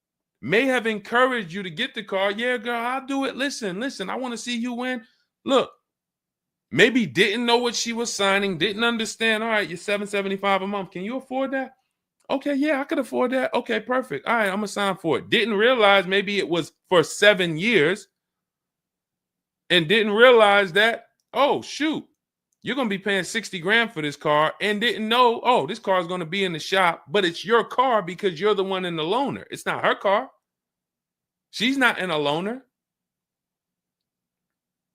may have encouraged you to get the car. Yeah, girl, I'll do it. Listen, I want to see you win. Look, maybe didn't know what she was signing, didn't understand. All right, you're $775 a month. Can you afford that? Okay, yeah, I could afford that. Okay, perfect. All right, I'm going to sign for it. Didn't realize maybe it was for 7 years. and didn't realize that, oh, shoot, you're going to be paying 60 grand for this car, and didn't know, oh, this car is going to be in the shop, but it's your car because you're the one in the loaner. It's not her car. She's not in a loaner.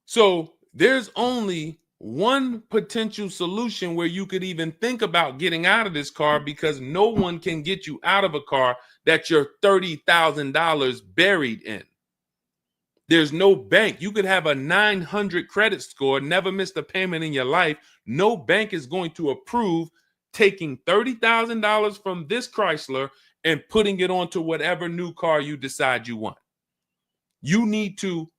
So there's only one potential solution where you could even think about getting out of this car, because no one can get you out of a car that you're $30,000 buried in. There's no bank. You could have a 900 credit score, never missed a payment in your life. No bank is going to approve taking $30,000 from this Chrysler and putting it onto whatever new car you decide you want. You need to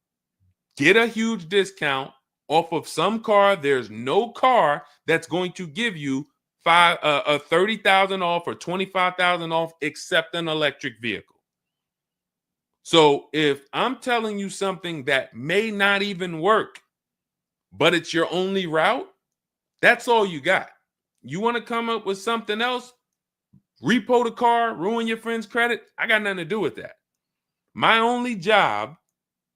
get a huge discount off of some car. There's no car that's going to give you 30,000 off or 25,000 off except an electric vehicle. So if I'm telling you something that may not even work, but it's your only route, that's all you got. You want to come up with something else, repo the car, ruin your friend's credit, I got nothing to do with that. My only job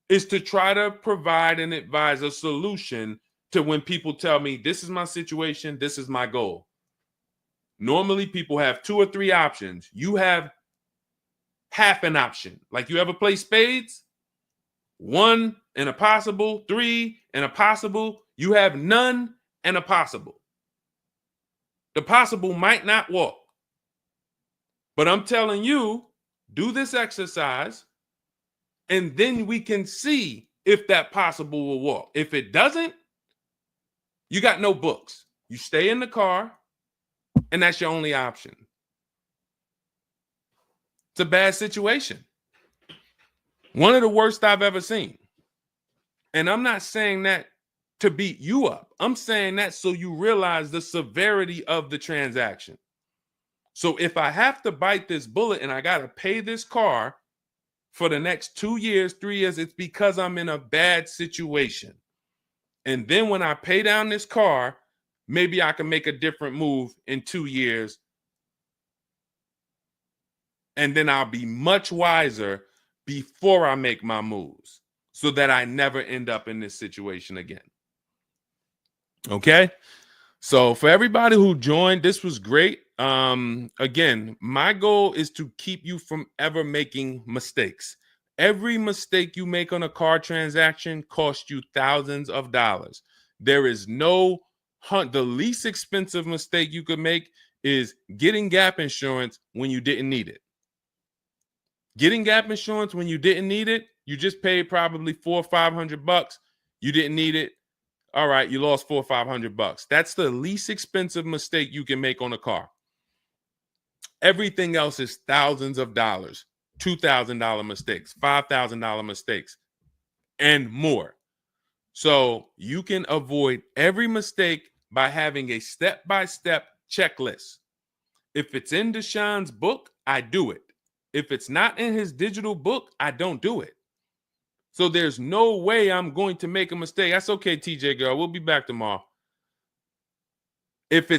is to try to provide and advise a solution to when people tell me, this is my situation, this is my goal. Normally people have 2 or 3 options. You have half an option. Like, you ever play spades? 1 and a possible, 3 and a possible. You have none and a possible. The possible might not walk. But I'm telling you, do this exercise, and then we can see if that possible will walk. If it doesn't, you got no books. You stay in the car, and that's your only option. It's a bad situation. One of the worst I've ever seen. And I'm not saying that to beat you up. I'm saying that so you realize the severity of the transaction. So if I have to bite this bullet and I got to pay this car for the next 2 years, 3 years, it's because I'm in a bad situation. And then when I pay down this car, maybe I can make a different move in 2 years. And then I'll be much wiser before I make my moves, so that I never end up in this situation again. Okay? So for everybody who joined, this was great. Again, my goal is to keep you from ever making mistakes. Every mistake you make on a car transaction costs you thousands of dollars. There is no the least expensive mistake you could make is getting gap insurance when you didn't need it. Getting gap insurance when you didn't need it, you just paid probably $400 or $500. You didn't need it. All right, you lost $400 or $500. That's the least expensive mistake you can make on a car. Everything else is thousands of dollars, $2,000 mistakes, $5,000 mistakes, and more. So you can avoid every mistake by having a step-by-step checklist. If it's in Deshone's book, I do it. If it's not in his digital book, I don't do it. So there's no way I'm going to make a mistake. That's okay, TJ girl. We'll be back tomorrow. If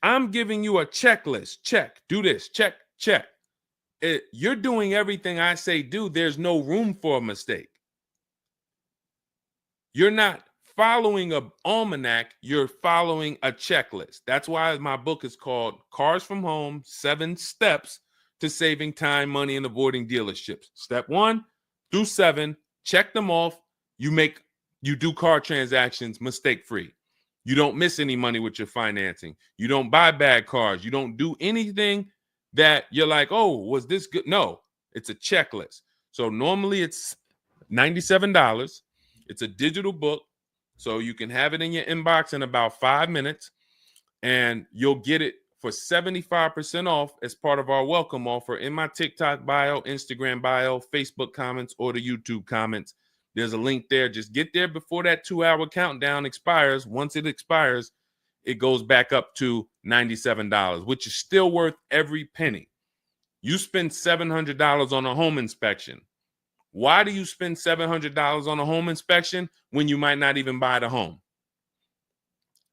I'm giving you a checklist, check, do this, check, check. You're doing everything I say do. There's no room for a mistake. You're not following an almanac. You're following a checklist. That's why my book is called Cars from Home, 7 Steps to Saving Time, Money, and Avoiding Dealerships. Step 1 through 7, check them off. You do car transactions mistake-free. You don't miss any money with your financing. You don't buy bad cars. You don't do anything that you're like, oh, was this good? No, it's a checklist. So normally it's $97. It's a digital book. So you can have it in your inbox in about 5 minutes, and you'll get it for 75% off as part of our welcome offer in my TikTok bio, Instagram bio, Facebook comments, or the YouTube comments. There's a link there. Just get there before that 2-hour countdown expires. Once it expires, it goes back up to $97, which is still worth every penny. You spend $700 on a home inspection. Why do you spend $700 on a home inspection when you might not even buy the home?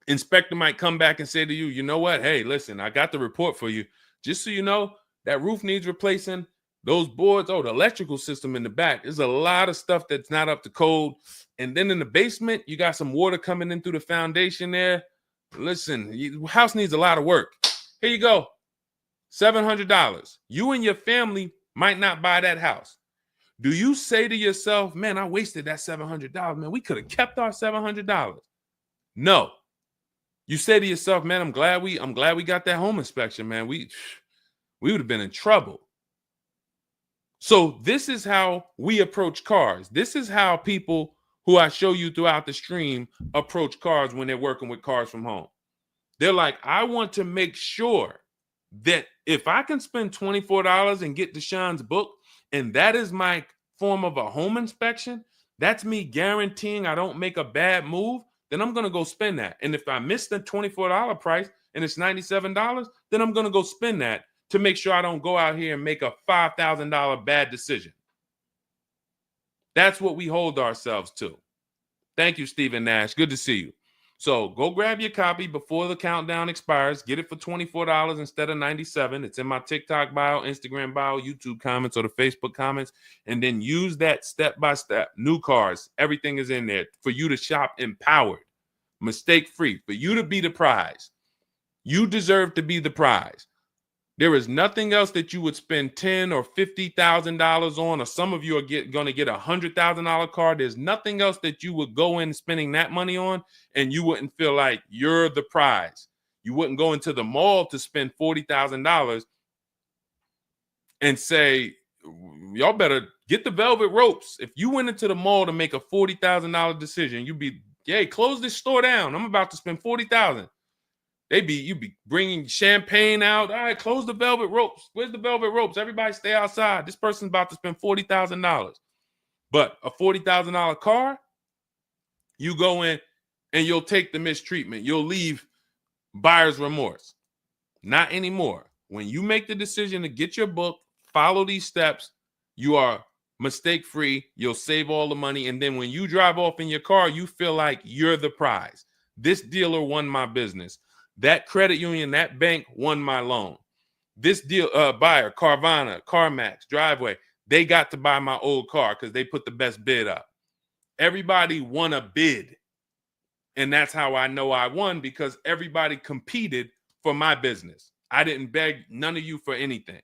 Inspector might come back and say to you, you know what? Hey, listen, I got the report for you. Just so you know, that roof needs replacing. Those boards, the electrical system in the back, there's a lot of stuff that's not up to code. And then in the basement, you got some water coming in through the foundation there. Listen, house needs a lot of work. Here you go, $700. You and your family might not buy that house. Do you say to yourself, man, I wasted that $700, man, we could have kept our $700? No. You say to yourself, man, I'm glad we got that home inspection, man. We would have been in trouble. So this is how we approach cars. This is how people who I show you throughout the stream approach cars when they're working with cars from home. They're like, I want to make sure that if I can spend $24 and get Deshone's book, and that is my form of a home inspection, that's me guaranteeing I don't make a bad move, then I'm going to go spend that. And if I miss the $24 price and it's $97, then I'm going to go spend that to make sure I don't go out here and make a $5,000 bad decision. That's what we hold ourselves to. Thank you, Stephen Nash. Good to see you. So go grab your copy before the countdown expires. Get it for $24 instead of $97. It's in my TikTok bio, Instagram bio, YouTube comments, or the Facebook comments. And then use that step-by-step. New cars. Everything is in there for you to shop empowered, mistake-free, for you to be the prize. You deserve to be the prize. There is nothing else that you would spend $10,000 or $50,000 on, or some of you are going to get a $100,000 car. There's nothing else that you would go in spending that money on, and you wouldn't feel like you're the prize. You wouldn't go into the mall to spend $40,000 and say, y'all better get the velvet ropes. If you went into the mall to make a $40,000 decision, you'd be, hey, close this store down. I'm about to spend $40,000. You'd be bringing champagne out. All right, close the velvet ropes. Where's the velvet ropes? Everybody stay outside. This person's about to spend $40,000. But a $40,000 car, you go in and you'll take the mistreatment. You'll leave buyer's remorse. Not anymore. When you make the decision to get your book, follow these steps, you are mistake-free. You'll save all the money. And then when you drive off in your car, you feel like you're the prize. This dealer won my business. That credit union, that bank won my loan. This deal, buyer, Carvana, CarMax, Driveway, they got to buy my old car because they put the best bid up. Everybody won a bid. And that's how I know I won, because everybody competed for my business. I didn't beg none of you for anything.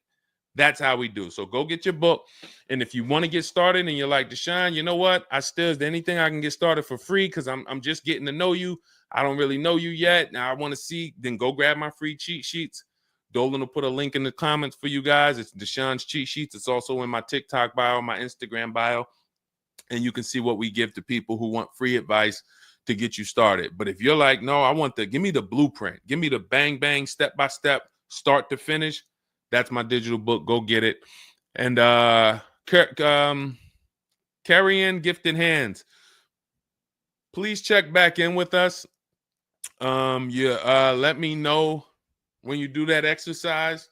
That's how we do. So go get your book. And if you want to get started and you're like, Deshone, you know what? Is there anything I can get started for free? Because I'm just getting to know you. I don't really know you yet. Now I want to see, then go grab my free cheat sheets. Dolan will put a link in the comments for you guys. It's Deshone's cheat sheets. It's also in my TikTok bio, my Instagram bio. And you can see what we give to people who want free advice to get you started. But if you're like, no, give me the blueprint. Give me the bang, bang, step-by-step, start to finish. That's my digital book. Go get it. And carry in gifted hands. Please check back in with us. Let me know when you do that exercise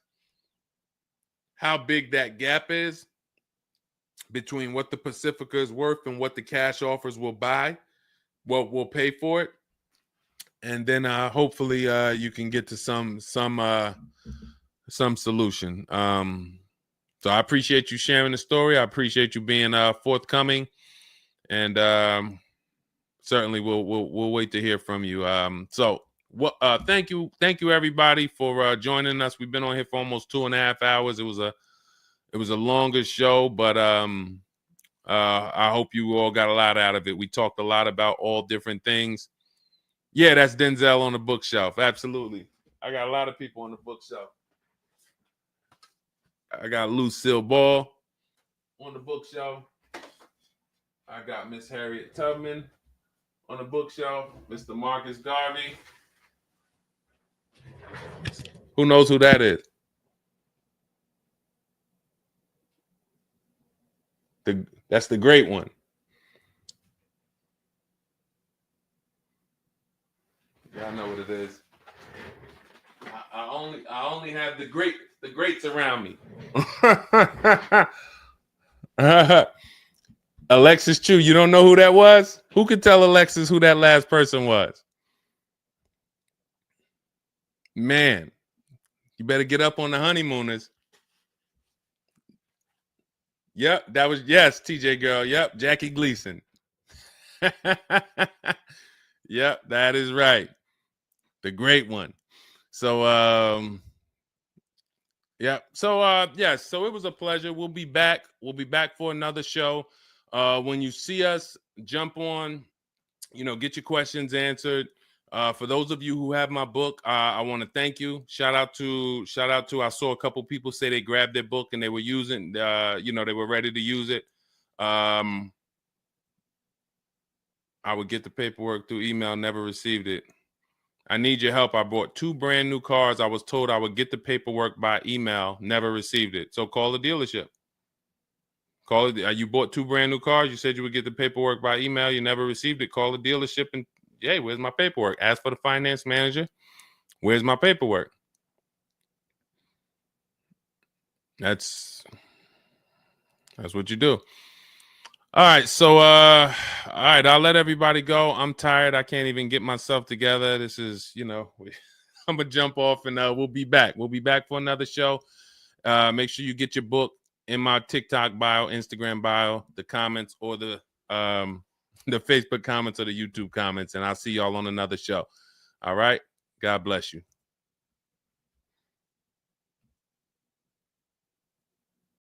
how big that gap is between what the Pacifica is worth and what the cash offers will buy, what will pay for it. And then hopefully you can get to some solution. So I appreciate you sharing the story. I appreciate you being forthcoming, and certainly we'll wait to hear from you. Thank you everybody for joining us. We've been on here for almost 2.5 hours. It was a longer show, but I hope you all got a lot out of it. We talked a lot about all different things. Yeah, that's Denzel on the bookshelf. Absolutely. I got a lot of people on the bookshelf. I got Lucille Ball on the bookshelf. I got Miss Harriet Tubman on the bookshelf. Mr. Marcus Garvey. Who knows who that is? That's the great one. Y'all know what it is. I only have the greats around me. Alexis Chu, you don't know who that was? Who could tell Alexis who that last person was? Man, you better get up on the honeymooners. Yep, that was, yes, TJ girl. Yep, Jackie Gleason. Yep, that is right. The great one. So yeah. So yes, so it was a pleasure. We'll be back. We'll be back for another show. When you see us, jump on, get your questions answered. For those of you who have my book, I want to thank you. Shout out to I saw a couple people say they grabbed their book and they were using they were ready to use it. I would get the paperwork through email, never received it. I need your help. I bought 2 brand new cars. I was told I would get the paperwork by email, never received it. So call the dealership. Call it. You bought 2 brand new cars. You said you would get the paperwork by email. You never received it. Call the dealership and, hey, where's my paperwork? Ask for the finance manager. Where's my paperwork? That's what you do. All right. So, all right. I'll let everybody go. I'm tired. I can't even get myself together. This is, I'm gonna jump off and we'll be back. We'll be back for another show. Make sure you get your book in my TikTok bio, Instagram bio, the comments, or the Facebook comments or the YouTube comments, and I'll see y'all on another show. All right. God bless you.